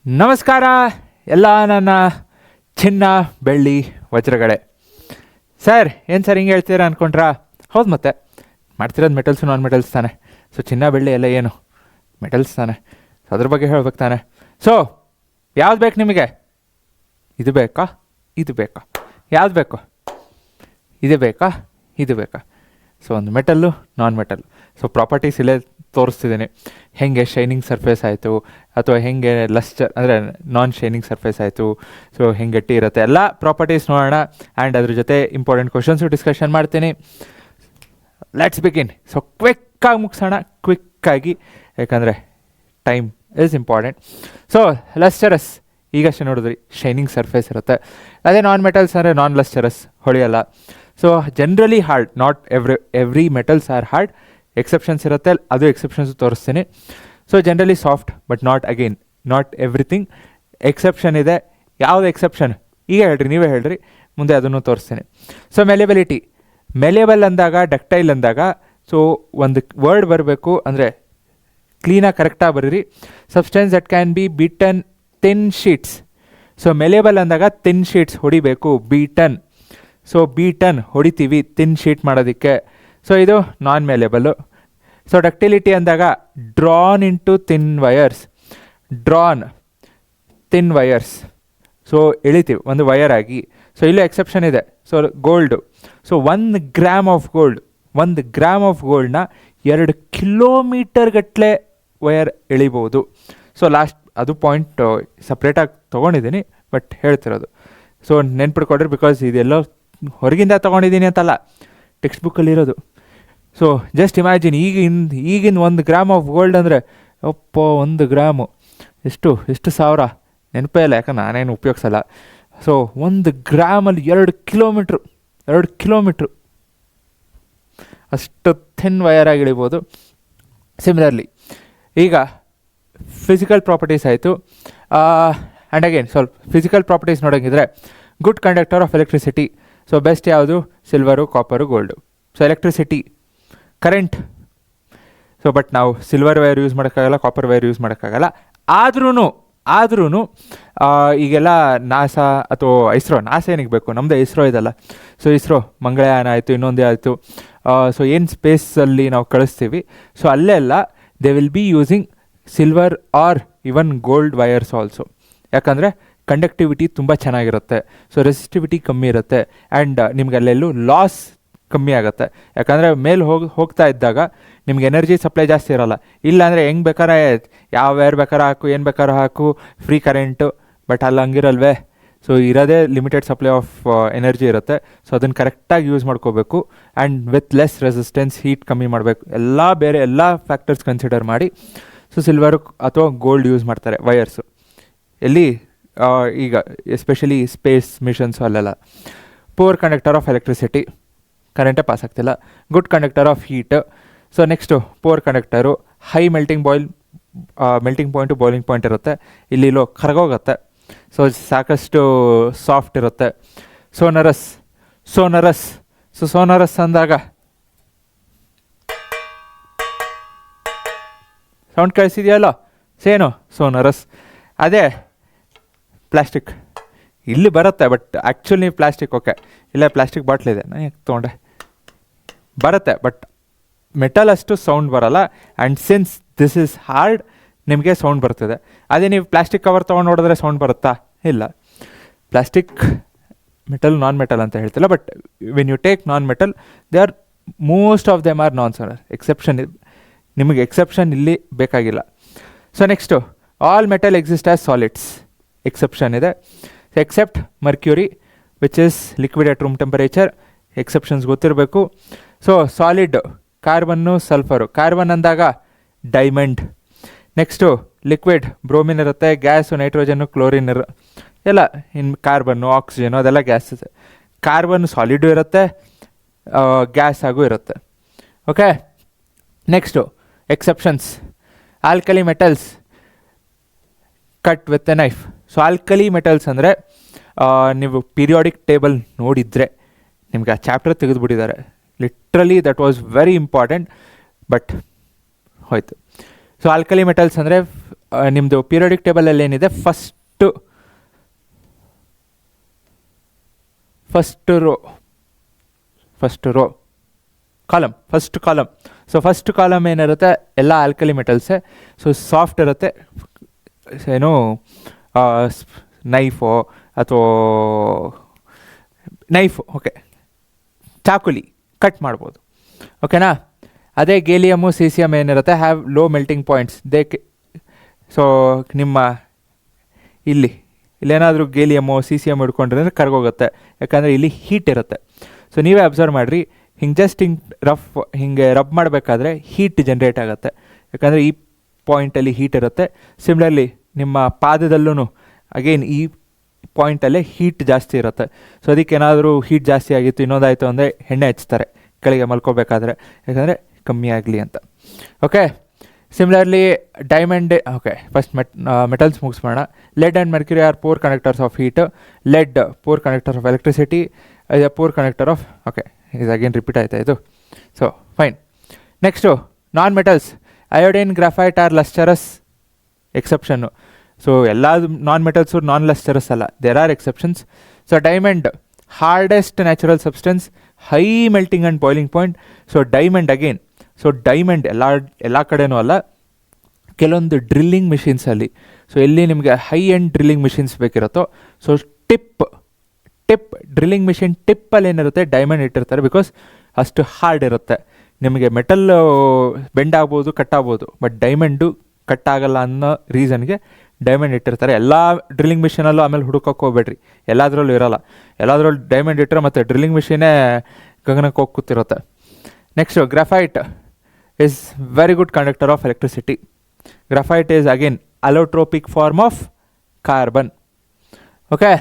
ನಮಸ್ಕಾರ ಎಲ್ಲ ನನ್ನ ಚಿನ್ನ ಬೆಳ್ಳಿ ವಜ್ರಗಳೇ. ಸರ್ ಏನು ಸರ್ ಹಿಂಗೆ ಹೇಳ್ತೀರಾ ಅಂದ್ಕೊಂಡ್ರಾ? ಹೌದು, ಮತ್ತೆ ಮಾಡ್ತಿರೋದು ಮೆಟಲ್ಸು ನಾನ್ ಮೆಟಲ್ಸ್ ತಾನೆ. ಸೊ ಚಿನ್ನ ಬೆಳ್ಳಿ ಎಲ್ಲ ಏನು ಮೆಟಲ್ಸ್ ತಾನೆ. ಸೊ ಅದ್ರ ಬಗ್ಗೆ ಹೇಳ್ಬೇಕು ತಾನೆ. ಸೊ ಯಾವ್ದು ಬೇಕು ನಿಮಗೆ? ಇದು ಬೇಕಾ, ಇದು ಬೇಕಾ, ಯಾವ್ದು ಬೇಕು? ಇದು ಬೇಕಾ, ಇದು ಬೇಕಾ? ಸೊ ಒಂದು metal, non metal. So properties ಇಲ್ಲೇ ತೋರಿಸ್ತಿದ್ದೀನಿ. ಹೇಗೆ ಶೈನಿಂಗ್ ಸರ್ಫೇಸ್ ಆಯಿತು, ಅಥವಾ ಹೇಗೆ ಲಸ್ಟರ್ ಅಂದರೆ ನಾನ್ ಶೈನಿಂಗ್ ಸರ್ಫೇಸ್ ಆಯಿತು, ಸೊ ಹೆಂಗೆ ಗಟ್ಟಿ ಇರುತ್ತೆ, ಎಲ್ಲ ಪ್ರಾಪರ್ಟೀಸ್ ನೋಡೋಣ. ಆ್ಯಂಡ್ ಅದ್ರ ಜೊತೆ ಇಂಪಾರ್ಟೆಂಟ್ ಕ್ವಶನ್ಸು ಡಿಸ್ಕಷನ್ ಮಾಡ್ತೀನಿ. Let's begin. ಸೊ ಕ್ವಿಕ್ಕಾಗಿ ಮುಗಿಸೋಣ, ಕ್ವಿಕ್ಕಾಗಿ, ಯಾಕಂದರೆ time is important. So lustrous ಈಗಷ್ಟೇ ನೋಡಿದ್ರಿ, ಶೈನಿಂಗ್ ಸರ್ಫೇಸ್ ಇರುತ್ತೆ. ಅದೇ ನಾನ್ ಮೆಟಲ್ಸ್ ಅಂದರೆ ನಾನ್ ಲಸ್ಟರಸ್, ಹೊಳೆಯಲ್ಲ. So generally hard, not every metals are hard. Exceptions ಇರುತ್ತೆ, ಅದು ಎಕ್ಸೆಪ್ಷನ್ಸ್ ತೋರಿಸ್ತೀನಿ. So generally soft, but not everything. Exception ಇದೆ. ಯಾವುದು ಎಕ್ಸೆಪ್ಷನ್ ಈಗ ಹೇಳ್ರಿ, ನೀವೇ ಹೇಳ್ರಿ, ಮುಂದೆ ಅದನ್ನು ತೋರಿಸ್ತೀನಿ. ಸೊ ಮೆಲೆಬಲ್ ಅಂದಾಗ, ಡಕ್ಟೈಲ್ ಅಂದಾಗ, ಸೊ ಒಂದು ವರ್ಡ್ ಬರಬೇಕು, ಅಂದರೆ ಕ್ಲೀನಾಗಿ ಕರೆಕ್ಟಾಗಿ ಬರೀರಿ. Substance that can be beaten thin sheets. So malleable ಅಂದಾಗ ಥಿನ್ ಶೀಟ್ಸ್ ಹೊಡಿಬೇಕು, ಬೀಟನ್. ಸೊ ಬೀಟನ್ ಹೊಡಿತೀವಿ ಥಿನ್ ಶೀಟ್ ಮಾಡೋದಕ್ಕೆ. ಸೊ ಇದು ನಾನ್ ಮೆಲೆಬಲ್ಲು. ಸೊ ಡಕ್ಟಿಲಿಟಿ ಅಂದಾಗ drawn into thin wires, thin wires. So ಎಳಿತೀವಿ ಒಂದು ವಯರ್ ಆಗಿ. ಸೊ ಇಲ್ಲೂ ಎಕ್ಸೆಪ್ಷನ್ ಇದೆ. So gold, so 1 gram of ಗೋಲ್ಡ್ನ 2 ಕಿಲೋಮೀಟರ್ ಗಟ್ಟಲೆ ವಯರ್ ಎಳಿಬೋದು. ಸೊ ಲಾಸ್ಟ್ ಅದು ಪಾಯಿಂಟ್ ಸಪ್ರೇಟಾಗಿ ತೊಗೊಂಡಿದ್ದೀನಿ, ಬಟ್ ಹೇಳ್ತಿರೋದು. ಸೊ ನೆನ್ಪಿಡ್ಕೊಡ್ರಿ, ಬಿಕಾಸ್ ಇದೆಲ್ಲೋ ಹೊರಗಿಂದ ತೊಗೊಂಡಿದ್ದೀನಿ ಅಂತಲ್ಲ, ಟೆಕ್ಸ್ಟ್ ಬುಕ್ಕಲ್ಲಿರೋದು. ಸೊ ಜಸ್ಟ್ ಇಮ್ಯಾಜಿನ್, ಈಗಿನ 1 ಗ್ರಾಮ್ ಆಫ್ ಗೋಲ್ಡ್ ಅಂದರೆ, ಅಪ್ಪ 1 ಗ್ರಾಮು ಎಷ್ಟು ಸಾವಿರ, ನೆನಪೇ ಇಲ್ಲ, ಯಾಕಂದ್ರೆ ನಾನೇನು ಉಪಯೋಗಿಸಲ್ಲ. ಸೊ 1 ಗ್ರಾಮಲ್ಲಿ 2 ಕಿಲೋಮೀಟ್ರು ಅಷ್ಟು ಥಿನ್ ವಯರಾಗಿ ಇಳಿಬೋದು. ಸಿಮಿಲರ್ಲಿ ಈಗ ಫಿಸಿಕಲ್ ಪ್ರಾಪರ್ಟೀಸ್ ಆಯಿತು. ಆ್ಯಂಡ್ ಅಗೇನ್ ಸ್ವಲ್ಪ ಫಿಸಿಕಲ್ ಪ್ರಾಪರ್ಟೀಸ್ ನೋಡೋಂಗಿದ್ರೆ, good conductor of electricity. So best ಯಾವುದು? Silver, copper, gold. So electricity, current. So but ನಾವು ಸಿಲ್ವರ್ ವೈರ್ ಯೂಸ್ ಮಾಡೋಕ್ಕಾಗಲ್ಲ, ಕಾಪರ್ ವೈರ್ ಯೂಸ್ ಮಾಡೋಕ್ಕಾಗಲ್ಲ. ಆದ್ರೂ ಈಗೆಲ್ಲ ನಾಸಾ ಅಥವಾ ಇಸ್ರೋ, ನಾಸಾ ಏನಿಗೆ ಬೇಕು, ನಮ್ಮದು ಇಸ್ರೋ ಇದಲ್ಲ. ಸೊ ಇಸ್ರೋ ಮಂಗಳಯಾನ ಆಯಿತು, ಇನ್ನೊಂದೇ ಆಯಿತು. ಸೊ ಏನು ಸ್ಪೇಸಲ್ಲಿ ನಾವು ಕಳಿಸ್ತೀವಿ, ಸೊ ಅಲ್ಲೆಲ್ಲ they will be using silver or even gold wires also. ಯಾಕಂದರೆ ಕಂಡಕ್ಟಿವಿಟಿ ತುಂಬ ಚೆನ್ನಾಗಿರುತ್ತೆ. ಸೊ ರೆಸಿಸ್ಟಿವಿಟಿ ಕಮ್ಮಿ ಇರುತ್ತೆ. ಆ್ಯಂಡ್ ನಿಮ್ಗೆ ಅಲ್ಲೆಲ್ಲೂ ಲಾಸ್ ಕಮ್ಮಿ ಆಗುತ್ತೆ. ಯಾಕಂದರೆ ಮೇಲೆ ಹೋಗ್ತಾ ಇದ್ದಾಗ ನಿಮ್ಗೆ ಎನರ್ಜಿ ಸಪ್ಲೈ ಜಾಸ್ತಿ ಇರೋಲ್ಲ. ಇಲ್ಲಾಂದರೆ ಹೆಂಗೆ ಬೇಕಾರೆ ಯಾವ ವೈರ್ ಬೇಕಾರೆ ಹಾಕು, ಏನು ಬೇಕಾದ್ರೂ ಹಾಕು, ಫ್ರೀ ಕರೆಂಟು. ಬಟ್ ಅಲ್ಲಿ ಹಂಗಿರಲ್ವೇ. ಸೊ ಇರೋದೇ ಲಿಮಿಟೆಡ್ ಸಪ್ಲೈ ಆಫ್ ಎನರ್ಜಿ ಇರುತ್ತೆ. ಸೊ ಅದನ್ನು ಕರೆಕ್ಟಾಗಿ ಯೂಸ್ ಮಾಡ್ಕೋಬೇಕು. And with less resistance, heat ಕಮ್ಮಿ ಮಾಡಬೇಕು. ಎಲ್ಲ ಫ್ಯಾಕ್ಟರ್ಸ್ ಕನ್ಸಿಡರ್ ಮಾಡಿ ಸೊ ಸಿಲ್ವರು ಅಥವಾ ಗೋಲ್ಡ್ ಯೂಸ್ ಮಾಡ್ತಾರೆ ವಯರ್ಸು. ಎಲ್ಲಿ ಈಗ ಎಸ್ಪೆಷಲಿ ಸ್ಪೇಸ್ ಮಿಷನ್ಸು ಅಲ್ಲೆಲ್ಲ. ಪೂರ್ ಕಂಡಕ್ಟರ್ ಆಫ್ ಎಲೆಕ್ಟ್ರಿಸಿಟಿ, ಕರೆಂಟೇ ಪಾಸ್ ಆಗ್ತಿಲ್ಲ. Good conductor of heat. So next poor conductor, high melting point boiling point ಇರುತ್ತೆ. ಇಲ್ಲಿ ಕರಗೋಗುತ್ತೆ. ಸೊ ಸಾಕಷ್ಟು ಸಾಫ್ಟ್ ಇರುತ್ತೆ. ಸೋನರಸ್. ಸೊ ಸೋನರಸ್ ಅಂದಾಗ ಸೌಂಡ್ ಕೇಳಿಸಿದೆಯಲ್ಲ, ಸೇನು ಸೋನರಸ್. ಅದೇ ಪ್ಲಾಸ್ಟಿಕ್ ಇಲ್ಲಿ ಬರುತ್ತೆ, ಬಟ್ ಆ್ಯಕ್ಚುಲಿ ಪ್ಲಾಸ್ಟಿಕ್ ಓಕೆ, ಇಲ್ಲ ಪ್ಲಾಸ್ಟಿಕ್ ಬಾಟ್ಲಿದೆ, ನಾನು ಯಾಕೆ ತೊಗೊಂಡೆ, ಬರುತ್ತೆ ಬಟ್ ಮೆಟಲ್ ಅಷ್ಟು ಸೌಂಡ್ ಬರೋಲ್ಲ. And since this is hard, ನಿಮಗೆ ಸೌಂಡ್ ಬರ್ತಿದೆ. ಅದೇ ನೀವು ಪ್ಲಾಸ್ಟಿಕ್ ಕವರ್ ತೊಗೊಂಡು ನೋಡಿದ್ರೆ ಸೌಂಡ್ ಬರುತ್ತಾ? ಇಲ್ಲ. ಪ್ಲಾಸ್ಟಿಕ್ ಮೆಟಲ್, ನಾನ್ ಮೆಟಲ್ ಅಂತ ಹೇಳ್ತಿಲ್ಲ, but when you take non metal, most of them are non sonorous. ನಿಮಗೆ ಎಕ್ಸೆಪ್ಷನ್ ಇಲ್ಲಿ ಬೇಕಾಗಿಲ್ಲ. So next, all metal exist as solids. Exception ಇದೆ. Except mercury which is liquid at room temperature. Exceptions ಗೊತ್ತಿರಬೇಕು. So solid, carbon, sulphur. Carbon ಅಂದಾಗ diamond. Next liquid, bromine ಇರುತ್ತೆ. Gas, nitrogen, chlorine ಎಲ್ಲ ಇನ್ನು carbon, oxygen ಅದೆಲ್ಲ gas ಇದೆ. Carbon solid ಇರುತ್ತೆ, gas ಆಗೂ ಇರುತ್ತೆ. Okay. Next exceptions. Alkali metals, cut with a knife. So alkali metals ಅಂದರೆ ನೀವು ಪೀರಿಯಾಡಿಕ್ ಟೇಬಲ್ ನೋಡಿದರೆ ನಿಮಗೆ ಆ ಚಾಪ್ಟರ್ ತೆಗೆದುಬಿಟ್ಟಿದ್ದಾರೆ. Literally that was very important, but ಹೋಯ್ತು. ಸೊ ಆಲ್ಕಲಿ ಮೆಟಲ್ಸ್ ಅಂದರೆ ನಿಮ್ಮದು ಪೀರಿಯಾಡಿಕ್ ಟೇಬಲಲ್ಲಿ ಏನಿದೆ first column. So first column ಏನಿರುತ್ತೆ ಎಲ್ಲ ಆಲ್ಕಲಿ ಮೆಟಲ್ಸೇ. ಸೊ ಸಾಫ್ಟ್ ಇರುತ್ತೆ, ಏನು ನೈಫು ಓಕೆ, ಚಾಕುಲಿ ಕಟ್ ಮಾಡ್ಬೋದು, ಓಕೆನಾ. ಅದೇ ಗೇಲಿಯಮು ಸೀಸಿಯಮ್ ಏನಿರುತ್ತೆ have low melting points. So ನಿಮ್ಮ ಇಲ್ಲೇನಾದರೂ ಗೇಲಿಯಮ್ಮು ಸೀಸಿಯಮ್ ಹಿಡ್ಕೊಂಡ್ರೆ ಅಂದರೆ ಕರ್ಗೋಗುತ್ತೆ, ಯಾಕಂದರೆ ಇಲ್ಲಿ ಹೀಟ್ ಇರುತ್ತೆ. ಸೊ ನೀವೇ ಅಬ್ಸರ್ವ್ ಮಾಡಿರಿ, ಹಿಂಗೆ ರಬ್ ಮಾಡಬೇಕಾದ್ರೆ ಹೀಟ್ ಜನ್ರೇಟ್ ಆಗುತ್ತೆ, ಯಾಕಂದರೆ ಈ ಪಾಯಿಂಟಲ್ಲಿ ಹೀಟ್ ಇರುತ್ತೆ. ಸಿಮಿಲರ್ಲಿ ನಿಮ್ಮ ಪಾದದಲ್ಲೂ ಅಗೇನ್ ಈ ಪಾಯಿಂಟಲ್ಲೇ ಹೀಟ್ ಜಾಸ್ತಿ ಇರುತ್ತೆ. ಸೊ ಅದಕ್ಕೇನಾದರೂ ಹೀಟ್ ಜಾಸ್ತಿ ಆಗಿತ್ತು, ಇನ್ನೊಂದಾಯಿತು ಅಂದರೆ ಎಣ್ಣೆ ಹಚ್ತಾರೆ ಕೆಳಗೆ ಮಲ್ಕೋಬೇಕಾದ್ರೆ, ಯಾಕಂದರೆ ಕಮ್ಮಿ ಆಗಲಿ ಅಂತ. Okay, similarly diamond. Okay, first metals ಮುಗಿಸ್ಬೋಣ. Lead and mercury are poor conductors of heat. Lead poor conductor of electricity, poor conductor of. Okay, ಇದು ಅಗೇನ್ ರಿಪೀಟ್ ಆಯ್ತಾ ಇದು. So fine. Next non metals. Iodine, graphite are lustrous. Exception. So ಎಲ್ಲ non metals non lustrous ಅಲ್ಲ, there are exceptions. So diamond hardest natural substance, high melting and boiling point. So diamond again, so diamond ಎಲ್ಲ ಕಡೆನೂ ಅಲ್ಲ, ಕೆಲವೊಂದು drilling ಮಿಷಿನ್ಸಲ್ಲಿ. So ಎಲ್ಲಿ ನಿಮಗೆ high end drilling machines ಬೇಕಿರುತ್ತೋ, ಸೊ ಟಿಪ್ ಡ್ರಿಲ್ಲಿಂಗ್ ಮಿಷಿನ್ ಟಿಪ್ಪಲ್ಲಿ ಏನಿರುತ್ತೆ ಡೈಮಂಡ್ ಇಟ್ಟಿರ್ತಾರೆ, ಬಿಕಾಸ್ ಅಷ್ಟು ಹಾರ್ಡ್ ಇರುತ್ತೆ. ನಿಮಗೆ ಮೆಟಲ್ ಬೆಂಡ್ ಆಗ್ಬೋದು, ಕಟ್ ಆಗ್ಬೋದು, ಬಟ್ ಡೈಮಂಡು ಕಟ್ ಆಗಲ್ಲ ಅನ್ನೋ ರೀಸನ್ಗೆ ಡೈಮಂಡ್ ಇಟ್ಟಿರ್ತಾರೆ. ಎಲ್ಲ ಡ್ರಿಲ್ಲಿಂಗ್ ಮಿಷಿನಲ್ಲೂ ಆಮೇಲೆ ಹುಡುಕೋಕೆ ಹೋಗ್ಬೇಡ್ರಿ, ಎಲ್ಲದರಲ್ಲೂ ಇರೋಲ್ಲ. ಎಲ್ಲದರಲ್ಲೂ ಡೈಮಂಡ್ ಇಟ್ಟರೆ ಮತ್ತು ಡ್ರಿಲ್ಲಿಂಗ್ ಮಿಷಿನೇ ಗಗನಕ್ಕೆ ಹೋಗಿ ಕೂತಿರುತ್ತೆ. Next graphite is very good conductor of electricity. Graphite is again allotropic form of carbon. Okay,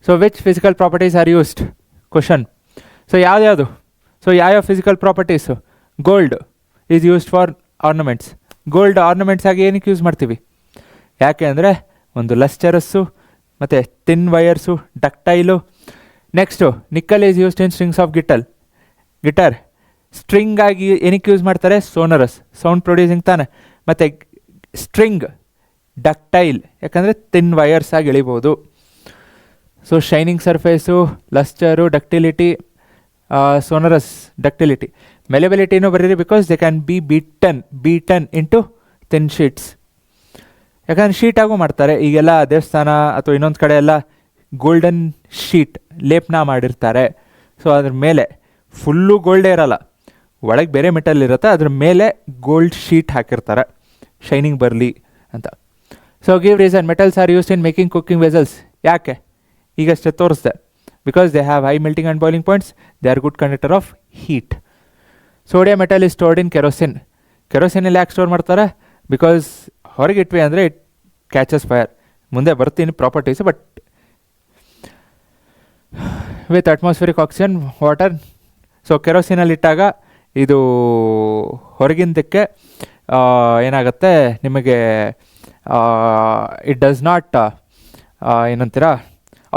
so which physical properties are used? Question. So ಯಾವ physical properties? Gold is used for ornaments. Gold ornaments ಆಗಿ ಏನಕ್ಕೆ use ಮಾಡ್ತೀವಿ? ಯಾಕೆ ಅಂದರೆ ಒಂದು lustrous ಮತ್ತು thin wires, ductile. Next nickel is used in strings of guitar. String ಆಗಿ ಏನಕ್ಕೆ ಯೂಸ್ ಮಾಡ್ತಾರೆ? ಸೋನರಸ್, ಸೌಂಡ್ ಪ್ರೊಡ್ಯೂಸಿಂಗ್ ತಾನೆ. ಮತ್ತು ಸ್ಟ್ರಿಂಗ್ ಡಕ್ಟೈಲ್, ಯಾಕಂದರೆ ಥಿನ್ ವಯರ್ಸ್ ಆಗಿ ಎಳಿಬೋದು. So shining surface, luster, ductility, sonorous, ductility. ಮೆಲೆಬಿಲಿಟಿನೂ ಬರೀರಿ, because they can be beaten into thin sheets. ಯಾಕಂದರೆ ಶೀಟಾಗೂ ಮಾಡ್ತಾರೆ ಈಗೆಲ್ಲ ದೇವಸ್ಥಾನ ಅಥವಾ ಇನ್ನೊಂದು ಕಡೆ ಎಲ್ಲ ಗೋಲ್ಡನ್ ಶೀಟ್ ಲೇಪನ ಮಾಡಿರ್ತಾರೆ. ಸೊ ಅದ್ರ ಮೇಲೆ ಫುಲ್ಲು ಗೋಲ್ಡೇ ಇರಲ್ಲ, ಒಳಗೆ ಬೇರೆ ಮೆಟಲ್ ಇರುತ್ತೆ, ಅದ್ರ ಮೇಲೆ ಗೋಲ್ಡ್ ಶೀಟ್ ಹಾಕಿರ್ತಾರೆ ಶೈನಿಂಗ್ ಬರಲಿ ಅಂತ. So give reason. Metals are used in making cooking vessels. ಯಾಕೆ? ಈಗಷ್ಟೇ ತೋರಿಸ್ದೆ. Because they have high melting and boiling points, they are good conductor of heat. Sodium metal is stored in kerosene. ಕೆರೋಸಿನಲ್ಲಿ ಯಾಕೆ store ಮಾಡ್ತಾರೆ? Because ಹೊರಗೆ ಇಟ್ವಿ ಅಂದರೆ it catches fire. ಮುಂದೆ ಬರ್ತೀನಿ properties, but with atmospheric oxygen, water. So ಕೆರೋಸಿನಲ್ಲಿ ಇಟ್ಟಾಗ ಇದು ಹೊರಗಿಂದಕ್ಕೆ ಏನಾಗುತ್ತೆ ನಿಮಗೆ, ಇಟ್ ಡಸ್ ನಾಟ್ ಏನಂತೀರ,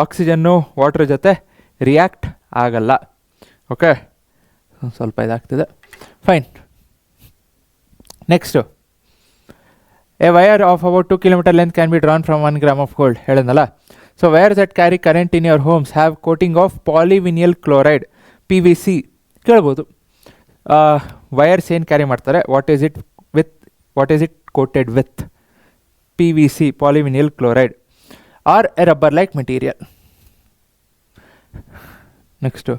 ಆಕ್ಸಿಜನ್ನು ವಾಟ್ರ್ ಜೊತೆ ರಿಯಾಕ್ಟ್ ಆಗಲ್ಲ. ಓಕೆ, ಸ್ವಲ್ಪ ಇದಾಗ್ತಿದೆ. Fine. Next, a wire of about 2 kilometer length can be drawn from 1 gram of gold. ಹೇಳಿದ್ನಲ್ಲ. So wires that carry current in your homes have coating of polyvinyl chloride, PVC. ಕೇಳ್ಬೋದು, wires ಏನು carry ಮಾಡ್ತಾರೆ, what is it coated with? PVC, polyvinyl chloride, or a rubber like material. Next,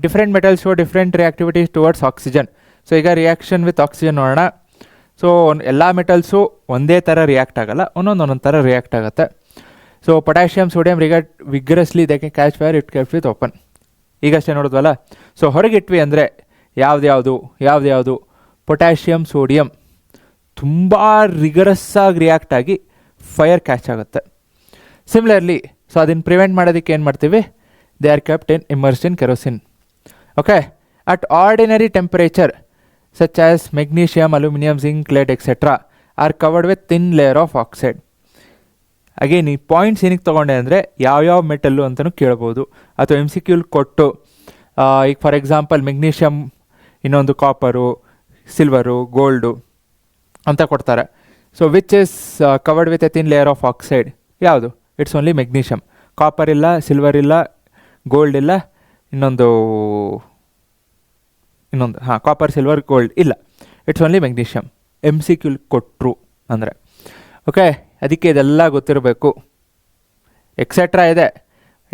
different metals show different reactivities towards oxygen. So ಈಗ reaction with oxygen ನೋಡೋಣ. So ಎಲ್ಲ metals ಒಂದೇ ಥರ react ಆಗಲ್ಲ, ಒಂದೊಂದು ಥರ ರಿಯಾಕ್ಟ್ ಆಗುತ್ತೆ. So potassium, sodium vigorously they can catch fire it kept with open. ಈಗಷ್ಟೇ ನೋಡಿದ್ವಲ್ಲ. ಸೊ ಹೊರಗಿಟ್ವಿ ಅಂದರೆ ಯಾವ್ದು ಪೊಟ್ಯಾಷಿಯಮ್, ಸೋಡಿಯಂ ತುಂಬ ರಿಗರಸ್ಸಾಗಿ ರಿಯಾಕ್ಟ್ ಆಗಿ ಫೈರ್ ಕ್ಯಾಚ್ ಆಗುತ್ತೆ. ಸಿಮಿಲರ್ಲಿ, ಸೊ ಅದನ್ನು ಪ್ರಿವೆಂಟ್ ಮಾಡೋದಕ್ಕೆ ಏನು ಮಾಡ್ತೀವಿ? They are kept in immersed in kerosene. Okay, at ordinary temperature such as magnesium, aluminum, zinc, lead, etc. are covered with thin layer of oxide. Again ಈ points ಏನಕ್ಕೆ ತೊಗೊಂಡೆ ಅಂದರೆ ಯಾವ್ಯಾವ ಮೆಟಲ್ಲು ಅಂತಲೂ ಕೇಳ್ಬೋದು, ಅಥವಾ MCQ ಕೊಟ್ಟು, ಈಗ ಫಾರ್ ಎಕ್ಸಾಂಪಲ್ ಮೆಗ್ನೀಷಿಯಮ್, ಇನ್ನೊಂದು ಕಾಪರು, ಸಿಲ್ವರು, ಗೋಲ್ಡು ಅಂತ ಕೊಡ್ತಾರೆ. So which is covered with a thin layer of oxide. ಯಾವುದು? It's only magnesium. ಕಾಪರ್ ಇಲ್ಲ, ಸಿಲ್ವರ್ ಇಲ್ಲ, ಗೋಲ್ಡ್ ಇಲ್ಲ, ಇನ್ನೊಂದು ಕಾಪರ್, ಸಿಲ್ವರ್, ಗೋಲ್ಡ್ ಇಲ್ಲ. It's only magnesium. MCQ ಕೊಟ್ಟರು ಅಂದರೆ. ಓಕೆ, ಅದಕ್ಕೆ ಇದೆಲ್ಲ ಗೊತ್ತಿರಬೇಕು. ಎಕ್ಸೆಟ್ರಾ ಇದೆ,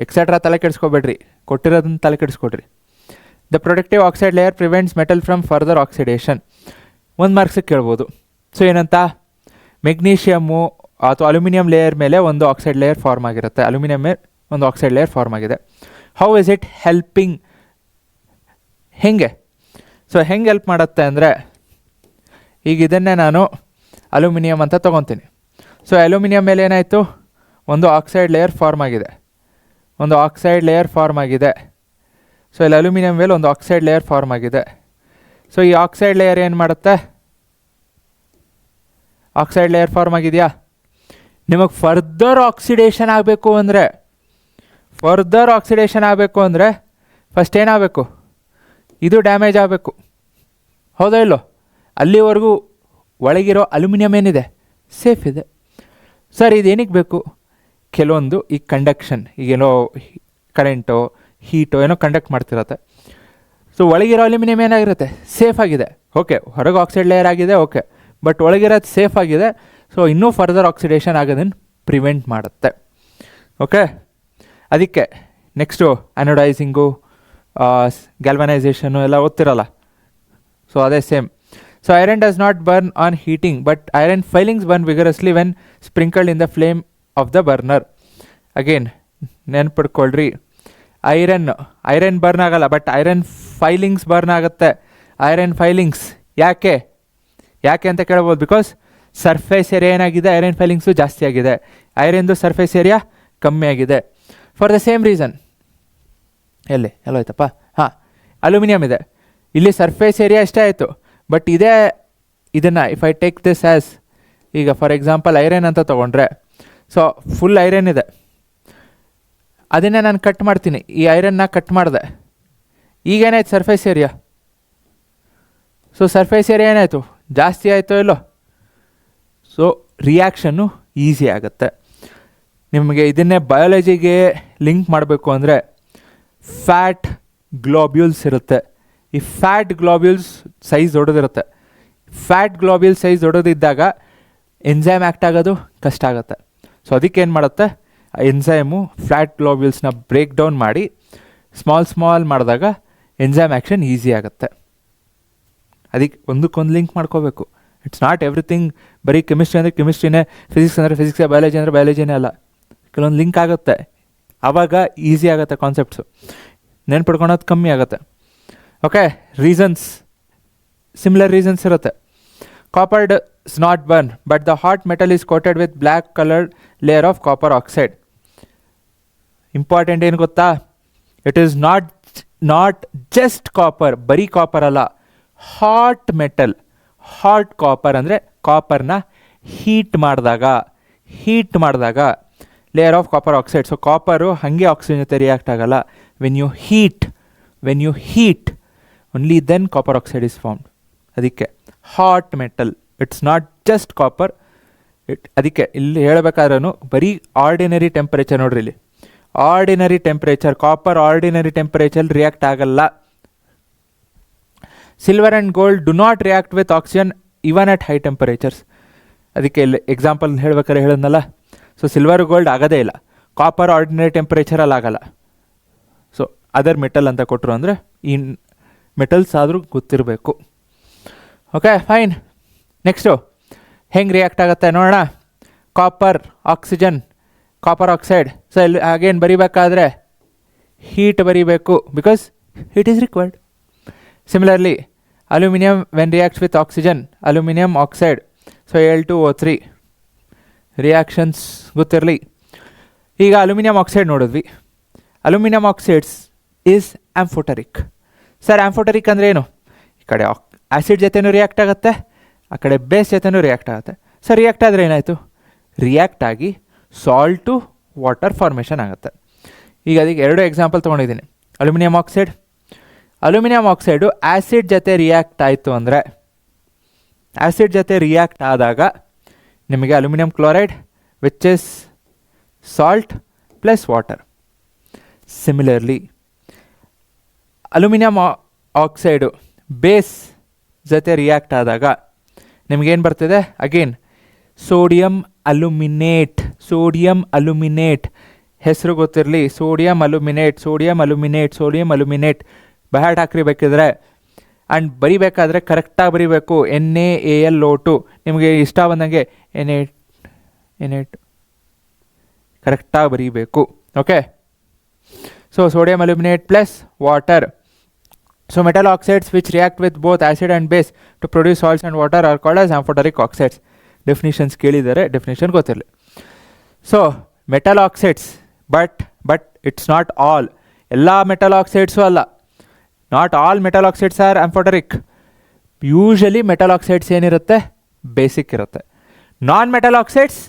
ಎಕ್ಸೆಟ್ರಾ ತಲೆ ಕೆಡಿಸ್ಕೊಬೇಡ್ರಿ, ಕೊಟ್ಟಿರೋದನ್ನ ತಲೆ ಕೆಡಿಸ್ಕೊಡ್ರಿ. The protective oxide layer prevents metal from further oxidation. 1 ಮಾರ್ಕ್ಸಿಗೆ ಕೇಳ್ಬೋದು. ಸೊ ಏನಂತ, ಮೆಗ್ನೀಷಿಯಮ್ಮು ಅಥವಾ ಅಲ್ಯೂಮಿನಿಯಂ ಲೇಯರ್ ಮೇಲೆ ಒಂದು ಆಕ್ಸೈಡ್ ಲೇಯರ್ ಫಾರ್ಮ್ ಆಗಿರುತ್ತೆ, ಅಲ್ಯೂಮಿನಿಯಂ ಮೇಲೆ ಒಂದು ಆಕ್ಸೈಡ್ ಲೇಯರ್ ಫಾರ್ಮ್ ಆಗಿದೆ. How is it helping? ಹೆಂಗೆ? ಸೊ ಹೆಂಗೆ ಹೆಲ್ಪ್ ಮಾಡುತ್ತೆ ಅಂದರೆ, ಈಗ ಇದನ್ನೇ ನಾನು ಅಲ್ಯೂಮಿನಿಯಂ ಅಂತ ತೊಗೊತೀನಿ. ಸೊ ಅಲ್ಯೂಮಿನಿಯಂ ಮೇಲೆ ಏನಾಯಿತು, ಒಂದು ಆಕ್ಸೈಡ್ ಲೇಯರ್ ಫಾರ್ಮ್ ಆಗಿದೆ, ಒಂದು ಆಕ್ಸೈಡ್ ಲೇಯರ್ ಫಾರ್ಮ್ ಆಗಿದೆ. ಸೊ ಇಲ್ಲಿ ಅಲ್ಯೂಮಿನಿಯಂ ಮೇಲೆ ಒಂದು ಆಕ್ಸೈಡ್ ಲೇಯರ್ ಫಾರ್ಮ್ ಆಗಿದೆ. ಸೊ ಈ ಆಕ್ಸೈಡ್ ಲೇಯರ್ ಏನು ಮಾಡುತ್ತೆ, ಆಕ್ಸೈಡ್ ಲೇಯರ್ ಫಾರ್ಮ್ ಆಗಿದೆಯಾ, ನಿಮಗೆ ಫರ್ದರ್ ಆಕ್ಸಿಡೇಷನ್ ಆಗಬೇಕು ಅಂದರೆ ಫಸ್ಟ್ ಏನಾಗಬೇಕು, ಇದು ಡ್ಯಾಮೇಜ್ ಆಗಬೇಕು, ಹೌದಾ ಇಲ್ಲೋ? ಅಲ್ಲಿವರೆಗೂ ಒಳಗಿರೋ ಅಲ್ಯೂಮಿನಿಯಂ ಏನಿದೆ ಸೇಫ್ ಇದೆ. ಸರ್ ಇದೇನಕ್ಕೆ ಬೇಕು? ಕೆಲವೊಂದು ಈ ಕಂಡಕ್ಷನ್, ಈಗೇನೋ ಕರೆಂಟೋ ಹೀಟೋ ಏನೋ ಕಂಡಕ್ಟ್ ಮಾಡ್ತಿರತ್ತೆ. ಸೊ ಒಳಗಿರೋ ಅಲ್ಯೂಮಿನಿಯಂ ಏನಾಗಿರುತ್ತೆ, ಸೇಫ್ ಆಗಿದೆ. ಓಕೆ, ಹೊರಗೆ ಆಕ್ಸೈಡ್ ಲೇಯರ್ ಆಗಿದೆ, ಓಕೆ, ಬಟ್ ಒಳಗಿರೋದು ಸೇಫ್ ಆಗಿದೆ. ಸೊ ಇನ್ನೂ ಫರ್ದರ್ ಆಕ್ಸಿಡೇಷನ್ ಆಗೋದನ್ನು ಪ್ರಿವೆಂಟ್ ಮಾಡುತ್ತೆ. ಓಕೆ, ಅದಕ್ಕೆ ನೆಕ್ಸ್ಟು ಅನೋಡೈಸಿಂಗು, ಗ್ಯಾಲ್ವನೈಸೇಷನು ಎಲ್ಲ ಓದ್ತಿರಲ್ಲ. ಸೊ ಅದೇ same. So iron does not burn on heating, but iron filings burn vigorously when sprinkled in the flame of the burner. Again ನೆನ್ಪಿಡ್ಕೊಳ್ರಿ, iron burn ಆಗಲ್ಲ, but iron filings burn ಆಗುತ್ತೆ. Iron filings ಯಾಕೆ ಅಂತ ಕೇಳ್ಬೋದು. Because surface area ಏನಾಗಿದೆ, iron filings ಜಾಸ್ತಿ ಆಗಿದೆ, ಐರನ್ದು ಸರ್ಫೇಸ್ ಏರಿಯಾ ಕಮ್ಮಿ ಆಗಿದೆ. ಫಾರ್ ದ ಸೇಮ್ ರೀಸನ್, ಎಲ್ಲೋಯ್ತಪ್ಪ, ಅಲ್ಯೂಮಿನಿಯಂ ಇದೆ, ಇಲ್ಲಿ ಸರ್ಫೇಸ್ ಏರಿಯಾ ಎಷ್ಟೇ ಆಯಿತು, ಬಟ್ ಇದನ್ನು if I take this as, ಈಗ ಫಾರ್ ಎಕ್ಸಾಂಪಲ್ ಐರನ್ ಅಂತ ತೊಗೊಂಡ್ರೆ, ಸೊ ಫುಲ್ ಐರನ್ ಇದೆ, ಅದನ್ನೇ ನಾನು ಕಟ್ ಮಾಡ್ತೀನಿ, ಈ ಐರನ್ನ ಕಟ್ ಮಾಡಿದೆ, ಈಗೇನಾಯ್ತು surface area. So surface area ಏನಾಯಿತು, ಜಾಸ್ತಿ ಆಯಿತೋ ಇಲ್ಲೋ. ಸೊ ರಿಯಾಕ್ಷನ್ನು ಈಸಿ ಆಗುತ್ತೆ. ನಿಮಗೆ ಇದನ್ನೇ ಬಯಾಲಜಿಗೆ ಲಿಂಕ್ ಮಾಡಬೇಕು ಅಂದರೆ, ಫ್ಯಾಟ್ ಗ್ಲೋಬ್ಯೂಲ್ಸ್ ಇರುತ್ತೆ. ಈ ಫ್ಯಾಟ್ ಗ್ಲೋಬ್ಯೂಲ್ಸ್ ಸೈಜ್ ದೊಡ್ಡದಿರುತ್ತೆ. ಫ್ಯಾಟ್ ಗ್ಲೋಬ್ಯೂಲ್ ಸೈಜ್ ದೊಡ್ಡದಿದ್ದಾಗ ಎನ್ಸೈಮ್ ಆ್ಯಕ್ಟ್ ಆಗೋದು ಕಷ್ಟ ಆಗುತ್ತೆ. ಸೊ ಅದಕ್ಕೆ ಏನು ಮಾಡುತ್ತೆ, ಎನ್ಸೈಮು ಫ್ಯಾಟ್ ಗ್ಲೋಬ್ಯೂಲ್ಸ್ನ ಬ್ರೇಕ್ ಡೌನ್ ಮಾಡಿ ಸ್ಮಾಲ್ ಮಾಡಿದಾಗ ಎನ್ಸೈಮ್ ಆ್ಯಕ್ಷನ್ ಈಸಿ ಆಗುತ್ತೆ. ಅದಕ್ಕೆ ಒಂದಕ್ಕೊಂದು ಲಿಂಕ್ ಮಾಡ್ಕೋಬೇಕು. ಇಟ್ಸ್ ನಾಟ್ ಎವ್ರಿಥಿಂಗ್ ಬರೀ ಕೆಮಿಸ್ಟ್ರಿ ಅಂದರೆ ಕೆಮಿಸ್ಟ್ರಿನೇ, ಫಿಸಿಕ್ಸ್ ಅಂದರೆ ಫಿಸಿಕ್ಸೇ, ಬಯಾಲಜಿ ಅಂದರೆ ಬಯಾಲಜಿನೇ ಅಲ್ಲ. ಕೆಲವೊಂದು ಲಿಂಕ್ ಆಗುತ್ತೆ, ಆವಾಗ ಈಸಿ ಆಗುತ್ತೆ ಕಾನ್ಸೆಪ್ಟ್ಸು, ನೆನ್ಪಿಡ್ಕೊಳೋದು ಕಮ್ಮಿ ಆಗುತ್ತೆ. ಓಕೆ, ರೀಸನ್ಸ್, ಸಿಮಿಲರ್ ರೀಸನ್ಸ್ ಇರುತ್ತೆ. Copper does not burn, but the hot metal is coated with black coloured layer of copper oxide. Important ಏನು ಗೊತ್ತಾ, it is not just copper, ಬರೀ ಕಾಪರ್ ಅಲ್ಲ, ಹಾಟ್ ಮೆಟಲ್. ಹಾಟ್ ಕಾಪರ್ ಅಂದರೆ ಕಾಪರ್ನ heat ಮಾಡಿದಾಗ layer of copper oxide. So copper ಹಾಗೆ oxygen ಜೊತೆ react ಆಗಲ್ಲ. When you heat only then copper oxide is formed. ಅದಕ್ಕೆ hot metal, it's not just copper. ಅದಕ್ಕೆ ಇಲ್ಲಿ ಹೇಳಬೇಕಾದ್ರೂ ಬರೀ ಆರ್ಡಿನರಿ ಟೆಂಪರೇಚರ್ ನೋಡ್ರಿ, ಇಲ್ಲಿ ordinary temperature, copper ordinary temperature react ಆಗಲ್ಲ. Silver and gold do not react with oxygen even at high temperatures. ಅದಕ್ಕೆ ಇಲ್ಲಿ ಎಕ್ಸಾಂಪಲ್ ಹೇಳ್ಬೇಕಾದ್ರೆ ಹೇಳಿದ್ನಲ್ಲ, ಸೊ ಸಿಲ್ವರ್ ಗೋಲ್ಡ್ ಆಗೋದೇ ಇಲ್ಲ, ಕಾಪರ್ ಆರ್ಡಿನರಿ ಟೆಂಪರೇಚರಲ್ಲಿ ಆಗಲ್ಲ. ಸೊ ಅದರ್ ಮೆಟಲ್ ಅಂತ ಕೊಟ್ಟರು ಅಂದರೆ ಈ ಮೆಟಲ್ಸ್ ಆದರೂ ಗೊತ್ತಿರಬೇಕು. Okay fine. ನೆಕ್ಸ್ಟು ಹೆಂಗೆ ರಿಯಾಕ್ಟ್ ಆಗುತ್ತೆ ನೋಡೋಣ. Copper oxygen, copper oxide. So ಇಲ್ಲಿ ಅಗೇನ್ ಬರಿಬೇಕಾದ್ರೆ ಹೀಟ್ ಬರಿಬೇಕು, because heat is required. Similarly aluminium when reacts with oxygen, aluminium oxide, so Al2O3 reactions ಗೊತ್ತಿರಲಿ. ಈಗ ಅಲ್ಯೂಮಿನಿಯಂ ಆಕ್ಸೈಡ್ ನೋಡಿದ್ವಿ. Aluminium oxides is ಆಂಫೋಟರಿಕ್. ಸರ್ ಆಂಫೋಟರಿಕ್ ಅಂದರೆ ಏನು? ಈ ಕಡೆ ಆ್ಯಸಿಡ್ ಜೊತೆನೂ ರಿಯಾಕ್ಟ್ ಆಗುತ್ತೆ, ಆ ಕಡೆ ಬೇಸ್ ಜೊತೆನೂ ರಿಯಾಕ್ಟ್ ಆಗುತ್ತೆ. ಸರ್ ರಿಯಾಕ್ಟ್ ಆದರೆ ಏನಾಯಿತು? ರಿಯಾಕ್ಟ್ ಆಗಿ ಸಾಲ್ಟು ವಾಟರ್ ಫಾರ್ಮೇಷನ್ ಆಗುತ್ತೆ. ಈಗ ಅದಕ್ಕೆ 2 ಎಕ್ಸಾಂಪಲ್ ತೊಗೊಂಡಿದ್ದೀನಿ. ಅಲ್ಯೂಮಿನಿಯಂ ಆಕ್ಸೈಡು ಆ್ಯಸಿಡ್ ಜೊತೆ ರಿಯಾಕ್ಟ್ ಆಯಿತು ಅಂದರೆ, ಆ್ಯಸಿಡ್ ಜೊತೆ ರಿಯಾಕ್ಟ್ ಆದಾಗ ನಿಮಗೆ aluminium chloride which is salt plus water. Similarly aluminium oxide base ಜೊತೆ ರಿಯಾಕ್ಟ್ ಆದಾಗ ನಿಮಗೇನು ಬರ್ತಿದೆ? ಅಗೇನ್ ಸೋಡಿಯಂ ಅಲ್ಯೂಮಿನೇಟ್ ಹೆಸರು ಗೊತ್ತಿರಲಿ, ಸೋಡಿಯಂ ಅಲ್ಯೂಮಿನೇಟ್ ಬಹ್ಯಾಟ್ ಹಾಕ್ರಿ ಬೇಕಿದ್ರೆ. ಆ್ಯಂಡ್ ಬರಿಬೇಕಾದ್ರೆ ಕರೆಕ್ಟಾಗಿ ಬರಿಬೇಕು. NaAlO2 ನಿಮಗೆ ಇಷ್ಟ ಬಂದಂಗೆ ಎನೇಟ್ ಕರೆಕ್ಟಾಗಿ ಬರೀಬೇಕು. Okay, so sodium aluminate plus water. So metal oxides which react with both acid and base to produce salts and water are called as amphoteric oxides. Definitions ಕೇಳಿದ್ದಾರೆ, ಡೆಫಿನೇಷನ್ ಗೊತ್ತಿರಲಿ. So metal oxides, but it's not all. ಎಲ್ಲ metal oxides ಅಲ್ಲ. Not all metal oxides are amphoteric. Usually metal oxides ಏನಿರುತ್ತೆ? Basic ಇರುತ್ತೆ. Non metal oxides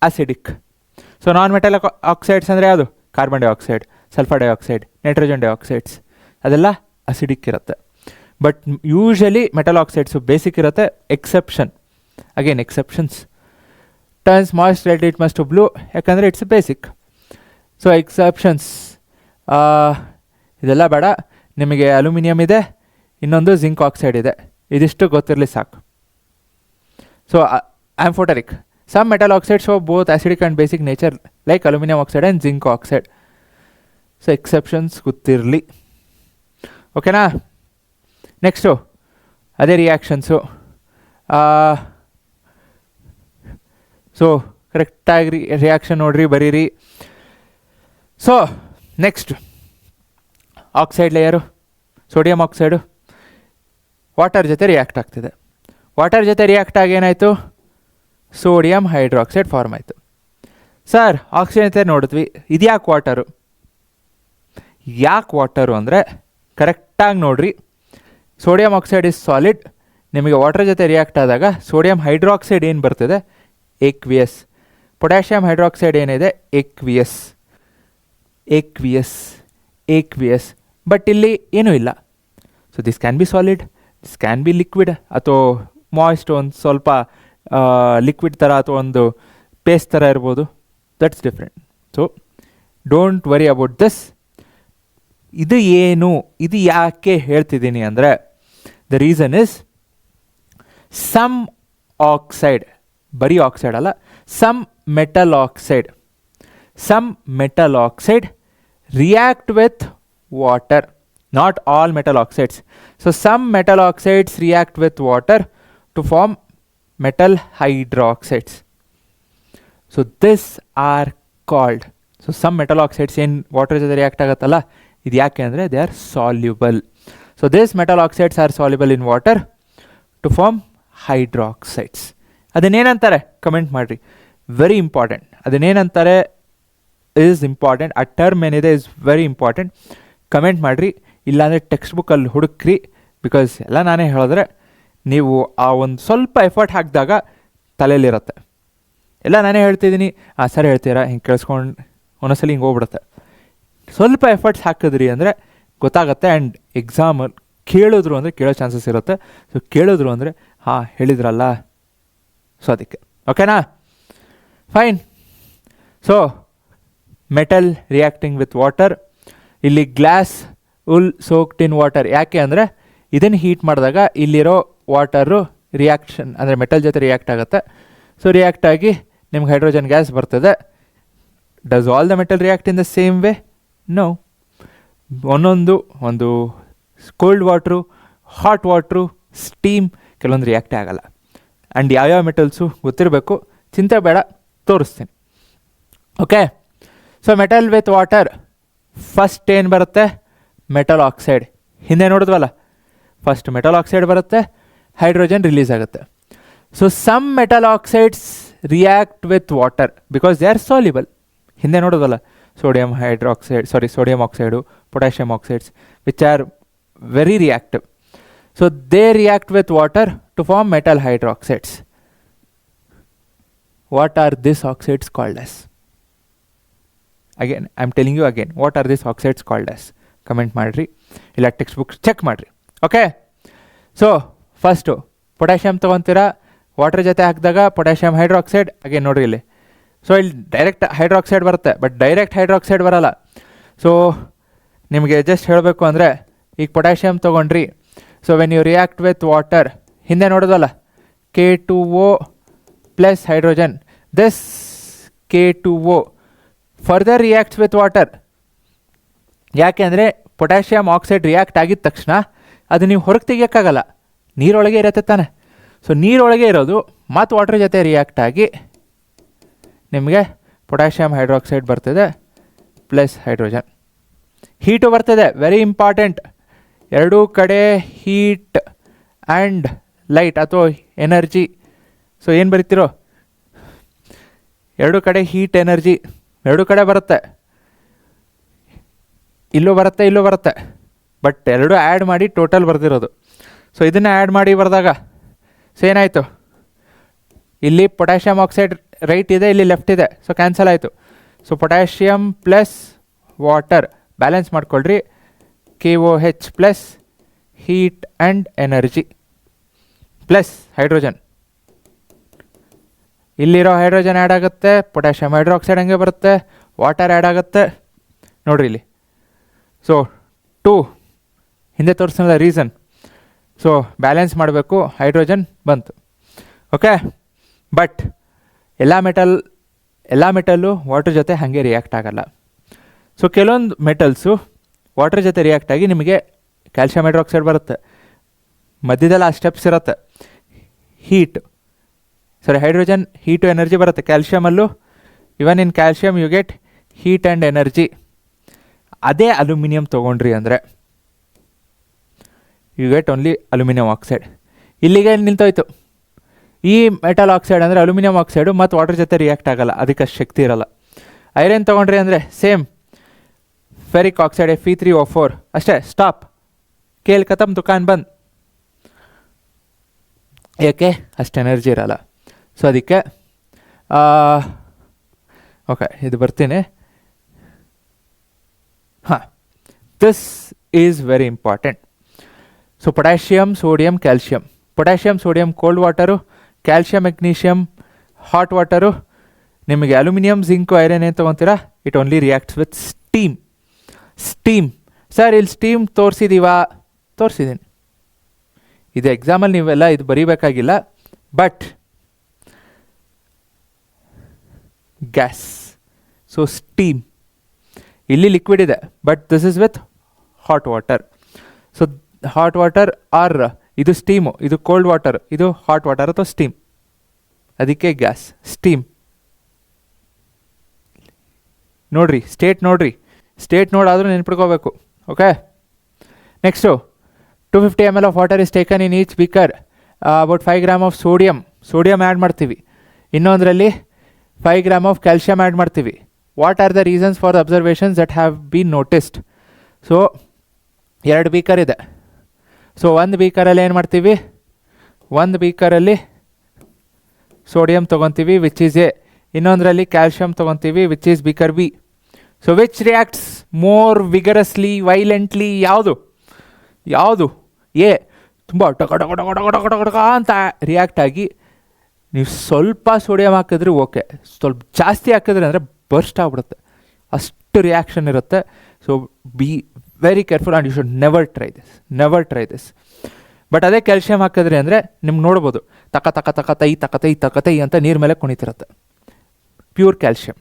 acidic. So non metal oxides ಅಂದರೆ ಯಾವುದು? Carbon dioxide, sulphur dioxide, nitrogen dioxides, ಅದೆಲ್ಲ acidic ಇರುತ್ತೆ. But usually metal oxides basic ಇರುತ್ತೆ. Exceptions turns moist red litmus to blue, ಯಾಕಂದರೆ it's basic. So exceptions ಇದೆಲ್ಲ ಬೇಡ. ನಿಮಗೆ aluminium ಇದೆ, ಇನ್ನೊಂದು ಜಿಂಕ್ ಆಕ್ಸೈಡ್ ಇದೆ, ಇದಿಷ್ಟು ಗೊತ್ತಿರಲಿ ಸಾಕು. So amphoteric, some metal oxides show both acidic and basic nature like aluminum oxide and zinc oxide. So exceptions ಗೊತ್ತಿರಲಿ. ಓಕೆನಾ? ನೆಕ್ಸ್ಟು ಅದೇ ರಿಯಾಕ್ಷನ್ಸು. ಸೊ ಕರೆಕ್ಟಾಗಿ ರಿಯಾಕ್ಷನ್ ನೋಡ್ರಿ, ಬರೀರಿ. So next oxide layer, sodium oxide water ಜೊತೆ ರಿಯಾಕ್ಟ್ ಆಗ್ತಿದೆ. Water ಜೊತೆ react ಆಗಿ ಏನಾಯಿತು? ಸೋಡಿಯಂ ಹೈಡ್ರಾಕ್ಸೈಡ್ ಫಾರ್ಮ್ ಆಯಿತು. ಸರ್ ಆಕ್ಸಿಜನ್ ಜೊತೆ ನೋಡಿದ್ವಿ, ಇದ್ಯಾಕೆ ವಾಟರು? ಅಂದರೆ ಕರೆಕ್ಟಾಗಿ ನೋಡ್ರಿ, ಸೋಡಿಯಂ ಆಕ್ಸೈಡ್ ಇಸ್ ಸಾಲಿಡ್. ನಿಮಗೆ ವಾಟರ್ ಜೊತೆ ರಿಯಾಕ್ಟ್ ಆದಾಗ ಸೋಡಿಯಂ ಹೈಡ್ರಾಕ್ಸೈಡ್ ಏನು ಬರ್ತಿದೆ? ಎಕ್ವಿಯಸ್. ಪೊಟ್ಯಾಷಿಯಂ ಹೈಡ್ರಾಕ್ಸೈಡ್ ಏನಿದೆ? ಎಕ್ವಿಯಸ್. ಬಟ್ ಇಲ್ಲಿ ಏನೂ ಇಲ್ಲ. So this can be solid, this can be liquid, ಅಥವಾ ಮಾಯ್ಸ್ಟ್, ಒಂದು ಸ್ವಲ್ಪ ಲಿಕ್ವಿಡ್ ಥರ ಅಥವಾ ಒಂದು ಪೇಸ್ಟ್ ಥರ ಇರ್ಬೋದು. That's different. So don't worry about this. ಇದು ಏನು, ಇದು ಯಾಕೆ ಹೇಳ್ತಿದ್ದೀನಿ ಅಂದರೆ, the reason is some oxide, ಬರೀ ಆಕ್ಸೈಡ್ ಅಲ್ಲ, some metal oxide react with water, not all metal oxides. So some metal oxides react with water to form metal hydroxides. So this are called, so some metal oxides ಏನು water ಜೊತೆ react ಆಗುತ್ತಲ್ಲ, ಇದು ಯಾಕೆ ಅಂದರೆ they are soluble. So this metal oxides R soluble in water to form hydroxides. ಅದನ್ನೇನಂತಾರೆ comment ಮಾಡಿರಿ, very important. ಅದನ್ನೇನಂತಾರೆ is important. ಆ ಟರ್ಮ್ ಏನಿದೆ ಇಸ್ ವೆರಿ ಇಂಪಾರ್ಟೆಂಟ್. ಕಮೆಂಟ್ ಮಾಡಿರಿ, ಇಲ್ಲಾಂದರೆ ಟೆಕ್ಸ್ಟ್ ಬುಕ್ಕಲ್ಲಿ ಹುಡುಕ್ರಿ. ಬಿಕಾಸ್ ಎಲ್ಲ ನಾನೇ ಹೇಳಿದ್ರೆ ನೀವು ಆ ಒಂದು ಸ್ವಲ್ಪ ಎಫರ್ಟ್ ಹಾಕಿದಾಗ ತಲೆಯಲ್ಲಿರುತ್ತೆ. ಎಲ್ಲ ನಾನೇ ಹೇಳ್ತಿದ್ದೀನಿ, ಸರಿ ಹೇಳ್ತೀರಾ, ಹಿಂಗೆ ಕೇಳಿಸ್ಕೊಂಡು ಒಂದೊಂದ್ಸಲಿ ಹಿಂಗೆ ಹೋಗ್ಬಿಡುತ್ತೆ. ಸ್ವಲ್ಪ ಎಫರ್ಟ್ಸ್ ಹಾಕಿದ್ರಿ ಅಂದರೆ ಗೊತ್ತಾಗುತ್ತೆ. ಆ್ಯಂಡ್ ಎಕ್ಸಾಮಲ್ಲಿ ಕೇಳಿದ್ರು ಅಂದರೆ ಕೇಳೋ ಚಾನ್ಸಸ್ ಇರುತ್ತೆ. ಸೊ ಕೇಳಿದ್ರು ಅಂದರೆ ಹೇಳಿದ್ರಲ್ಲ, ಸೊ ಅದಕ್ಕೆ. ಓಕೆನಾ? Fine. So metal reacting with water, ಇಲ್ಲಿ glass wool soaked in water. ಯಾಕೆ ಅಂದರೆ ಇದನ್ನು ಹೀಟ್ ಮಾಡಿದಾಗ ಇಲ್ಲಿರೋ ವಾಟರು ರಿಯಾಕ್ಷನ್ ಅಂದರೆ ಮೆಟಲ್ ಜೊತೆ ರಿಯಾಕ್ಟ್ ಆಗುತ್ತೆ. ಸೊ ರಿಯಾಕ್ಟ್ ಆಗಿ ನಿಮ್ಗೆ ಹೈಡ್ರೋಜನ್ ಗ್ಯಾಸ್ ಬರ್ತದೆ. Does all the metal react in the same way? No. ಒಂದು cold water, hot water, steam ಕೆಲವೊಂದು ರಿಯಾಕ್ಟೇ ಆಗಲ್ಲ. ಆ್ಯಂಡ್ ಯಾವ್ಯಾವ ಮೆಟಲ್ಸು ಗೊತ್ತಿರಬೇಕು, ಚಿಂತೆ ಬೇಡ, ತೋರಿಸ್ತೀನಿ. Okay. So metal with water, first ಏನು ಬರುತ್ತೆ? Metal oxide. ಹಿಂದೆ ನೋಡಿದ್ವಲ್ಲ, ಫಸ್ಟ್ ಮೆಟಲ್ ಆಕ್ಸೈಡ್ ಬರುತ್ತೆ, ಹೈಡ್ರೋಜನ್ ರಿಲೀಸ್ ಆಗುತ್ತೆ. So some metal oxides react with water because they are soluble. ಹಿಂದೆ ನೋಡೋದಲ್ಲ, sodium oxide, potassium oxides which are very reactive. So they react with water to form metal hydroxides. What are this oxides called as? Again I am telling you again, what are this oxides called as? Comment ಮಾಡಿರಿ, ಇಲ್ಲ text book check ಮಾಡಿರಿ. Okay. So first potassium ತೊಗೊತೀರಾ, water ಜೊತೆ ಹಾಕಿದಾಗ potassium hydroxide again ನೋಡ್ರಿ ಇಲ್ಲಿ. So ಇಲ್ಲಿ direct hydroxide ಬರುತ್ತೆ, ಬಟ್ ಡೈರೆಕ್ಟ್ ಹೈಡ್ರಾಕ್ಸೈಡ್ ಬರೋಲ್ಲ. ಸೊ ನಿಮಗೆ ಜಸ್ಟ್ ಹೇಳಬೇಕು ಅಂದರೆ ಈಗ ಪೊಟ್ಯಾಷಿಯಮ್ ತೊಗೊಂಡ್ರಿ. So when you react with water, ಹಿಂದೆ ನೋಡೋದಲ್ಲ K2O plus hydrogen, this K2O further reacts with water. ಯಾಕೆ ಅಂದರೆ ಪೊಟ್ಯಾಷಿಯಮ್ ಆಕ್ಸೈಡ್ ರಿಯಾಕ್ಟ್ ಆಗಿದ ತಕ್ಷಣ ಅದು ನೀವು ಹೊರಗೆ ತೆಗಿಯೋಕ್ಕಾಗಲ್ಲ, ನೀರೊಳಗೆ ಇರುತ್ತೆ ತಾನೆ. ಸೊ ನೀರೊಳಗೆ ಇರೋದು ಮತ್ತು ವಾಟರ್ ಜೊತೆ ರಿಯಾಕ್ಟ್ ಆಗಿ ನಿಮಗೆ ಪೊಟ್ಯಾಷಿಯಮ್ ಹೈಡ್ರಾಕ್ಸೈಡ್ ಬರ್ತದೆ ಪ್ಲಸ್ ಹೈಡ್ರೋಜನ್. ಹೀಟು ಬರ್ತದೆ, ವೆರಿ ಇಂಪಾರ್ಟೆಂಟ್. ಎರಡೂ ಕಡೆ ಹೀಟ್ ಆ್ಯಂಡ್ ಲೈಟ್ ಅಥವಾ ಎನರ್ಜಿ. ಸೊ ಏನು ಬರೀತಿರೋ, ಎರಡೂ ಕಡೆ ಹೀಟ್ ಎನರ್ಜಿ ಎರಡೂ ಕಡೆ ಬರುತ್ತೆ, ಇಲ್ಲೂ ಬರುತ್ತೆ ಇಲ್ಲೂ ಬರುತ್ತೆ, ಬಟ್ ಎರಡೂ ಆ್ಯಡ್ ಮಾಡಿ ಟೋಟಲ್ ಬರ್ದಿರೋದು. ಸೊ ಇದನ್ನು ಆ್ಯಡ್ ಮಾಡಿ ಬರೆದಾಗ ಸೊ ಏನಾಯಿತು, ಇಲ್ಲಿ ಪೊಟ್ಯಾಷಿಯಮ್ ಆಕ್ಸೈಡ್ ರೈಟ್ ಇದೆ, ಇಲ್ಲಿ ಲೆಫ್ಟ್ ಇದೆ, ಸೊ ಕ್ಯಾನ್ಸಲ್ ಆಯಿತು. So potassium plus water balance ಮಾಡ್ಕೊಳ್ರಿ, KOH plus heat and energy plus hydrogen. ಇಲ್ಲಿರೋ ಹೈಡ್ರೋಜನ್ ಆ್ಯಡ್ ಆಗುತ್ತೆ, ಪೊಟ್ಯಾಷಿಯಮ್ ಹೈಡ್ರಾಕ್ಸೈಡ್ ಹಂಗೆ ಬರುತ್ತೆ, ವಾಟರ್ ಆ್ಯಡ್ ಆಗುತ್ತೆ ನೋಡ್ರಿ ಇಲ್ಲಿ. ಸೊ 2 ಹಿಂದೆ ತೋರಿಸೋಲ್ಲ ರೀಸನ್. ಸೊ ಬ್ಯಾಲೆನ್ಸ್ ಮಾಡಬೇಕು, ಹೈಡ್ರೋಜನ್ ಬಂತು. ಓಕೆ, ಬಟ್ ಎಲ್ಲ ಮೆಟಲ್ಲು ವಾಟರ್ ಜೊತೆ ಹಾಗೆ ರಿಯಾಕ್ಟ್ ಆಗಲ್ಲ. ಸೊ ಕೆಲವೊಂದು ಮೆಟಲ್ಸು ವಾಟರ್ ಜೊತೆ ರಿಯಾಕ್ಟ್ ಆಗಿ ನಿಮಗೆ ಕ್ಯಾಲ್ಶಿಯಂ ಹೈಡ್ರಾಕ್ಸೈಡ್ ಬರುತ್ತೆ. ಮಧ್ಯದಲ್ಲಿ ಆ ಸ್ಟೆಪ್ಸ್ ಇರುತ್ತೆ. ಹೈಡ್ರೋಜನ್ ಹೀಟು ಎನರ್ಜಿ ಬರುತ್ತೆ ಕ್ಯಾಲ್ಶಿಯಮಲ್ಲೂ. Even in calcium you get heat and energy. ಅದೇ ಅಲ್ಯೂಮಿನಿಯಂ ತೊಗೊಂಡ್ರಿ ಅಂದರೆ you get only aluminium oxide. ಇಲ್ಲಿಗೆ ನಿಂತೋಯ್ತು. ಈ ಮೆಟಲ್ ಆಕ್ಸೈಡ್ ಅಂದರೆ ಅಲ್ಯೂಮಿನಿಯಂ ಆಕ್ಸೈಡು ಮತ್ತು ವಾಟರ್ ಜೊತೆ ರಿಯಾಕ್ಟ್ ಆಗಲ್ಲ, ಅದಕ್ಕೆ ಅಷ್ಟು ಶಕ್ತಿ ಇರಲ್ಲ. ಐರನ್ ತೊಗೊಂಡ್ರಿ ಅಂದರೆ ಸೇಮ್, ಫೆರಿಕ್ ಆಕ್ಸೈಡ್ Fe3O4 ಅಷ್ಟೇ, ಸ್ಟಾಪ್, ಕೇಲ್ ಖತಮ್, ದುಕಾನ್ ಬಂದ್. ಯಾಕೆ ಅಷ್ಟು ಎನರ್ಜಿ ಇರಲ್ಲ. ಸೊ ಅದಕ್ಕೆ ಓಕೆ ಇದು ಬರ್ತೀನಿ. ಹಾಂ, this is very important. So potassium, sodium, calcium. Potassium, sodium cold water, calcium, magnesium hot water. ನಿಮಗೆ ಅಲ್ಯೂಮಿನಿಯಂ, ಜಿಂಕು, ಐರನ್ ಏನು ತೊಗೊತೀರಾ, it only reacts with steam. Sir ಇಲ್ಲಿ ಸ್ಟೀಮ್ ತೋರಿಸಿದ್ದೀನಿ. ಇದು ಎಕ್ಸಾಮಲ್ಲಿ ನೀವೆಲ್ಲ ಇದು ಬರೀಬೇಕಾಗಿಲ್ಲ, ಬಟ್ ಗ್ಯಾಸ್. ಸೊ ಸ್ಟೀಮ್, ಇಲ್ಲಿ ಲಿಕ್ವಿಡ್ ಇದೆ, but this is with hot water. So hot water or ಇದು ಸ್ಟೀಮು, ಇದು ಕೋಲ್ಡ್ ವಾಟರ್, ಇದು ಹಾಟ್ ವಾಟರ್ ಅಥವಾ ಸ್ಟೀಮ್, ಅದಕ್ಕೆ ಗ್ಯಾಸ್, ಸ್ಟೀಮ್. ನೋಡ್ರಿ ಸ್ಟೇಟ್ ನೋಡಾದರೂ ನೆನ್ಪಿಡ್ಕೋಬೇಕು. Okay, next 250 ml of water is taken in each beaker. About 5 grams of sodium add ಮಾಡ್ತೀವಿ. ಇನ್ನೊಂದರಲ್ಲಿ 5 grams ಆಫ್ ಕ್ಯಾಲ್ಶಿಯಮ್ ಆ್ಯಡ್ ಮಾಡ್ತೀವಿ. What are the reasons for the observations that have been noticed? So 2 beaker ಇದೆ. So ಒಂದು ಬೀಕರಲ್ಲಿ ಏನು ಮಾಡ್ತೀವಿ, ಒಂದು ಬೀಕರಲ್ಲಿ ಸೋಡಿಯಂ ತೊಗೊತೀವಿ ವಿಚ್ ಈಸ್ ಎ, ಇನ್ನೊಂದರಲ್ಲಿ ಕ್ಯಾಲ್ಶಿಯಮ್ ತೊಗೊತೀವಿ which is beaker B. So which reacts more vigorously, violently? ಯಾವುದು ಎ ತುಂಬ ಟಕ ಅಂತ ರಿಯಾಕ್ಟ್ ಆಗಿ, ನೀವು ಸ್ವಲ್ಪ ಸೋಡಿಯಂ ಹಾಕಿದ್ರೆ ಓಕೆ, ಸ್ವಲ್ಪ ಜಾಸ್ತಿ ಹಾಕಿದ್ರೆ ಅಂದರೆ ಬರ್ಸ್ಟ್ ಆಗಿಬಿಡುತ್ತೆ, ಅಷ್ಟು ರಿಯಾಕ್ಷನ್ ಇರುತ್ತೆ. So be very careful and you should never try this. But ಅದೇ ಕ್ಯಾಲ್ಶಿಯಮ್ ಹಾಕಿದ್ರಿ ಅಂದರೆ ನಿಮ್ಗೆ ನೋಡ್ಬೋದು ತಕತೈ ಅಂತ ನೀರು ಮೇಲೆ ಕುಣಿತಿರುತ್ತೆ, ಪ್ಯೂರ್ ಕ್ಯಾಲ್ಶಿಯಮ್.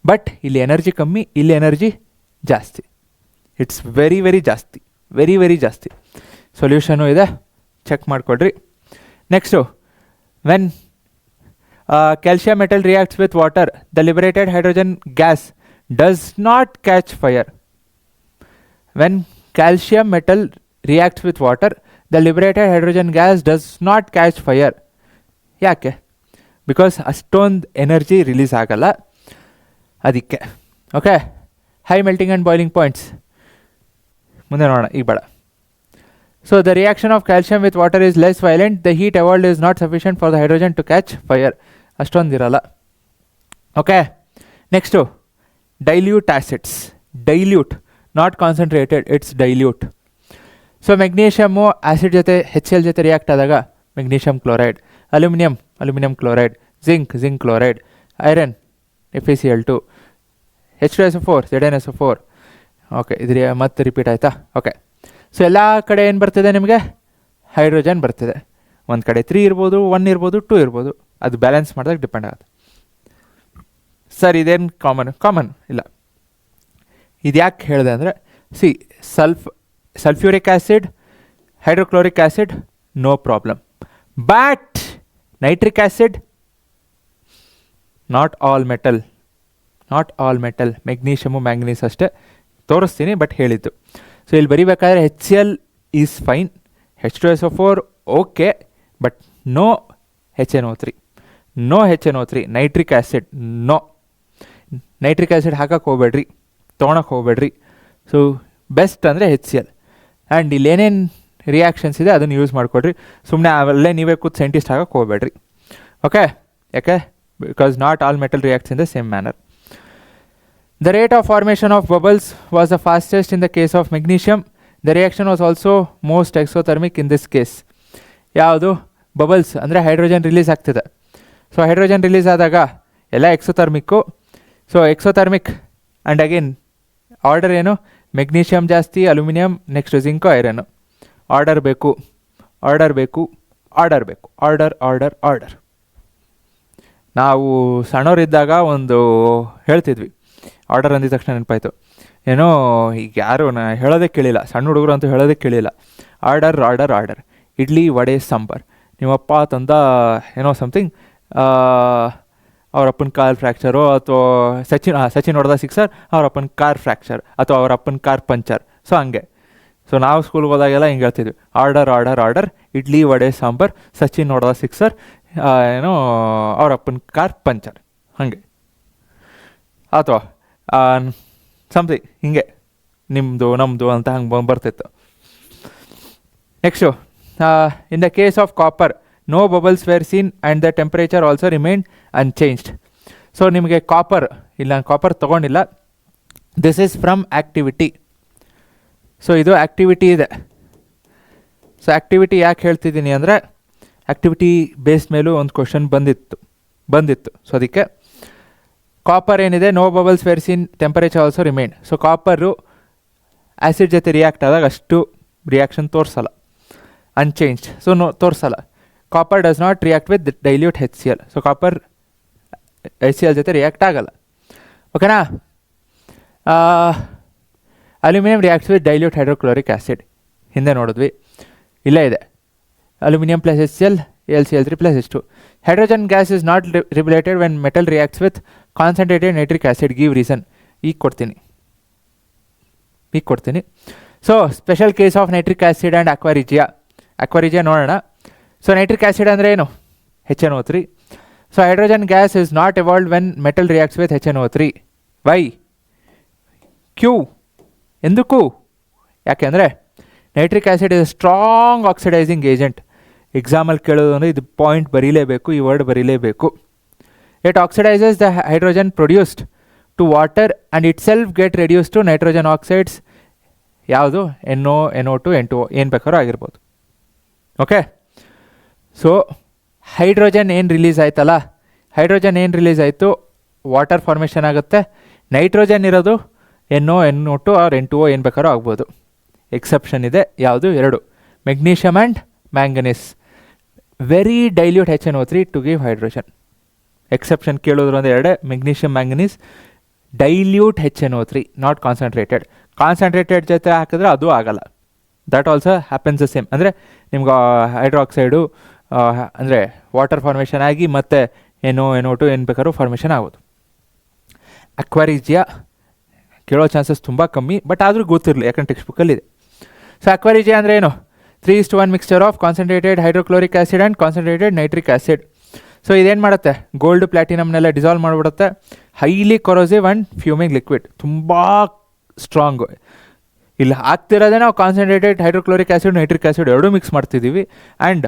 ಬಟ್ ಇಲ್ಲಿ ಎನರ್ಜಿ ಕಮ್ಮಿ, ಇಲ್ಲಿ ಎನರ್ಜಿ ಜಾಸ್ತಿ. ಇಟ್ಸ್ ವೆರಿ ಜಾಸ್ತಿ. ಸೊಲ್ಯೂಷನು ಇದೆ, ಚೆಕ್ ಮಾಡಿಕೊಡ್ರಿ. Next, when calcium metal reacts with water, the liberated hydrogen gas does not catch fire. When calcium metal reacts with water, the liberated hydrogen gas does not catch fire. ಯಾಕೆ? Because ಅಷ್ಟೊಂದು energy release ಆಗಲ್ಲ, ಅದಕ್ಕೆ. Okay, high melting and boiling points ಮುಂದೆ ನೋಡೋಣ, ಈಗ ಬೇಡ. So the reaction of calcium with water is less violent. The heat evolved is not sufficient for the hydrogen to catch fire. ಅಷ್ಟೊಂದಿರಲ್ಲ. Okay, next dilute acids. Dilute, not concentrated, it's dilute. So magnesium acid ಜೊತೆ HCl ಜೊತೆ react ಆದಾಗ magnesium chloride aluminium chloride, zinc chloride, iron FeCl2, H2SO4 ZnSO4. Okay, ಇದ್ರ ಮತ್ತೆ repeat ಆಯಿತಾ? Okay, so ಎಲ್ಲ ಕಡೆ ಏನು ಬರ್ತಿದೆ ನಿಮಗೆ? ಹೈಡ್ರೋಜನ್ ಬರ್ತಿದೆ. ಒಂದು ಕಡೆ 3 ಇರ್ಬೋದು, 1 ಇರ್ಬೋದು, 2 ಇರ್ಬೋದು, ಅದು ಬ್ಯಾಲೆನ್ಸ್ ಮಾಡಿದಾಗ ಡಿಪೆಂಡ್ ಆಗುತ್ತೆ. ಸರ್ ಇದೇನು ಕಾಮನ್ ಇಲ್ಲ. ಇದು ಯಾಕೆ ಹೇಳಿದೆ ಅಂದರೆ, sulphuric acid, hydrochloric acid no problem, but nitric acid not all metal, magnesium manganese ಅಷ್ಟೇ. ತೋರಿಸ್ತೀನಿ, ಬಟ್ ಹೇಳಿದ್ದು. ಸೊ ಇಲ್ಲಿ ಬರೀಬೇಕಾದ್ರೆ HCl is fine, H2SO4 okay, but no HNO3, nitric acid no. Nitric acid ಹಾಕಕ್ಕೆ ಹೋಗ್ಬೇಡ್ರಿ, ತೊಗೊಳಕ್ಕೆ ಹೋಗ್ಬೇಡ್ರಿ. ಸೊ ಬೆಸ್ಟ್ ಅಂದರೆ HCl. ಆ್ಯಂಡ್ ಇಲ್ಲೇನೇನು ರಿಯಾಕ್ಷನ್ಸ್ ಇದೆ ಅದನ್ನು ಯೂಸ್ ಮಾಡಿಕೊಡ್ರಿ. ಸುಮ್ಮನೆ ಅಲ್ಲೇ ನೀವೇ ಕೂತು ಸೈಂಟಿಸ್ಟ್ ಆಗಕ್ಕೆ ಹೋಗ್ಬೇಡ್ರಿ. ಓಕೆ, ಯಾಕೆ? Because not all metal reacts in the same manner. The rate of formation of bubbles was the fastest in the case of magnesium. The reaction was also most exothermic in this case. ಯಾವುದು? Bubbles ಅಂದರೆ hydrogen release ಆಗ್ತಿದೆ. So hydrogen release ಆದಾಗ ಎಲ್ಲ exothermic. So exothermic and again order ಏನು? Magnesium ಜಾಸ್ತಿ, aluminium, next zinc, iron. Order ಬೇಕು. Order. ನಾವು ಸಣ್ಣವರಿದ್ದಾಗ ಒಂದು ಹೇಳ್ತಿದ್ವಿ, ಆರ್ಡರ್ ಅಂದಿದ ತಕ್ಷಣ ನೆನಪಾಯಿತು. ಏನೋ ಈಗ ಯಾರು ಹೇಳೋದೇ ಕೇಳಿಲ್ಲ, ಸಣ್ಣ ಹುಡುಗರು ಅಂತೂ ಹೇಳೋದೇ ಕೇಳಿಲ್ಲ. ಆರ್ಡರ್, ಇಡ್ಲಿ, ವಡೆ, ಸಾಂಬಾರ್. ನಿಮ್ಮಪ್ಪ ತಂದ ಏನೋ ಸಮಥಿಂಗ್, ಅವರಪ್ಪನ ಕಾರ್ ಫ್ರ್ಯಾಕ್ಚರು, ಅಥವಾ ಸಚಿನ್ ಹೊಡೆದ ಸಿಕ್ಸರ್, ಅವರಪ್ಪನ ಕಾರ್ ಫ್ರ್ಯಾಕ್ಚರ್, ಅಥವಾ ಅವರಪ್ಪನ ಕಾರ್ ಪಂಚರ್. ಸೊ ಹಂಗೆ. ಸೊ ನಾವು ಸ್ಕೂಲ್ಗೆ ಹೋದಾಗೆಲ್ಲ ಹಿಂಗೆ ಹೇಳ್ತಿದ್ವಿ, ಆರ್ಡರ್, ಇಡ್ಲಿ, ವಡೆ, ಸಾಂಬಾರ್, ಸಚಿನ್ ಹೊಡೆದ ಸಿಕ್ಸರ್, ಏನೋ ಅವರಪ್ಪನ ಕಾರ್ ಪಂಚರ್, ಹಾಗೆ. ಅಥವಾ ಸಮಥಿಂಗ್ ಹಿಂಗೆ ನಿಮ್ಮದು ನಮ್ಮದು ಅಂತ ಹಂಗೆ ಬರ್ತಿತ್ತು. Next, in the case of copper no bubbles were seen and the temperature also remained unchanged. So ನಿಮಗೆ ಕಾಪರ್ ತೊಗೊಂಡಿಲ್ಲ. This is from activity. So ಇದು ಆ್ಯಕ್ಟಿವಿಟಿ ಇದೆ. ಸೊ ಆ್ಯಕ್ಟಿವಿಟಿ ಯಾಕೆ ಹೇಳ್ತಿದ್ದೀನಿ ಅಂದರೆ, ಆ್ಯಕ್ಟಿವಿಟಿ ಬೇಸ್ಡ್ ಮೇಲೂ ಒಂದು ಕ್ವಶನ್ ಬಂದಿತ್ತು. ಸೊ ಅದಕ್ಕೆ ಕಾಪರ್ ಏನಿದೆ, no bubbles were seen, temperature also remained. So copper acid ಜೊತೆ ರಿಯಾಕ್ಟ್ ಆದಾಗ ಅಷ್ಟು ರಿಯಾಕ್ಷನ್ ತೋರಿಸಲ್ಲ, ಅನ್ಚೇಂಜ್ಡ್. ಸೊ ತೋರಿಸಲ್ಲ. Copper does not react with dilute HCl. So copper HCl ಜೊತೆ ರಿಯಾಕ್ಟ್ ಆಗಲ್ಲ. ಓಕೆನಾ? Aluminium reacts with dilute hydrochloric acid. ಹಿಂದೆ ನೋಡಿದ್ವಿ, ಇಲ್ಲೇ ಇದೆ. Aluminium plus HCl, AlCl3 plus H2. Hydrogen gas is not liberated when metal reacts with concentrated nitric acid. Give reason. ಈಗ ಕೊಡ್ತೀನಿ. So special case of nitric acid and aqua regia ನೋಡೋಣ. So nitric acid ಅಂದರೆ ಏನು? HNO3. So hydrogen gas is not evolved when metal reacts with HNO3. Why? ಕ್ಯೂ? ಎಂದಕ್ಕೂ? ಯಾಕೆಂದರೆ nitric acid is strong oxidising agent. ಎಕ್ಸಾಮಲ್ಲಿ ಕೇಳೋದು ಅಂದರೆ ಇದು ಪಾಯಿಂಟ್ ಬರೀಲೇಬೇಕು, ಈ ವರ್ಡ್ ಬರೀಲೇಬೇಕು. It oxidises the hydrogen produced to water and itself get reduce to nitrogen oxides. ಯಾವುದು? NO, NO2, N2O ಏನು ಬೇಕಾದ್ರೂ ಆಗಿರ್ಬೋದು. ಓಕೆ. ಸೊ ಹೈಡ್ರೋಜನ್ ಏನು ರಿಲೀಸ್ ಆಯಿತು, ವಾಟರ್ ಫಾರ್ಮೇಷನ್ ಆಗುತ್ತೆ. ನೈಟ್ರೋಜನ್ ಇರೋದು NO, NO2 ಆರ್ N2O ಏನು ಬೇಕಾದ್ರೂ ಆಗ್ಬೋದು. ಎಕ್ಸೆಪ್ಷನ್ ಇದೆ. ಯಾವುದು? 2, magnesium and manganese. Very dilute HNO3 to give hydrogen. Exception ಕೇಳೋದ್ರು ಅಂದರೆ 2, magnesium, manganese. Dilute HNO3, not concentrated. Concentrated ಜೊತೆ ಹಾಕಿದ್ರೆ ಅದು ಆಗಲ್ಲ. That also happens the same. ಅಂದರೆ ನಿಮ್ಗೆ ಹೈಡ್ರಾಕ್ಸೈಡು ಅಂದರೆ ವಾಟರ್ ಫಾರ್ಮೇಷನ್ ಆಗಿ ಮತ್ತೆ NO, NO2 ಏನು ಬೇಕಾದ್ರೂ ಫಾರ್ಮೇಷನ್ ಆಗೋದು. ಅಕ್ವಾರಿಜಿಯಾ ಕೇಳೋ ಚಾನ್ಸಸ್ ತುಂಬ ಕಮ್ಮಿ, ಬಟ್ ಆದರೂ ಗೊತ್ತಿರಲಿ, ಯಾಕಂದ್ರೆ ಟೆಕ್ಸ್ಟ್ ಬುಕ್ಕಲ್ಲಿದೆ. ಸೊ ಅಕ್ವಾರಿಜಿಯಾ ಅಂದರೆ ಏನು? 3:1 mixture of concentrated hydrochloric acid and concentrated nitric acid. So ಇದೇನು ಮಾಡುತ್ತೆ? ಗೋಲ್ಡ್, ಪ್ಲಾಟಿನಮ್ನೆಲ್ಲ ಡಿಸಾಲ್ವ್ ಮಾಡಿಬಿಡುತ್ತೆ. Highly corrosive and fuming liquid. ತುಂಬ ಸ್ಟ್ರಾಂಗು. ಇಲ್ಲಿ ಹಾಕ್ತಿರೋದೇ ನಾವು concentrated hydrochloric acid, nitric acid ಎರಡೂ ಮಿಕ್ಸ್ ಮಾಡ್ತಿದ್ದೀವಿ. ಆ್ಯಂಡ್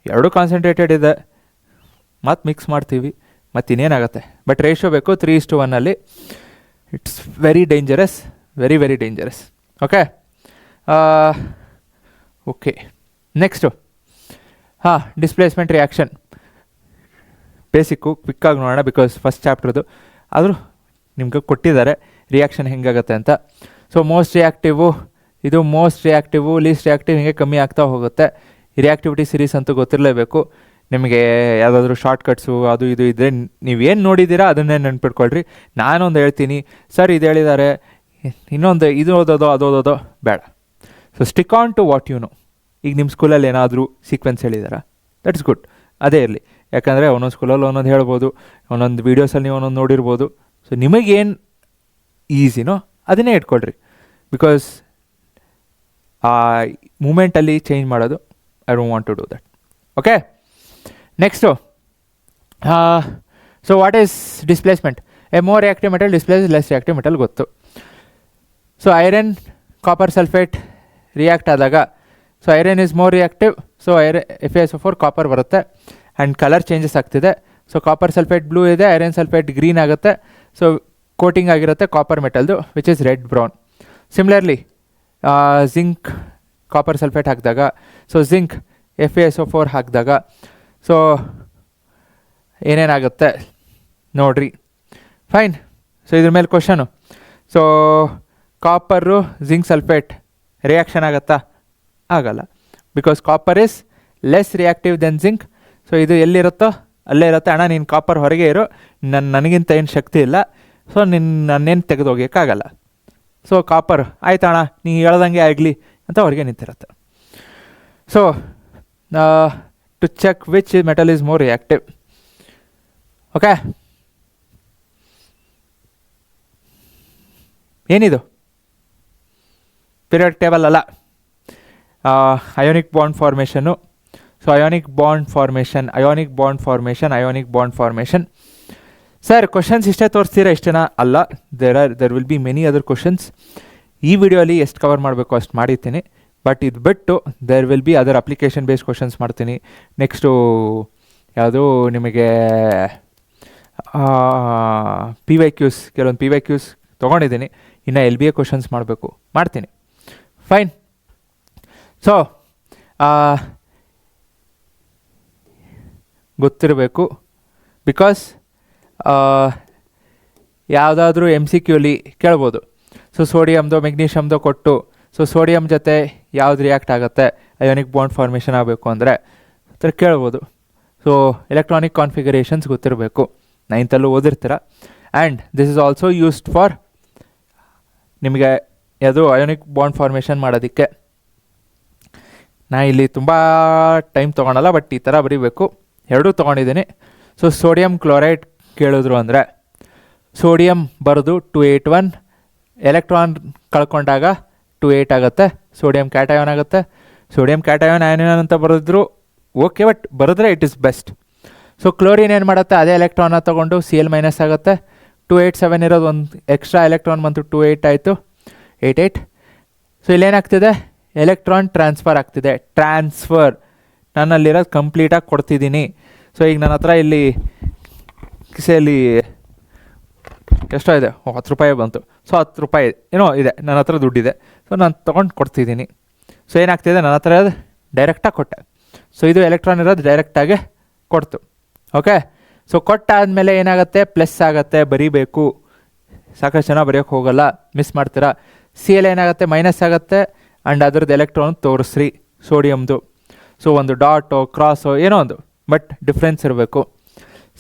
ಎರಡೂ ಕಾನ್ಸಂಟ್ರೇಟೆಡ್ ಇದೆ, ಮತ್ತು ಮಿಕ್ಸ್ ಮಾಡ್ತೀವಿ. ಮತ್ತು ಇನ್ನೇನಾಗುತ್ತೆ? ಬಟ್ ರೇಷೋ ಬೇಕು 3:1. It's very dangerous, very dangerous. Okay. Next displacement reaction. Basic ಕ್ವಿಕ್ಕಾಗಿ ನೋಡೋಣ, ಬಿಕಾಸ್ ಫಸ್ಟ್ ಚಾಪ್ಟ್ರದ್ದು ಆದರೂ ನಿಮ್ಗೆ ಕೊಟ್ಟಿದ್ದಾರೆ ರಿಯಾಕ್ಷನ್ ಹೆಂಗಾಗುತ್ತೆ ಅಂತ. ಸೊ ಮೋಸ್ಟ್ ರಿಯಾಕ್ಟಿವು, ಇದು ಮೋಸ್ಟ್ ರಿಯಾಕ್ಟಿವು, ಲೀಸ್ಟ್ ರಿಯಾಕ್ಟಿವ್ ಹಿಂಗೆ ಕಮ್ಮಿ ಆಗ್ತಾ ಹೋಗುತ್ತೆ. ಈ ರಿಯಾಕ್ಟಿವಿಟಿ ಸೀರೀಸ್ ಅಂತೂ ಗೊತ್ತಿರಲೇಬೇಕು ನಿಮಗೆ. ಯಾವುದಾದ್ರೂ ಶಾರ್ಟ್ಕಟ್ಸು ಅದು ಇದು ಇದ್ದರೆ ನೀವೇನು ನೋಡಿದ್ದೀರಾ ಅದನ್ನೇ ನೆನ್ಪಿಟ್ಕೊಳ್ರಿ. ನಾನೊಂದು ಹೇಳ್ತೀನಿ, ಸರ್ ಇದು ಹೇಳಿದ್ದಾರೆ, ಇನ್ನೊಂದು ಇದು ಓದೋದೋ ಅದು ಓದೋದೋ ಬೇಡ. So stick on to what you know. ಈಗ ನಿಮ್ಮ ಸ್ಕೂಲಲ್ಲಿ ಏನಾದರೂ ಸೀಕ್ವೆನ್ಸ್ ಹೇಳಿದಾರಾ, ದಟ್ಸ್ ಗುಡ್, ಅದೇ ಇರಲಿ. ಯಾಕಂದರೆ ಒಂದೊಂದು ಸ್ಕೂಲಲ್ಲಿ ಒಂದೊಂದು ಹೇಳ್ಬೋದು, ಒಂದೊಂದು ವೀಡಿಯೋಸಲ್ಲಿ ನೀವು ಒಂದೊಂದು ನೋಡಿರ್ಬೋದು. ಸೊ ನಿಮಗೇನು ಈಸಿನೋ ಅದನ್ನೇ ಇಟ್ಕೊಳ್ರಿ, ಬಿಕಾಸ್ ಆ ಮೂಮೆಂಟಲ್ಲಿ ಚೇಂಜ್ ಮಾಡೋದು I don't want to do that. Okay, next. So what is displacement? A more reactive metal displace less reactive metal ಗೊತ್ತು. So iron copper sulphate react ಆದಾಗ, so iron is more reactive, so FeSO4 copper ಬರುತ್ತೆ and colour changes ಆಗ್ತಿದೆ. So copper sulphate blue ಇದೆ, iron sulphate green ಆಗುತ್ತೆ. So coating ಆಗಿರುತ್ತೆ copper ಮೆಟಲ್ದು which is red brown. Similarly zinc copper sulphate ಹಾಕಿದಾಗ, so zinc FeSO4 ಹಾಕಿದಾಗ so ಏನೇನಾಗುತ್ತೆ ನೋಡ್ರಿ. ಫೈನ್. ಸೊ ಇದ್ರ ಮೇಲೆ question. So copper zinc sulphate reaction ಆಗುತ್ತಾ? ಆಗಲ್ಲ, because copper is less reactive then zinc. So ಇದು ಎಲ್ಲಿರುತ್ತೋ ಅಲ್ಲೇ ಇರುತ್ತೆ. ಅಣ್ಣ ನೀನು ಕಾಪರ್ ಹೊರಗೆ ಇರು, ನನಗಿಂತ ಏನು ಶಕ್ತಿ ಇಲ್ಲ, ಸೊ ನನ್ನೇನು ತೆಗೆದೋಗ್ಯೋಕ್ಕಾಗಲ್ಲ. ಸೊ ಕಾಪರ್ ಆಯ್ತಣ್ಣ ನೀ ಹೇಳ್ದಂಗೆ ಆಗಲಿ ಅಂತ ಹೊರಗೆ ನಿಂತಿರುತ್ತೆ. So to check which metal is more reactive. Okay, ಏನಿದು ಪೀರಿಯಡ್ ಟೇಬಲ್ ಅಲ್ಲ, ionic bond formation. So ionic bond formation. Sir questions ಇಷ್ಟೇ ತೋರಿಸ್ತೀರಾ, ಇಷ್ಟೇನಾ? ಅಲ್ಲ, there will be many other questions. ಈ ವಿಡಿಯೋಲಿ ಎಷ್ಟು ಕವರ್ ಮಾಡಬೇಕು ಅಷ್ಟು ಮಾಡಿರ್ತೀನಿ, ಬಟ್ ಇದು ಬಿಟ್ಟು there will be other application based questions ಮಾಡ್ತೀನಿ. ನೆಕ್ಸ್ಟು ಯಾವುದು ನಿಮಗೆ PYQs, ಕೆಲವೊಂದು PYQs ತೊಗೊಂಡಿದ್ದೀನಿ. ಇನ್ನು LBA ಕ್ವಶನ್ಸ್ ಮಾಡ್ತೀನಿ. ಫೈನ್. ಸೊ ಗೊತ್ತಿರಬೇಕು, ಬಿಕಾಸ್ ಯಾವುದಾದ್ರೂ MCQಲಿ ಕೇಳ್ಬೋದು. ಸೊ ಸೋಡಿಯಮ್ದು ಮೆಗ್ನೀಷಿಯಮ್ದು ಕೊಟ್ಟು, ಸೊ ಸೋಡಿಯಮ್ ಜೊತೆ ಯಾವ್ದು ರಿಯಾಕ್ಟ್ ಆಗುತ್ತೆ ಅಯೋನಿಕ್ ಬಾಂಡ್ ಫಾರ್ಮೇಷನ್ ಆಗಬೇಕು ಅಂದರೆ ಆ ಥರ ಕೇಳ್ಬೋದು. ಸೊ ಎಲೆಕ್ಟ್ರಾನಿಕ್ ಕಾನ್ಫಿಗರೇಷನ್ಸ್ ಗೊತ್ತಿರಬೇಕು, 9th ಓದಿರ್ತೀರ. And this is also used for ನಿಮಗೆ ಯಾವುದು ಅಯೋನಿಕ್ ಬಾಂಡ್ ಫಾರ್ಮೇಷನ್ ಮಾಡೋದಕ್ಕೆ. ನಾ ಇಲ್ಲಿ ತುಂಬ ಟೈಮ್ ತೊಗೊಳಲ್ಲ, ಬಟ್ ಈ ಥರ ಬರೀಬೇಕು. ಎರಡೂ ತೊಗೊಂಡಿದ್ದೀನಿ. ಸೊ ಸೋಡಿಯಂ ಕ್ಲೋರೈಡ್ ಕೇಳಿದ್ರು ಅಂದರೆ ಸೋಡಿಯಂ ಬರೆದು 281, ಎಲೆಕ್ಟ್ರಾನ್ ಕಳ್ಕೊಂಡಾಗ 28 ಆಗುತ್ತೆ, ಸೋಡಿಯಂ ಕ್ಯಾಟಯಾನ್ ಆಗುತ್ತೆ. ಸೋಡಿಯಂ ಕ್ಯಾಟಯಾನ್ ಆಯನಿಯನ್ ಅಂತ ಬರೆದ್ರು ಓಕೆ, ಬಟ್ ಬರೆದ್ರೆ it is best. So chlorine ಏನು ಮಾಡುತ್ತೆ, ಅದೇ ಎಲೆಕ್ಟ್ರಾನ್ನ ತೊಗೊಂಡು Cl- ಆಗುತ್ತೆ. 287 ಇರೋದು ಒಂದು ಎಕ್ಸ್ಟ್ರಾ ಎಲೆಕ್ಟ್ರಾನ್ ಬಂತು, 28 ಆಯಿತು, 88. ಸೊ ಇಲ್ಲೇನಾಗ್ತಿದೆ, ಎಲೆಕ್ಟ್ರಾನ್ ಟ್ರಾನ್ಸ್ಫರ್ ಆಗ್ತಿದೆ. ನನ್ನಲ್ಲಿರೋದು ಕಂಪ್ಲೀಟಾಗಿ ಕೊಡ್ತಿದ್ದೀನಿ. ಸೊ ಈಗ ನನ್ನ ಹತ್ರ ಇಲ್ಲಿ ಕಿಸೆಯಲ್ಲಿ ಎಷ್ಟೋ ಇದೆ, 10 ರೂಪಾಯಿ ಬಂತು. ಸೊ 10 ರೂಪಾಯಿ ಏನೋ ಇದೆ, ನನ್ನ ಹತ್ರ ದುಡ್ಡಿದೆ. ಸೊ ನಾನು ತೊಗೊಂಡು ಕೊಡ್ತಿದ್ದೀನಿ. ಸೊ ಏನಾಗ್ತಿದೆ, ನನ್ನ ಹತ್ರ ಇರೋದು ಡೈರೆಕ್ಟಾಗಿ ಕೊಟ್ಟೆ. ಸೊ ಇದು ಎಲೆಕ್ಟ್ರಾನ್ ಇರೋದು ಡೈರೆಕ್ಟಾಗೆ ಕೊಡ್ತು. ಓಕೆ, ಸೊ ಕೊಟ್ಟಾದಮೇಲೆ ಏನಾಗುತ್ತೆ, ಪ್ಲಸ್ ಆಗುತ್ತೆ, ಬರೀಬೇಕು. ಸಾಕಷ್ಟು ಜನ ಬರೆಯೋಕ್ಕೆ ಹೋಗಲ್ಲ, ಮಿಸ್ ಮಾಡ್ತೀರಾ. Cl ಏನಾಗುತ್ತೆ, ಮೈನಸ್ ಆಗುತ್ತೆ. ಆ್ಯಂಡ್ ಅದ್ರದ್ದು ಎಲೆಕ್ಟ್ರಾನ್ ತೋರಿಸ್ರಿ ಸೋಡಿಯಮ್ದು. ಸೊ ಒಂದು ಡಾಟೋ ಕ್ರಾಸೋ ಏನೋ ಒಂದು, ಬಟ್ ಡಿಫ್ರೆನ್ಸ್ ಇರಬೇಕು.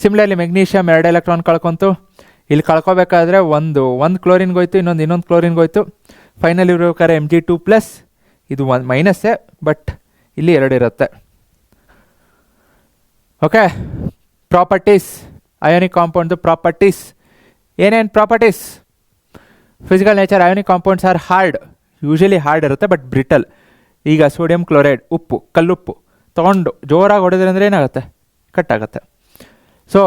ಸಿಮಿಲರ್ಲಿ ಮೆಗ್ನೀಷಿಯಮ್ 2 ಎಲೆಕ್ಟ್ರಾನ್ ಕಳ್ಕೊಂತು. ಇಲ್ಲಿ ಕಳ್ಕೊಬೇಕಾದ್ರೆ ಒಂದು ಕ್ಲೋರಿನ್ಗೋಯ್ತು, ಇನ್ನೊಂದು ಕ್ಲೋರಿನ್ಗೋಯ್ತು. ಫೈನಲ್ ಇರ್ಬೇಕಾದ್ರೆ Mg2+, ಇದು ಒಂದು ಮೈನಸ್ಸೇ, ಬಟ್ ಇಲ್ಲಿ 2 ಇರುತ್ತೆ. ಓಕೆ, ಪ್ರಾಪರ್ಟೀಸ್, ಅಯೋನಿಕ್ ಕಾಂಪೌಂಡ್ದು ಪ್ರಾಪರ್ಟೀಸ್. ಏನೇನು properties? Physical nature, ionic compounds are hard, usually hard ಇರುತ್ತೆ, ಬಟ್ ಬ್ರಿಟಲ್. ಈಗ ಸೋಡಿಯಂ ಕ್ಲೋರೈಡ್, ಉಪ್ಪು, ಕಲ್ಲುಪ್ಪು ತೊಗೊಂಡು ಜೋರಾಗಿ ಹೊಡೆದ್ರೆ ಅಂದರೆ ಏನಾಗುತ್ತೆ, ಕಟ್ಟಾಗುತ್ತೆ. So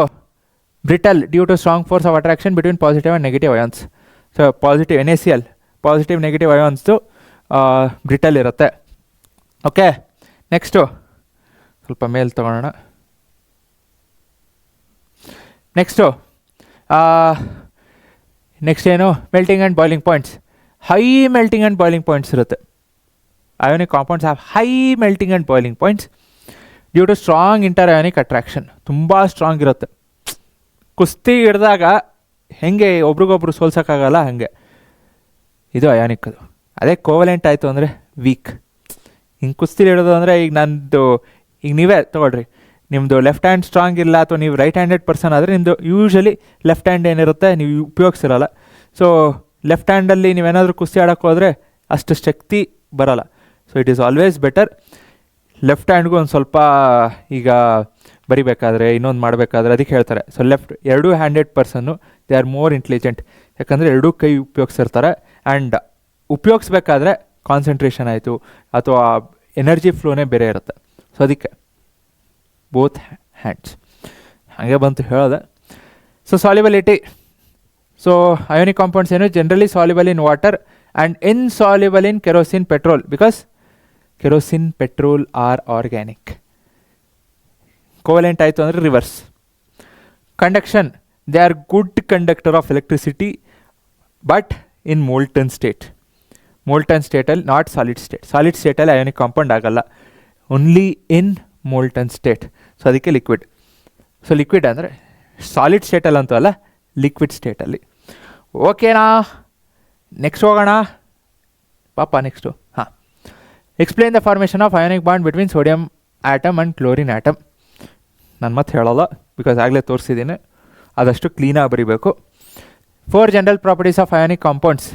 brittle due to strong force of attraction between positive and negative ions. So positive NaCl, positive negative ಅಯಾನ್ಸ್ದು ಬ್ರಿಟಲ್ ಇರುತ್ತೆ. ಓಕೆ, ನೆಕ್ಸ್ಟು ಸ್ವಲ್ಪ ಮೇಲ್ ತೊಗೊಳ್ಳೋಣ. ನೆಕ್ಸ್ಟ್ ಏನು, melting and boiling points. High melting and boiling points ಇರುತ್ತೆ. Ionic compounds have high melting and boiling points due to strong interionic attraction. ತುಂಬ strong ಇರುತ್ತೆ. ಕುಸ್ತಿ ಹಿಡ್ದಾಗ ಹೆಂಗೆ ಒಬ್ರಿಗೊಬ್ರು ಸೋಲ್ಸೋಕ್ಕಾಗಲ್ಲ ಹಾಗೆ ಇದು ಅಯಾನಿಕ್. ಅದು ಅದೇ ಕೋವಲೆಂಟ್ ಆಯಿತು ಅಂದರೆ ವೀಕ್. ಹಿಂಗೆ ಕುಸ್ತಿ ಹಿಡೋದು ಅಂದರೆ ಈಗ ನಂದು ಈಗ ನೀವೇ ತೊಗೊಳ್ರಿ, ನಿಮ್ಮದು ಲೆಫ್ಟ್ ಹ್ಯಾಂಡ್ ಸ್ಟ್ರಾಂಗ್ ಇಲ್ಲ ಅಥವಾ ನೀವು ರೈಟ್ ಹ್ಯಾಂಡೆಡ್ ಪರ್ಸನ್ ಆದರೆ ನಿಮ್ಮದು ಯೂಶ್ವಲಿ ಲೆಫ್ಟ್ ಹ್ಯಾಂಡ್ ಏನಿರುತ್ತೆ ನೀವು ಉಪಯೋಗಿಸಿರಲ್ಲ. ಸೊ ಲೆಫ್ಟ್ ಹ್ಯಾಂಡಲ್ಲಿ ನೀವೇನಾದರೂ ಕುಸ್ತಿ ಆಡೋಕ್ಕೆ ಹೋದರೆ ಅಷ್ಟು ಶಕ್ತಿ ಬರೋಲ್ಲ. So it is always better left ಹ್ಯಾಂಡ್ಗೂ ಒಂದು ಸ್ವಲ್ಪ ಈಗ ಬರಿಬೇಕಾದ್ರೆ ಇನ್ನೊಂದು ಮಾಡಬೇಕಾದ್ರೆ ಅದಕ್ಕೆ ಹೇಳ್ತಾರೆ. ಸೊ ಎರಡೂ handed person they are more intelligent, ಯಾಕಂದರೆ ಎರಡೂ ಕೈ ಉಪಯೋಗಿಸಿರ್ತಾರೆ. ಆ್ಯಂಡ್ ಉಪಯೋಗಿಸ್ಬೇಕಾದ್ರೆ ಕಾನ್ಸಂಟ್ರೇಷನ್ ಆಯಿತು ಅಥವಾ ಎನರ್ಜಿ ಫ್ಲೋನೇ ಬೇರೆ ಇರುತ್ತೆ. ಸೊ ಅದಕ್ಕೆ ಬೋತ್ ಹ್ಯಾಂಡ್ಸ್ ಹಾಗೆ ಬಂತು ಹೇಳೋದೆ. So solubility. So ionic compounds ಏನು generally soluble in water and insoluble in kerosene petrol because kerosene petrol are organic. Covalent ಆಯಿತು ಅಂದರೆ reverse. Conduction, they are good conductor of electricity but in molten state. Molten ಸ್ಟೇಟಲ್ಲಿ not solid state. Solid ಸ್ಟೇಟಲ್ಲಿ ionic compound ಆಗಲ್ಲ, only in molten state. So ಅದಕ್ಕೆ liquid. So liquid ಅಂದರೆ solid ಸ್ಟೇಟಲ್ಲಿ ಅಂತೂ ಅಲ್ಲ, ಲಿಕ್ವಿಡ್ ಸ್ಟೇಟಲ್ಲಿ. ಓಕೆನಾ, ನೆಕ್ಸ್ಟ್ ಹೋಗೋಣ ಪಾಪ. ನೆಕ್ಸ್ಟು ಹಾಂ, explain the formation of ionic bond between sodium atom and chlorine atom. ನಾನು ಮತ್ತೆ ಹೇಳೋಲ್ಲ ಬಿಕಾಸ್ ಆಗಲೇ ತೋರಿಸಿದ್ದೀನಿ, ಆದಷ್ಟು ಕ್ಲೀನಾಗಿ ಬರೀಬೇಕು. 4 general properties of ionic compounds.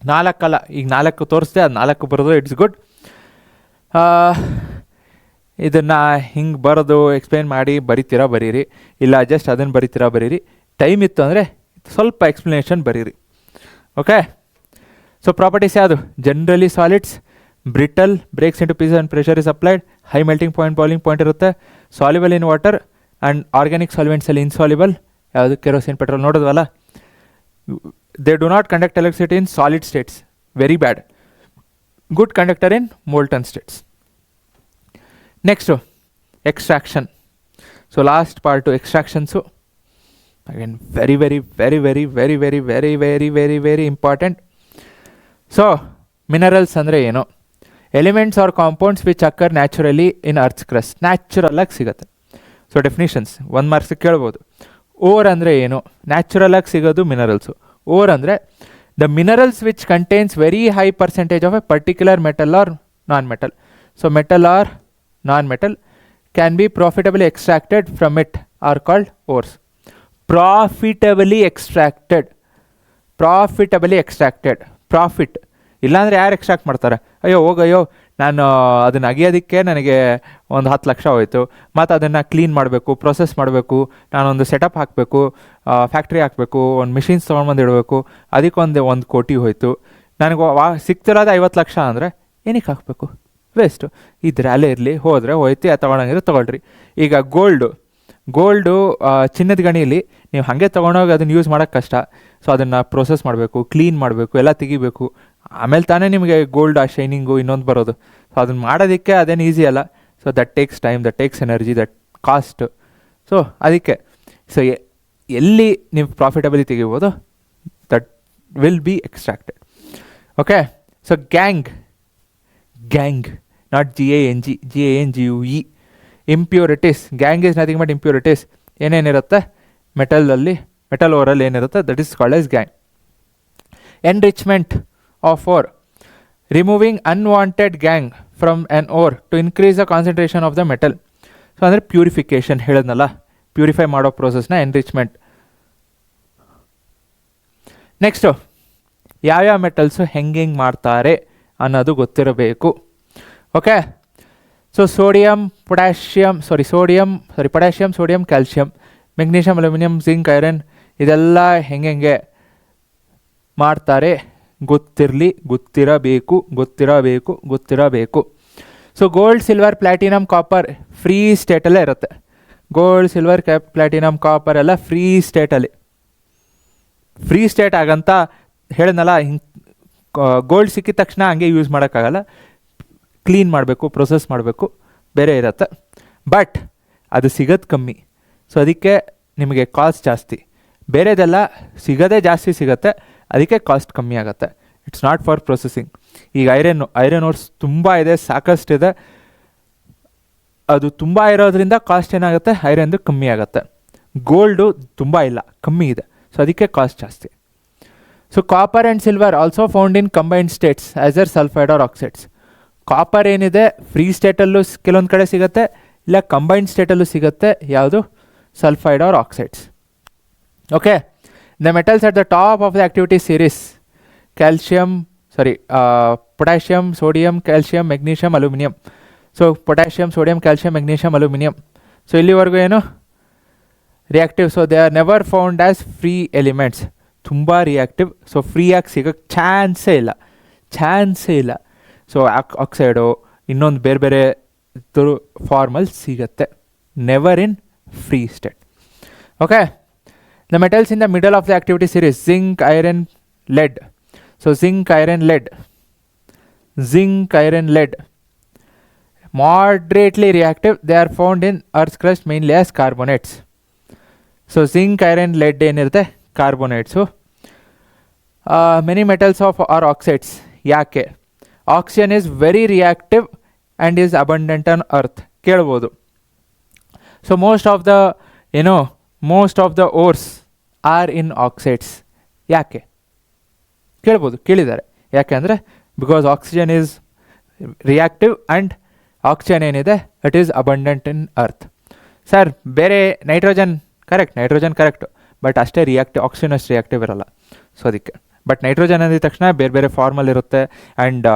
4 ಅಲ್ಲ, ಈಗ 4 ತೋರಿಸ್ದೆ, ಅದು 4 ಬರೋದು ಇಟ್ಸ್ ಗುಡ್. ಇದನ್ನು ಹಿಂಗೆ ಬರೋದು ಎಕ್ಸ್ಪ್ಲೇನ್ ಮಾಡಿ ಬರಿತೀರಾ ಬರೀರಿ, ಇಲ್ಲ ಜಸ್ಟ್ ಅದನ್ನು ಬರಿತೀರಾ ಬರೀರಿ. ಟೈಮ್ ಇತ್ತು ಅಂದರೆ ಸ್ವಲ್ಪ ಎಕ್ಸ್ಪ್ಲನೇಷನ್ ಬರೀರಿ. ಓಕೆ. ಸೊ ಪ್ರಾಪರ್ಟೀಸ್ ಯಾವುದು? Generally solids, brittle, breaks into pieces and pressure is applied, high melting point, boiling point ಇರುತ್ತೆ, soluble in water and organic ಸಾಲ್ವೆಂಟ್ಸಲ್ಲಿ ಇನ್ಸಾಲ್ಯುಬಲ್. ಯಾವುದು? Kerosene, petrol. ನೋಡೋದ್ವಲ್ಲ, they do not conduct electricity in solid states, very bad. Good conductor in molten states. Next extraction. So last part extractions. Again very very very very very very very very very very important. So minerals ಅಂದರೆ ಏನು? Elements or compounds which occur naturally in earth's crust. ನ್ಯಾಚುರಲಾಗಿ ಸಿಗುತ್ತೆ. So definitions 1 ಮಾರ್ಕ್ಸಿಗೆ ಕೇಳ್ಬೋದು. Or ಅಂದರೆ ಏನು? ನ್ಯಾಚುರಲಾಗಿ ಸಿಗೋದು ಮಿನರಲ್ಸು. ಓರ್ ಅಂದರೆ the minerals which contains very high percentage of a particular metal or non metal. So metal or non-metal can be profitably extracted from it are called ores. Profitably extracted. Profit ಇಲ್ಲಾಂದರೆ ಯಾರು extract ಮಾಡ್ತಾರೆ? ಅಯ್ಯೋ ನಾನು ಅದನ್ನು ಅಗಿಯೋದಕ್ಕೆ ನನಗೆ ಒಂದು 10 ಲಕ್ಷ ಹೋಯಿತು, ಮತ್ತು ಅದನ್ನು ಕ್ಲೀನ್ ಮಾಡಬೇಕು, ಪ್ರೊಸೆಸ್ ಮಾಡಬೇಕು, ನಾನೊಂದು ಸೆಟಪ್ ಹಾಕಬೇಕು, ಫ್ಯಾಕ್ಟ್ರಿ ಹಾಕಬೇಕು, ಒಂದು ಮಿಷಿನ್ಸ್ ತೊಗೊಂಡ್ಬಂದು ಇಡಬೇಕು, ಅದಕ್ಕೊಂದು 1 ಕೋಟಿ ಹೋಯಿತು. ನನಗೆ ಸಿಗ್ತಿರೋದು 50 ಲಕ್ಷ ಅಂದರೆ ಏನಕ್ಕೆ ಹಾಕಬೇಕು? ವೇಸ್ಟು. ಇದ್ರೆ ಅಲ್ಲೇ ಇರಲಿ, ಹೋದರೆ ಹೋಯ್ತು, ತೊಗೊಳಂಗಿದ್ರೆ ತೊಗೊಳ್ರಿ. ಈಗ ಗೋಲ್ಡು ಚಿನ್ನದ ಗಣಿಯಲ್ಲಿ ನೀವು ಹಾಗೆ ತೊಗೊಂಡೋಗಿ ಅದನ್ನು ಯೂಸ್ ಮಾಡೋಕ್ಕೆ ಕಷ್ಟ. ಸೊ ಅದನ್ನು ಪ್ರೊಸೆಸ್ ಮಾಡಬೇಕು, ಕ್ಲೀನ್ ಮಾಡಬೇಕು, ಎಲ್ಲ ತೆಗಿಬೇಕು, ಆಮೇಲೆ ತಾನೇ ನಿಮಗೆ ಗೋಲ್ಡ್ ಆ ಶೈನಿಂಗು ಇನ್ನೊಂದು ಬರೋದು. ಸೊ ಅದನ್ನು ಮಾಡೋದಕ್ಕೆ ಅದೇನು ಈಸಿ ಅಲ್ಲ. So that takes time, that takes energy, that cost. So ಅದಕ್ಕೆ ಸೊ ಎಲ್ಲಿ ನೀವು ಪ್ರಾಫಿಟಬಲಿ ತೆಗಿಬೋದು that will be extracted. Okay. So gangue, not GANGUE. Impurities. Gangue is nothing but impurities. ಏನೇನಿರುತ್ತೆ ಮೆಟಲ್ ಓರಲ್ಲಿ ಏನಿರುತ್ತೆ that is called as gangue. Enrichment of ore, removing unwanted gangue from an ore to increase the concentration of the metal. So ಅಂದರೆ purification ಹೇಳಿದ್ನಲ್ಲ, purify ಮಾಡೋ ಪ್ರೋಸೆಸ್ನ enrichment. Next ಯಾವ್ಯಾವ metals ಹೆಂಗೆ ಮಾಡ್ತಾರೆ ಅನ್ನೋದು ಗೊತ್ತಿರಬೇಕು. Okay. So potassium, sodium, calcium, magnesium, aluminium, zinc, iron ಇದೆಲ್ಲ ಹೆಂಗೆ ಮಾಡ್ತಾರೆ ಗೊತ್ತಿರಬೇಕು. So gold, silver, platinum, copper free ಸ್ಟೇಟಲ್ಲೇ ಇರುತ್ತೆ. ಗೋಲ್ಡ್, ಸಿಲ್ವರ್, ಪ್ಲಾಟಿನಮ್, ಕಾಪರ್ ಎಲ್ಲ ಫ್ರೀ ಸ್ಟೇಟ್ ಆಗಂತ ಹೇಳಿದ್ನಲ್ಲ. ಹಿಂಗೆ ಗೋಲ್ಡ್ ಸಿಕ್ಕಿದ ತಕ್ಷಣ ಹಂಗೆ ಯೂಸ್ ಮಾಡೋಕ್ಕಾಗಲ್ಲ, ಕ್ಲೀನ್ ಮಾಡಬೇಕು, ಪ್ರೊಸೆಸ್ ಮಾಡಬೇಕು, ಬೇರೆ ಇರುತ್ತೆ. ಬಟ್ ಅದು ಸಿಗೋದು ಕಮ್ಮಿ. ಸೊ ಅದಕ್ಕೆ ನಿಮಗೆ ಕಾಸ್ಟ್ ಜಾಸ್ತಿ. ಬೇರೆದೆಲ್ಲ ಸಿಗೋದೇ ಜಾಸ್ತಿ ಸಿಗುತ್ತೆ, ಅದಕ್ಕೆ ಕಾಸ್ಟ್ ಕಮ್ಮಿ ಆಗುತ್ತೆ. It's not for processing. ಈಗ ಐರನ್ ಓರ್ಸ್ ತುಂಬ ಇದೆ, ಸಾಕಷ್ಟಿದೆ. ಅದು ತುಂಬ ಇರೋದ್ರಿಂದ ಕಾಸ್ಟ್ ಏನಾಗುತ್ತೆ, ಐರನ್ದು ಕಮ್ಮಿ ಆಗುತ್ತೆ. ಗೋಲ್ಡು ತುಂಬ ಇಲ್ಲ, ಕಮ್ಮಿ ಇದೆ, ಸೊ ಅದಕ್ಕೆ ಕಾಸ್ಟ್ ಜಾಸ್ತಿ. So copper and silver also found in combined states as or sulphide or oxides. Copper ಏನಿದೆ ಫ್ರೀ ಸ್ಟೇಟಲ್ಲೂ ಕೆಲವೊಂದು ಕಡೆ ಸಿಗುತ್ತೆ, ಇಲ್ಲ ಕಂಬೈನ್ಡ್ ಸ್ಟೇಟಲ್ಲೂ ಸಿಗುತ್ತೆ. ಯಾವುದು? Sulphide or oxides. Okay, the metals at the top of the activity series potassium, sodium, calcium, magnesium, aluminium. So potassium, sodium, calcium, magnesium, aluminium. So ಇಲ್ಲಿವರೆಗೂ ಏನು reactive. So they are never found as free elements. ತುಂಬ reactive. So ಫ್ರೀಯಾಗಿ ಸಿಗೋಕ್ಕೆ ಚಾನ್ಸೇ ಇಲ್ಲ. So oxide ಇನ್ನೊಂದು ಬೇರೆ ಬೇರೆ ಫಾರ್ಮಲ್ಲಿ ಸಿಗುತ್ತೆ, never in free state. Okay, the metals in the middle of the activity series zinc, iron, lead. So zinc, iron, lead moderately reactive. They are found in earth's crust mainly as carbonates. So zinc, iron, lead ಏನಿರುತ್ತೆ carbonates. Many metals are oxides. ಯಾಕೆ? Oxygen is very reactive and is abundant on earth. ಕೇಳ್ಬೋದು. So most of the ores are in oxides. ಯಾಕೆ ಕೇಳಿದ್ದಾರೆ. ಯಾಕೆ ಅಂದರೆ because oxygen is reactive and oxygen ಏನಿದೆ it is abundant in earth. Sir ಬೇರೆ nitrogen correct, but ಅಷ್ಟೇ reactive, oxygen ಅಷ್ಟು reactive ಇರಲ್ಲ. ಸೊ ಅದಕ್ಕೆ ಬಟ್ ನೈಟ್ರೋಜನ್ ಅಂದಿದ ತಕ್ಷಣ ಬೇರೆ ಬೇರೆ ಫಾರ್ಮಲ್ಲಿರುತ್ತೆ. ಆ್ಯಂಡ್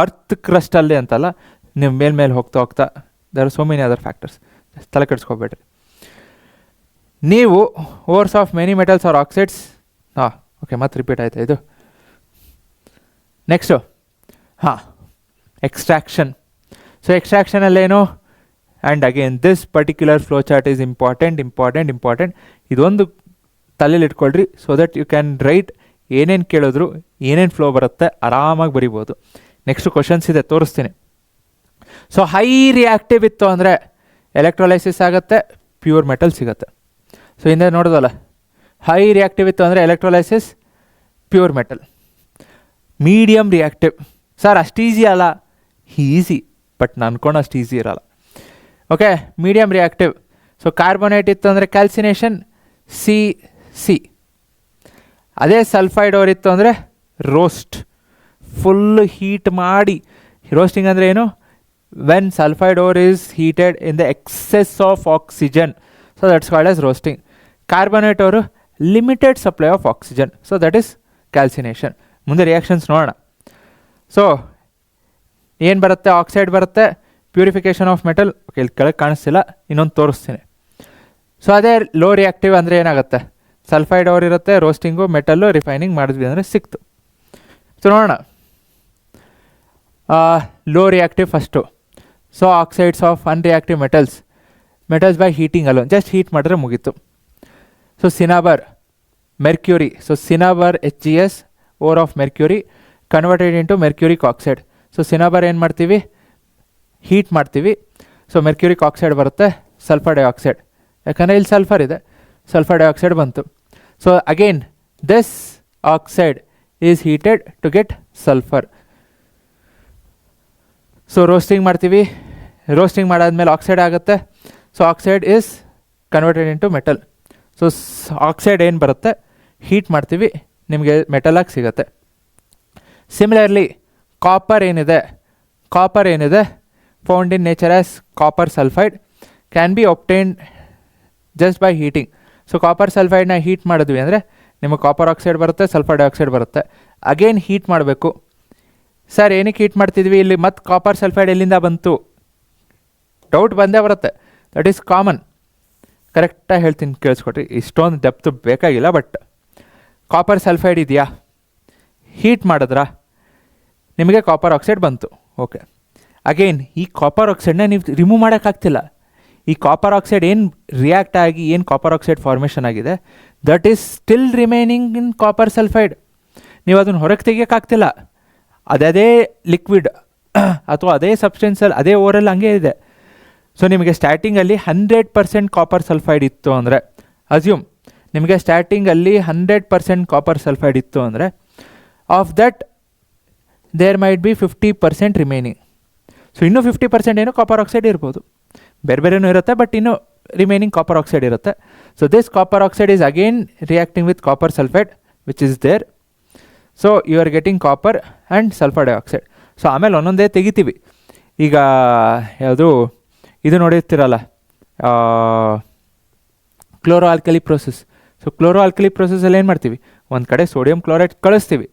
ಅರ್ತ್ ಕ್ರಸ್ಟಲ್ಲಿ ಅಂತಲ್ಲ, ನೀವು ಮೇಲೆ ಹೋಗ್ತಾ there are so many other factors. ತಲೆ ಕೆಡಿಸ್ಕೋಬೇಡ್ರಿ ನೀವು. Ores of many metals are oxides. Okay, ಮತ್ತೆ ರಿಪೀಟ್ ಆಯ್ತಾ ಇದು? Next extraction. ಸೊ ಎಕ್ಸ್ಟ್ರಾಕ್ಷನಲ್ಲೇನು? And again this particular flow chart is important. ಇದೊಂದು ತಲೆಯಲ್ಲಿ ಇಟ್ಕೊಳ್ರಿ, so that you can write. ಏನೇನು ಕೇಳಿದ್ರು, ಏನೇನು ಫ್ಲೋ ಬರುತ್ತೆ ಆರಾಮಾಗಿ ಬರಿಬೋದು. ನೆಕ್ಸ್ಟ್ ಕ್ವಶನ್ಸ್ ಇದೆ, ತೋರಿಸ್ತೀನಿ. ಸೊ ಹೈ ರಿಯಾಕ್ಟಿವ್ ಇತ್ತು ಅಂದರೆ ಎಲೆಕ್ಟ್ರೋಲೈಸಿಸ್ ಆಗುತ್ತೆ, ಪ್ಯೂರ್ ಮೆಟಲ್ ಸಿಗುತ್ತೆ. ಸೊ ಹಿಂದೆ ನೋಡೋದಲ್ಲ, ಹೈ ರಿಯಾಕ್ಟಿವ್ ಇತ್ತು ಅಂದರೆ electrolysis, pure metal. Medium reactive. Sir ಅಷ್ಟು ಈಸಿ ಅಲ್ಲ, ಈಸಿ, ಬಟ್ ನಾನು ಅನ್ಕೊಂಡು ಅಷ್ಟು ಈಸಿ ಇರಲ್ಲ. Okay, medium reactive. So carbonate ಇತ್ತು ಅಂದರೆ ಕ್ಯಾಲ್ಸಿನೇಷನ್, ಸಿ. ಅದೇ ಸಲ್ಫೈಡ್ ಓರ್ ಇತ್ತು ಅಂದರೆ ರೋಸ್ಟ್, ಫುಲ್ ಹೀಟ್ ಮಾಡಿ. ರೋಸ್ಟಿಂಗ್ ಅಂದರೆ ಏನು? When sulphide ore is heated in the excess of oxygen, so that's called as roasting. Carbonate ಅವರು limited supply of oxygen, so that is calcination. ಮುಂದೆ reactions ನೋಡೋಣ. So ಏನು ಬರುತ್ತೆ? ಆಕ್ಸೈಡ್ ಬರುತ್ತೆ, purification of metal. Okay, ಇಲ್ಲಿ ಕೆಳಗೆ ಕಾಣಿಸ್ತಿಲ್ಲ, ಇನ್ನೊಂದು ತೋರಿಸ್ತೀನಿ. ಸೊ ಅದೇ ಲೋ ರಿಯಾಕ್ಟಿವ್ ಅಂದರೆ ಏನಾಗುತ್ತೆ? ಸಲ್ಫೈಡ್ ಓರ್ ಇರುತ್ತೆ, ರೋಸ್ಟಿಂಗು, ಮೆಟಲ್ಲು, ರಿಫೈನಿಂಗ್ ಮಾಡಿದ್ವಿ ಅಂದರೆ ಸಿಕ್ತು. ಸೊ ನೋಡೋಣ. Low reactive first. So oxides of unreactive metals by heating alone, just heat ಮಾಡಿದ್ರೆ ಮುಗೀತು. So cinnabar, mercury. So cinnabar HgS, ore of mercury converted into mercuric oxide. So cinnabar ಏನು ಮಾಡ್ತೀವಿ? Heat ಮಾಡ್ತೀವಿ. So mercuric oxide ಬರುತ್ತೆ, sulphur dioxide. ಯಾಕಂದರೆ ಇಲ್ಲಿ sulphur ಇದೆ, sulphur dioxide ಬಂತು. So again this oxide is heated to get sulphur. So roasting ಮಾಡ್ತೀವಿ, roasting ಮಾಡಾದ್ಮೇಲೆ ಆಕ್ಸೈಡ್ ಆಗುತ್ತೆ. So oxide is converted into metal. So oxide ಏನು ಬರುತ್ತೆ, ಹೀಟ್ ಮಾಡ್ತೀವಿ, ನಿಮಗೆ ಮೆಟಲಾಗಿ ಸಿಗುತ್ತೆ. ಸಿಮಿಲರ್ಲಿ ಕಾಪರ್ ಏನಿದೆ found in nature as copper sulphide can be obtained just by heating. So copper ಸಲ್ಫೈಡ್ನ ಹೀಟ್ ಮಾಡಿದ್ವಿ ಅಂದರೆ ನಿಮಗೆ ಕಾಪರ್ ಆಕ್ಸೈಡ್ ಬರುತ್ತೆ, ಸಲ್ಫರ್ ಡೈಆಕ್ಸೈಡ್ ಬರುತ್ತೆ. ಅಗೇನ್ ಹೀಟ್ ಮಾಡಬೇಕು. ಸರ್ ಏನಕ್ಕೆ ಹೀಟ್ ಮಾಡ್ತಿದ್ವಿ ಇಲ್ಲಿ? ಮತ್ತು ಕಾಪರ್ ಸಲ್ಫೈಡ್ ಎಲ್ಲಿಂದ ಬಂತು? ಡೌಟ್ ಬಂದೇ ಬರುತ್ತೆ. That is common. ಕರೆಕ್ಟಾಗಿ ಹೇಳ್ತೀನಿ, ಕೇಳಿಸ್ಕೊಟ್ರಿ. ಇಷ್ಟೊಂದು ಡೆಪ್ತ್ ಬೇಕಾಗಿಲ್ಲ. ಬಟ್ ಕಾಪರ್ ಸಲ್ಫೈಡ್ ಇದೆಯಾ, ಹೀಟ್ ಮಾಡಿದ್ರಾ, ನಿಮಗೆ ಕಾಪರ್ ಆಕ್ಸೈಡ್ ಬಂತು. ಓಕೆ, ಅಗೇನ್ ಈ ಕಾಪರ್ ಆಕ್ಸೈಡ್ನ ನೀವು ರಿಮೂವ್ ಮಾಡೋಕ್ಕಾಗ್ತಿಲ್ಲ. ಈ ಕಾಪರ್ ಆಕ್ಸೈಡ್ ಏನು ರಿಯಾಕ್ಟ್ ಆಗಿ ಏನು ಕಾಪರ್ ಆಕ್ಸೈಡ್ ಫಾರ್ಮೇಷನ್ ಆಗಿದೆ, that is still remaining in copper sulphide. ನೀವು ಅದನ್ನು ಹೊರಗೆ ತೆಗಿಯೋಕ್ಕಾಗ್ತಿಲ್ಲ. ಅದೇ ಲಿಕ್ವಿಡ್ ಅಥವಾ ಅದೇ ಸಬ್ಸ್ಟೆನ್ಸಲ್ಲಿ, ಅದೇ ಓರಲ್ಲಿ ಹಂಗೆ ಇದೆ. ಸೊ ನಿಮಗೆ ಸ್ಟಾರ್ಟಿಂಗಲ್ಲಿ 100% ಕಾಪರ್ ಸಲ್ಫೈಡ್ ಇತ್ತು ಅಂದರೆ, ಅಸ್ಯೂಮ್ ನಿಮಗೆ ಸ್ಟಾರ್ಟಿಂಗಲ್ಲಿ 100% ಕಾಪರ್ ಸಲ್ಫೈಡ್ ಇತ್ತು ಅಂದರೆ, of that there might be 50% remaining. So ಇನ್ನೂ 50% ಏನೋ ಕಾಪರ್ ಆಕ್ಸೈಡ್ ಇರ್ಬೋದು, ಬೇರೆ ಬೇರೆನೂ ಇರುತ್ತೆ, ಬಟ್ ಇನ್ನೂ ರಿಮೈನಿಂಗ್ ಕಾಪರ್ ಆಕ್ಸೈಡ್ ಇರುತ್ತೆ. So this copper oxide is again reacting with copper sulphate which is there. So you are getting copper and sulphur dioxide. So ಆಮೇಲೆ ಒಂದೊಂದೇ ತೆಗಿತೀವಿ. ಈಗ ಯಾವುದು ಇದು ನೋಡಿರ್ತೀರಲ್ಲ, chloro alkali process. So chloro alkali ಪ್ರೋಸೆಸ್ಸಲ್ಲಿ ಏನು ಮಾಡ್ತೀವಿ, ಒಂದು ಕಡೆ ಸೋಡಿಯಂ ಕ್ಲೋರೈಡ್ ಕಳಿಸ್ತೀವಿ,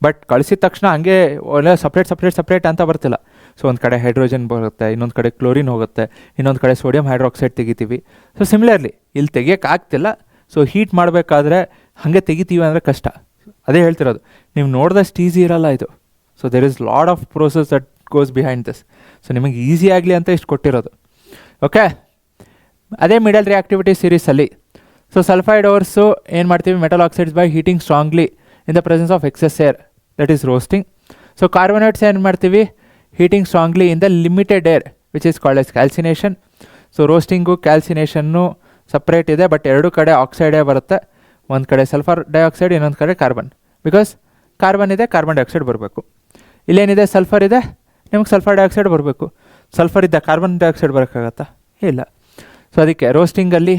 ಬಟ್ ಕಳಿಸಿದ ತಕ್ಷಣ ಹಂಗೆ ಒಳ್ಳೆ ಸಪ್ರೇಟ್ ಅಂತ ಬರ್ತಿಲ್ಲ. ಸೊ ಒಂದು ಕಡೆ ಹೈಡ್ರೋಜನ್ ಬರುತ್ತೆ, ಇನ್ನೊಂದು ಕಡೆ ಕ್ಲೋರಿನ್ ಹೋಗುತ್ತೆ, ಇನ್ನೊಂದು ಕಡೆ ಸೋಡಿಯಂ ಹೈಡ್ರಾಕ್ಸೈಡ್ ತೆಗಿತೀವಿ. ಸೊ ಸಿಮಿಲರ್ಲಿ ಇಲ್ಲಿ ತೆಗಿಯೋಕ್ಕಾಗ್ತಿಲ್ಲ. ಸೊ ಹೀಟ್ ಮಾಡಬೇಕಾದ್ರೆ ಹಾಗೆ ತೆಗಿತೀವಿ ಅಂದರೆ ಕಷ್ಟ. ಅದೇ ಹೇಳ್ತಿರೋದು, ನೀವು ನೋಡಿದಷ್ಟು ಈಸಿ ಇರಲ್ಲ ಇದು. So there is lot of process that goes behind this. So ನಿಮಗೆ ಈಸಿ ಆಗಲಿ ಅಂತ ಇಷ್ಟು ಕೊಟ್ಟಿರೋದು. ಓಕೆ, ಅದೇ ಮಿಡಲ್ ರಿಯಾಕ್ಟಿವಿಟಿ ಸೀರೀಸಲ್ಲಿ ಸೊ ಸಲ್ಫೈಡ್ ಓರ್ಸು ಏನು ಮಾಡ್ತೀವಿ, metal oxides by heating strongly in the presence of excess air, that is roasting. So carbonates ಏನು ಮಾಡ್ತೀವಿ, heating strongly in the limited air which is called as calcination. So roasting calcination separate ಇದೆ, but ಎರಡು ಕಡೆ ಆಕ್ಸೈಡೇ ಬರುತ್ತೆ. ಒಂದು ಕಡೆ sulphur dioxide, ಇನ್ನೊಂದು ಕಡೆ ಕಾರ್ಬನ್. ಬಿಕಾಸ್ ಕಾರ್ಬನ್ ಇದೆ, ಕಾರ್ಬನ್ ಡೈಆಕ್ಸೈಡ್ ಬರಬೇಕು. ಇಲ್ಲೇನಿದೆ, ಸಲ್ಫರ್ ಇದೆ, ನಿಮಗೆ ಸಲ್ಫರ್ ಡೈಆಕ್ಸೈಡ್ ಬರಬೇಕು. ಸಲ್ಫರ್ ಇದ್ದ ಕಾರ್ಬನ್ ಡೈಆಕ್ಸೈಡ್ ಬರೋಕ್ಕಾಗತ್ತಾ, ಇಲ್ಲ. ಸೊ ಅದಕ್ಕೆ ರೋಸ್ಟಿಂಗಲ್ಲಿ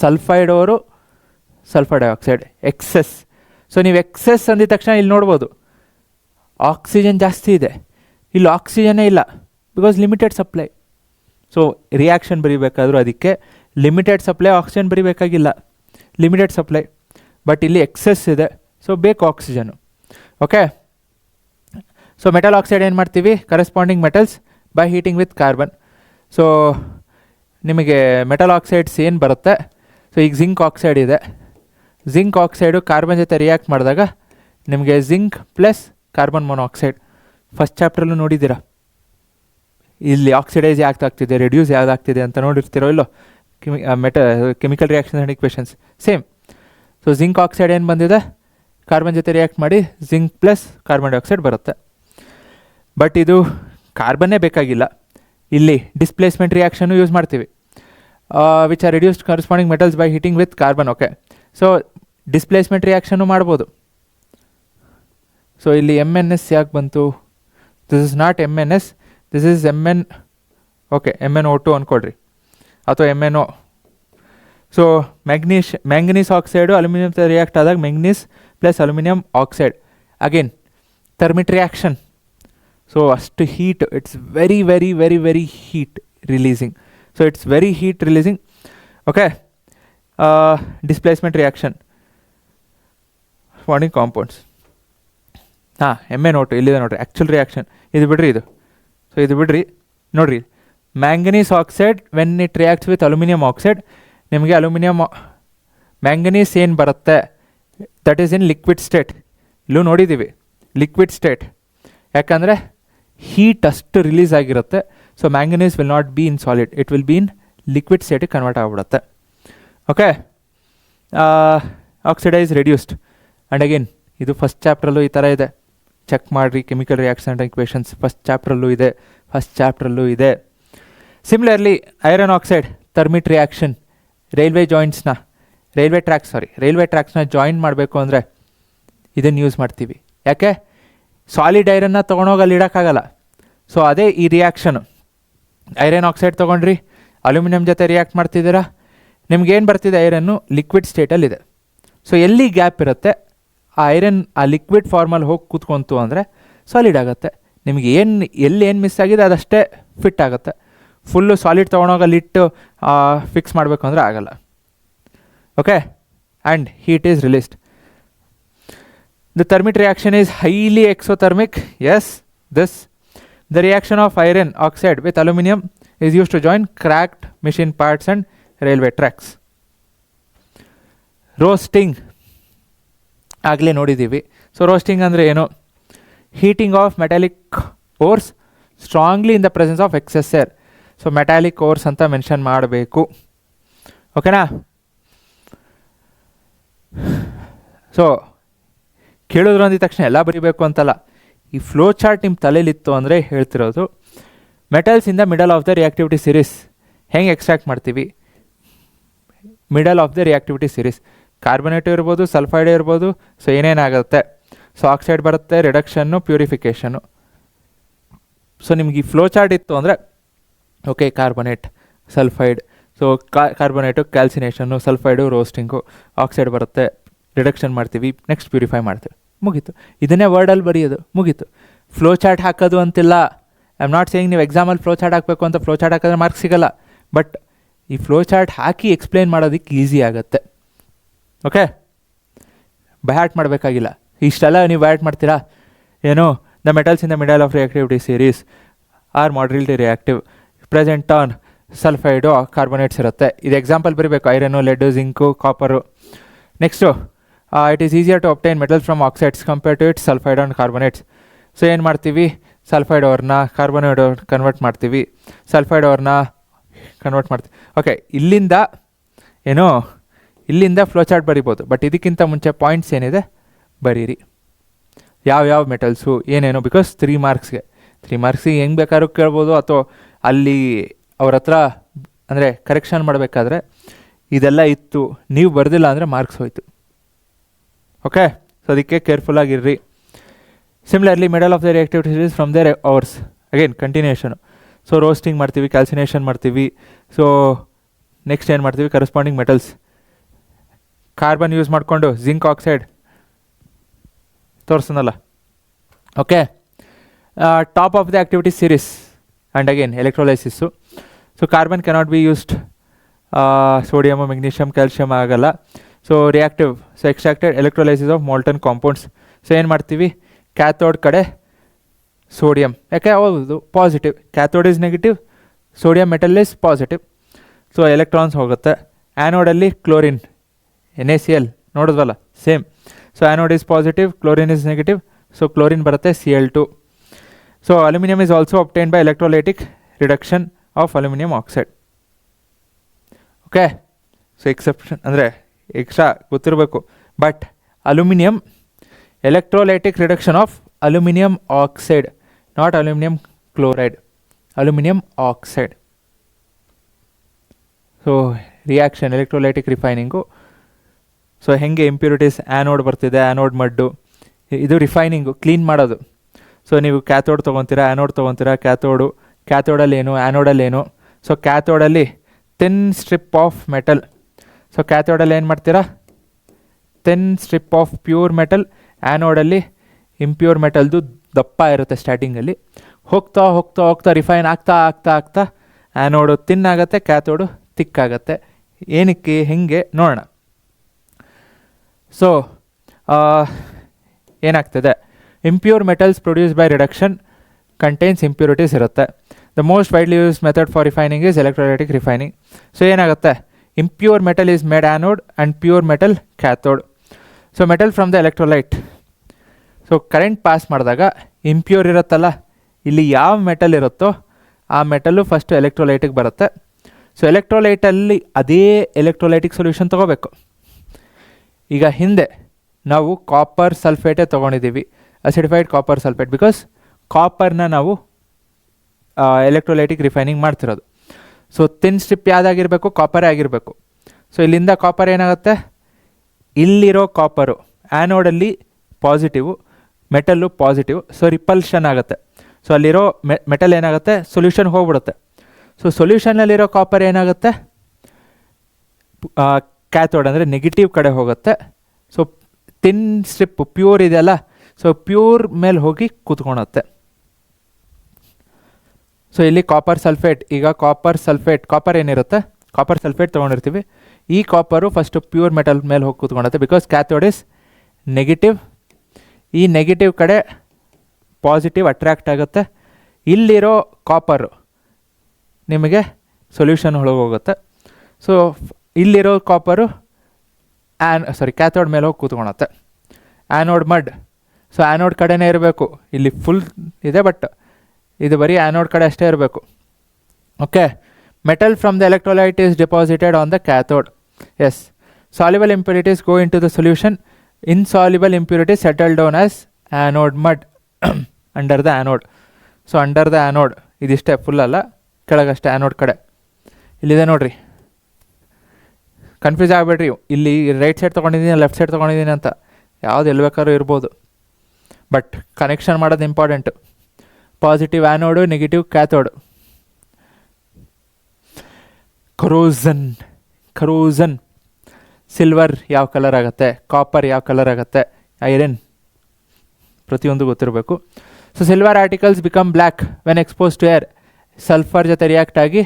sulphide ore sulphur dioxide excess. So ನೀವು ಎಕ್ಸೆಸ್ ಅಂದಿದ ತಕ್ಷಣ ಇಲ್ಲಿ ನೋಡ್ಬೋದು ಆಕ್ಸಿಜನ್ ಜಾಸ್ತಿ ಇದೆ, ಇಲ್ಲಿ ಆಕ್ಸಿಜನ್ನೇ ಇಲ್ಲ, because limited supply. So reaction ಬರೀಬೇಕಾದ್ರೂ ಅದಕ್ಕೆ ಲಿಮಿಟೆಡ್ ಸಪ್ಲೈ, ಆಕ್ಸಿಜನ್ ಬರೀಬೇಕಾಗಿಲ್ಲ, ಲಿಮಿಟೆಡ್ ಸಪ್ಲೈ. ಬಟ್ ಇಲ್ಲಿ ಎಕ್ಸೆಸ್ ಇದೆ, ಸೊ ಬೇಕು oxygen. Okay, so metal oxide ಏನು ಮಾಡ್ತೀವಿ, corresponding metals by heating with carbon. So ನಿಮಗೆ ಮೆಟಲ್ ಆಕ್ಸೈಡ್ಸ್ ಏನು ಬರುತ್ತೆ, ಸೊ ಈಗ ಜಿಂಕ್ ಆಕ್ಸೈಡ್ ಇದೆ, ಜಿಂಕ್ ಆಕ್ಸೈಡು ಕಾರ್ಬನ್ ಜೊತೆ ರಿಯಾಕ್ಟ್ ಮಾಡಿದಾಗ ನಿಮಗೆ zinc plus carbon monoxide. First ಚಾಪ್ಟ್ರಲ್ಲೂ ನೋಡಿದ್ದೀರಾ, ಇಲ್ಲಿ ಆಕ್ಸಿಡೈಸ್ ಯಾಕೆ ಆಗ್ತಿದೆ, ರೆಡ್ಯೂಸ್ ಯಾವ್ದು ಆಗ್ತಿದೆ ಅಂತ ನೋಡಿರ್ತೀರೋ ಇಲ್ಲೋ, chemical reaction and equations same. So zinc oxide ಏನು ಬಂದಿದೆ, ಕಾರ್ಬನ್ ಜೊತೆ ರಿಯಾಕ್ಟ್ ಮಾಡಿ ಜಿಂಕ್ ಪ್ಲಸ್ ಕಾರ್ಬನ್ ಡೈಆಕ್ಸೈಡ್ ಬರುತ್ತೆ. ಬಟ್ ಇದು ಕಾರ್ಬನ್ನೇ ಬೇಕಾಗಿಲ್ಲ, ಇಲ್ಲಿ ಡಿಸ್ಪ್ಲೇಸ್ಮೆಂಟ್ ರಿಯಾಕ್ಷನ್ನು ಯೂಸ್ ಮಾಡ್ತೀವಿ, which are reduced corresponding metals by heating with carbon. Okay, so displacement reaction ಮಾಡ್ಬೋದು. ಸೊ ಇಲ್ಲಿ MnS ಯಾಕೆ ಬಂತು, this is not MnS, this is Mn. Okay, MnO2 ಅಂದ್ಕೊಡ್ರಿ, ಅಥವಾ MnO. So manganese oxide aluminium react ಆದಾಗ manganese plus aluminium oxide, again thermite reaction. So ಅಷ್ಟು heat, it's very very very very heat releasing. So it's very heat releasing. Okay, displacement reaction, bonding compounds. ಹಾಂ, MnO2 ಇಲ್ಲಿದೆ ನೋಡಿರಿ, actual reaction ಇದು ಬಿಡ್ರಿ ಇದು. So ಇದು ಬಿಡ್ರಿ, ನೋಡಿರಿ, manganese oxide when it reacts with aluminium oxide, ನಿಮಗೆ ಮ್ಯಾಂಗನೀಸ್ ಏನು ಬರುತ್ತೆ, that is in liquid state. ಇಲ್ಲೂ ನೋಡಿದ್ದೀವಿ ಲಿಕ್ವಿಡ್ ಸ್ಟೇಟ್, ಯಾಕಂದರೆ ಹೀಟ್ ಅಷ್ಟು ರಿಲೀಸ್ ಆಗಿರುತ್ತೆ. So manganese will not be in solid, it will be in liquid ಸ್ಟೇಟಿಗೆ ಕನ್ವರ್ಟ್ ಆಗಿಬಿಡುತ್ತೆ. Okay, oxidise reduced. And again ಇದು ಫಸ್ಟ್ ಚಾಪ್ಟ್ರಲ್ಲೂ ಈ ಥರ ಇದೆ, ಚೆಕ್ ಮಾಡಿರಿ. Chemical reaction and equations first ಚಾಪ್ಟ್ರಲ್ಲೂ ಇದೆ. Similarly iron oxide thermite reaction, railway ಟ್ರ್ಯಾಕ್ಸ್ನ join ಮಾಡಬೇಕು ಅಂದರೆ ಇದನ್ನು ಯೂಸ್ ಮಾಡ್ತೀವಿ. ಯಾಕೆ, ಸಾಲಿಡ್ ಐರನ್ನ ತೊಗೊಂಡೋಗಿ ಅಲ್ಲಿ ಇಡೋಕ್ಕಾಗಲ್ಲ. ಸೊ ಅದೇ ಈ ರಿಯಾಕ್ಷನು, ಐರನ್ ಆಕ್ಸೈಡ್ ತೊಗೊಂಡ್ರಿ, ಅಲ್ಯೂಮಿನಿಯಂ ಜೊತೆ ರಿಯಾಕ್ಟ್ ಮಾಡ್ತಿದ್ದೀರಾ, ನಿಮ್ಗೇನು ಬರ್ತಿದೆ, ಐರನ್ನು ಲಿಕ್ವಿಡ್ ಸ್ಟೇಟಲ್ಲಿದೆ. ಸೊ ಎಲ್ಲಿ ಗ್ಯಾಪ್ ಇರುತ್ತೆ, ಆ ಐರನ್ ಆ ಲಿಕ್ವಿಡ್ ಫಾರ್ಮಲ್ಲಿ ಹೋಗಿ ಕೂತ್ಕೊಂತು ಅಂದರೆ ಸಾಲಿಡ್ ಆಗುತ್ತೆ. ನಿಮಗೆ ಎಲ್ಲಿ ಏನು ಮಿಸ್ ಆಗಿದೆ ಅದಷ್ಟೇ ಫಿಟ್ ಆಗುತ್ತೆ. ಫುಲ್ಲು ಸಾಲಿಡ್ ತೊಗೊಂಡೋಗಿ ಅಲ್ಲಿಟ್ಟು ಫಿಕ್ಸ್ ಮಾಡಬೇಕು ಅಂದರೆ ಆಗಲ್ಲ. Okay, and heat is released. The thermic reaction is highly exothermic. Yes, the reaction of iron oxide with aluminum is used to join cracked machine parts and railway tracks. Roasting ಆಗಲೇ ನೋಡಿದ್ದೀವಿ. So roasting ಅಂದರೆ ಏನು, heating of metallic ores strongly in the presence of excess air. So metallic ores ಅಂತ mention ಮಾಡಬೇಕು. ಓಕೆನಾ. So ಕೇಳಿದ್ರು ಅಂದಿದ ತಕ್ಷಣ ಎಲ್ಲ ಬರೀಬೇಕು ಅಂತಲ್ಲ, ಈ ಫ್ಲೋ ಚಾರ್ಟ್ ನಿಮ್ಮ ತಲೆಯಲ್ಲಿತ್ತು ಅಂದರೆ ಹೇಳ್ತಿರೋದು. Metals in the middle of the reactivity series ಹೆಂಗೆ ಎಕ್ಸ್ಟ್ರಾಕ್ಟ್ ಮಾಡ್ತೀವಿ, middle of the reactivity series carbonate ಇರ್ಬೋದು, ಸಲ್ಫೈಡ್ ಇರ್ಬೋದು. ಸೊ ಏನೇನಾಗುತ್ತೆ, ಸೊ ಆಕ್ಸೈಡ್ ಬರುತ್ತೆ, ರಿಡಕ್ಷನ್ನು, ಪ್ಯೂರಿಫಿಕೇಷನ್ನು. ಸೊ ನಿಮ್ಗೆ ಈ ಫ್ಲೋ ಚಾರ್ಟ್ ಇತ್ತು ಅಂದರೆ okay, carbonate, sulphide, so carbonate calcination, sulphide roasting, oxide ಬರುತ್ತೆ, ರಿಡಕ್ಷನ್ ಮಾಡ್ತೀವಿ, ನೆಕ್ಸ್ಟ್ ಪ್ಯೂರಿಫೈ ಮಾಡ್ತೀವಿ, ಮುಗೀತು. ಇದನ್ನೇ ವರ್ಡಲ್ಲಿ ಬರೆಯೋದು, ಮುಗೀತು. ಫ್ಲೋ ಚಾರ್ಟ್ ಹಾಕೋದು ಅಂತಿಲ್ಲ. ಐ ಆಮ್ ನಾಟ್ ಸೇಯಿಂಗ್ ನೀವು ಎಕ್ಸಾಮಲ್ಲಿ ಫ್ಲೋ ಚಾರ್ಟ್ ಹಾಕಬೇಕು ಅಂತ. ಫ್ಲೋ ಚಾರ್ಟ್ ಹಾಕಿದ್ರೆ ಮಾರ್ಕ್ಸ್ ಸಿಗೋಲ್ಲ. ಬಟ್ ಈ ಫ್ಲೋ ಚಾರ್ಟ್ ಹಾಕಿ ಎಕ್ಸ್ಪ್ಲೇನ್ ಮಾಡೋದಕ್ಕೆ ಈಸಿ ಆಗುತ್ತೆ. ಓಕೆ, ಬಯಾಟ್ ಮಾಡಬೇಕಾಗಿಲ್ಲ. ಇಷ್ಟೆಲ್ಲ ನೀವು ಬಯಾಟ್ ಮಾಡ್ತೀರಾ ಏನು? The metals in the middle of reactivity series are moderately reactive present on sulphide carbonates ಇರುತ್ತೆ. ಇದು ಎಕ್ಸಾಂಪಲ್ ಬರೀಬೇಕು. Iron, lead, zinc, copper. Next it is easier to obtain metals from oxides compare to its sulphide and carbonates. So ಏನು ಮಾಡ್ತೀವಿ? Sulphide ಅವ್ರನ್ನ carbonate convert ಮಾಡ್ತೀವಿ, sulphide ಅವ್ರನ್ನ convert ಮಾಡ್ತೀವಿ. Okay, ಇಲ್ಲಿಂದ ಏನು, ಇಲ್ಲಿಂದ ಫ್ಲೋ ಚಾರ್ಟ್ ಬರಿಬೋದು. ಬಟ್ ಇದಕ್ಕಿಂತ ಮುಂಚೆ ಪಾಯಿಂಟ್ಸ್ ಏನಿದೆ ಬರೀರಿ, ಯಾವ ಮೆಟಲ್ಸು ಏನೇನು. ಬಿಕಾಸ್ 3 ಮಾರ್ಕ್ಸ್ಗೆ ಹೆಂಗೆ ಬೇಕಾದ್ರೂ ಕೇಳ್ಬೋದು. ಅಥವಾ ಅಲ್ಲಿ ಅವ್ರ ಹತ್ರ ಅಂದರೆ ಕರೆಕ್ಷನ್ ಮಾಡಬೇಕಾದ್ರೆ ಇದೆಲ್ಲ ಇತ್ತು, ನೀವು ಬರೆದಿಲ್ಲ ಅಂದರೆ ಮಾರ್ಕ್ಸ್ ಹೋಯ್ತು. ಓಕೆ, ಸೊ ಅದಕ್ಕೆ ಕೇರ್ಫುಲ್ಲಾಗಿರ್ರಿ. Similarly middle of the reactivity series from there ores again continuation. So roasting ಮಾಡ್ತೀವಿ, ಕ್ಯಾಲ್ಸಿನೇಷನ್ ಮಾಡ್ತೀವಿ. ಸೊ ನೆಕ್ಸ್ಟ್ ಏನು ಮಾಡ್ತೀವಿ? ಕರೆಸ್ಪಾಂಡಿಂಗ್ ಮೆಟಲ್ಸ್, ಕಾರ್ಬನ್ ಯೂಸ್ ಮಾಡಿಕೊಂಡು ಜಿಂಕ್ ಆಕ್ಸೈಡ್ ತೋರಿಸ್ತಾನಲ್ಲ. Okay, top of the activity series and again electrolysis. So carbon cannot be used, sodium, magnesium, calcium ಆಗಲ್ಲ. So reactive, so extracted electrolysis of molten compounds. So ಏನು ಮಾಡ್ತೀವಿ? Cathode ಕಡೆ sodium, ಯಾಕೆ ಹೌದು positive, cathode is negative, sodium metal is positive. So electrons ಹೋಗುತ್ತೆ. ಆ್ಯನೋಡಲ್ಲಿ chlorine, NaCl ನೋಡಿದ್ವಲ್ಲ, same. So anode is positive, chlorine is negative. So chlorine ಬರುತ್ತೆ Cl2. So aluminium is also obtained by electrolytic reduction of aluminium oxide. Okay, so exception ಅಂದರೆ extra ಗೊತ್ತಿರಬೇಕು. But aluminium electrolytic reduction of aluminium oxide, not aluminium chloride, aluminium oxide. So reaction electrolytic refining. So ಹೆಂಗೆ impurities anode ಬರ್ತಿದೆ, anode mud, ಇದು refining, clean ಮಾಡೋದು. So ನೀವು cathode ತೊಗೊತೀರಾ, anode ತೊಗೊತೀರಾ. ಕ್ಯಾಥೋಡಲ್ಲೇನು, ಆ್ಯನೋಡಲ್ಲೇನು. ಸೊ ಕ್ಯಾಥೋಡಲ್ಲಿ thin strip of metal. So ಕ್ಯಾಥೋಡಲ್ಲಿ ಏನು ಮಾಡ್ತೀರಾ? Thin strip of pure metal. ಆ್ಯನೋಡಲ್ಲಿ ಇಂಪ್ಯೂರ್ ಮೆಟಲ್ದು ದಪ್ಪ ಇರುತ್ತೆ ಸ್ಟಾರ್ಟಿಂಗಲ್ಲಿ. ಹೋಗ್ತಾ ಹೋಗ್ತಾ ಹೋಗ್ತಾ ರಿಫೈನ್ ಆಗ್ತಾ ಆಗ್ತಾ ಆಗ್ತಾ ಆ್ಯನೋಡು ಥಿನ್ ಆಗುತ್ತೆ, ಕ್ಯಾಥೋಡು ತಿಕ್ಕಾಗತ್ತೆ. ಏನಕ್ಕೆ ಹೆಂಗೆ ನೋಡೋಣ. ಸೊ ಏನಾಗ್ತದೆ? Impure metals produce by reduction contains impurities ಇರುತ್ತೆ. The most widely use method for refining is electrolytic refining. So ಏನಾಗುತ್ತೆ? Impure metal is made anode and pure metal cathode. So metal from the electrolyte. So current pass ಮಾಡಿದಾಗ impure ಇರುತ್ತಲ್ಲ, ಇಲ್ಲಿ ಯಾವ metal ಇರುತ್ತೋ ಆ metal first ಎಲೆಕ್ಟ್ರೋಲೈಟಿಗೆ ಬರುತ್ತೆ. So ಎಲೆಕ್ಟ್ರೋಲೈಟಲ್ಲಿ ಅದೇ electrolytic solution ತೊಗೋಬೇಕು. ಈಗ ಹಿಂದೆ ನಾವು ಕಾಪರ್ ಸಲ್ಫೇಟೇ ತೊಗೊಂಡಿದ್ದೀವಿ, ಅಸಿಡಿಫೈಡ್ ಕಾಪರ್ ಸಲ್ಫೇಟ್, ಬಿಕಾಸ್ ಕಾಪರ್ನ ನಾವು ಎಲೆಕ್ಟ್ರೋಲೈಟಿಕ್ ರಿಫೈನಿಂಗ್ ಮಾಡ್ತಿರೋದು. ಸೊ ಥಿನ್ ಸ್ಟ್ರಿಪ್ ಯಾವುದಾಗಿರಬೇಕು? ಕಾಪರೇ ಆಗಿರಬೇಕು. ಸೊ ಇಲ್ಲಿಂದ ಕಾಪರ್ ಏನಾಗುತ್ತೆ? ಇಲ್ಲಿರೋ ಕಾಪರು ಆ್ಯನೋಡಲ್ಲಿ positive, metal positive. So repulsion ಆಗುತ್ತೆ. ಸೊ ಅಲ್ಲಿರೋ ಮೆಟಲ್ ಏನಾಗುತ್ತೆ? ಸೊಲ್ಯೂಷನ್ ಹೋಗ್ಬಿಡುತ್ತೆ. ಸೊ ಸೊಲ್ಯೂಷನ್ನಲ್ಲಿರೋ ಕಾಪರ್ ಏನಾಗುತ್ತೆ? ಕ್ಯಾಥೋಡ್ ಅಂದರೆ ನೆಗೆಟಿವ್ ಕಡೆ ಹೋಗುತ್ತೆ. ಸೊ ಥಿನ್ ಸ್ಟ್ರಿಪ್ ಪ್ಯೂರ್ ಇದೆಯಲ್ಲ, ಸೊ ಪ್ಯೂರ್ ಮೇಲೆ ಹೋಗಿ ಕೂತ್ಕೊಳುತ್ತೆ. ಸೊ ಇಲ್ಲಿ ಕಾಪರ್ ಸಲ್ಫೇಟ್, ಈಗ ಕಾಪರ್ ಏನಿರುತ್ತೆ? ಕಾಪರ್ ಸಲ್ಫೇಟ್ ತೊಗೊಂಡಿರ್ತೀವಿ. ಈ ಕಾಪರು ಫಸ್ಟು ಪ್ಯೂರ್ ಮೆಟಲ್ ಮೇಲೆ ಹೋಗಿ ಕೂತ್ಕೊಳುತ್ತೆ, ಬಿಕಾಸ್ ಕ್ಯಾಥೋಡ್ ಇಸ್ ನೆಗೆಟಿವ್. ಈ ನೆಗೆಟಿವ್ ಕಡೆ ಪಾಸಿಟಿವ್ ಅಟ್ರ್ಯಾಕ್ಟ್ ಆಗುತ್ತೆ. ಇಲ್ಲಿರೋ ಕಾಪರು ನಿಮಗೆ ಸೊಲ್ಯೂಷನ್ ಒಳಗೆ ಹೋಗುತ್ತೆ. ಸೊ ಇಲ್ಲಿರೋ ಕಾಪರು ಕ್ಯಾಥೋಡ್ ಮೇಲೆ ಹೋಗಿ ಕೂತ್ಕೊಳುತ್ತೆ. Anode mud. ಸೊ ಆ್ಯನೋಡ್ ಕಡೆನೇ ಇರಬೇಕು. ಇಲ್ಲಿ ಫುಲ್ ಇದೆ, ಬಟ್ ಇದು ಬರೀ ಆ್ಯನೋಡ್ ಕಡೆ ಅಷ್ಟೇ ಇರಬೇಕು. Okay, metal from the electrolyte is deposited on the cathode. Yes, soluble impurities go into the solution. Insoluble impurities settle down as anode mud under the anode. So under the anode ಇದಿಷ್ಟೇ, full ಅಲ್ಲ, ಕೆಳಗಷ್ಟೇ anode ಕಡೆ. ಇಲ್ಲಿದೆ ನೋಡಿರಿ, confuse ಆಗಬೇಡ್ರಿ. ಇಲ್ಲಿ right side ತೊಗೊಂಡಿದ್ದೀನಿ, left side ತೊಗೊಂಡಿದ್ದೀನಿ ಅಂತ. ಯಾವ್ದು ಎಲ್ಲಿ ಬೇಕಾದ್ರೂ ಇರ್ಬೋದು, ಬಟ್ ಕನೆಕ್ಷನ್ ಮಾಡೋದು important. Positive anode, negative cathode. Corrosion. Silver ಯಾವ ಕಲರ್ ಆಗುತ್ತೆ, ಕಾಪರ್ ಯಾವ ಕಲರ್ ಆಗುತ್ತೆ, ಐರನ್ ಪ್ರತಿಯೊಂದು ಗೊತ್ತಿರಬೇಕು. So silver articles become black when expose to air. Sulphur ಜೊತೆ ರಿಯಾಕ್ಟ್ ಆಗಿ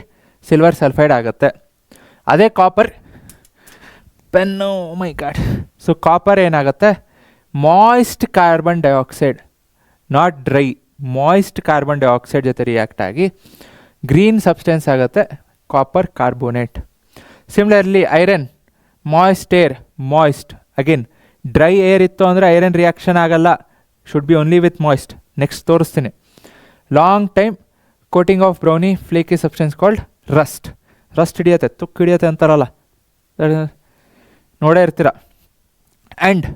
ಸಿಲ್ವರ್ ಸಲ್ಫೈಡ್ ಆಗುತ್ತೆ. ಅದೇ copper pen, my god. So copper ಏನಾಗುತ್ತೆ, moist carbon dioxide, not dry, moist carbon dioxide ಜೊತೆ ರಿಯಾಕ್ಟ್ ಆಗಿ ಗ್ರೀನ್ ಸಬ್ಸ್ಟೆನ್ಸ್ ಆಗುತ್ತೆ, copper carbonate. Similarly iron, moist air, moist again. Dry air ಇತ್ತು ಅಂದರೆ ಐರನ್ ರಿಯಾಕ್ಷನ್ ಆಗಲ್ಲ, should be only with moist. Next ತೋರಿಸ್ತೀನಿ. Long time coating of browny flaky substance called rust. Rust ಹಿಡಿಯುತ್ತೆ, ತುಕ್ಕು ಹಿಡಿಯುತ್ತೆ ಅಂತಾರಲ್ಲ, ನೋಡೇ ಇರ್ತೀರ. ಆ್ಯಂಡ್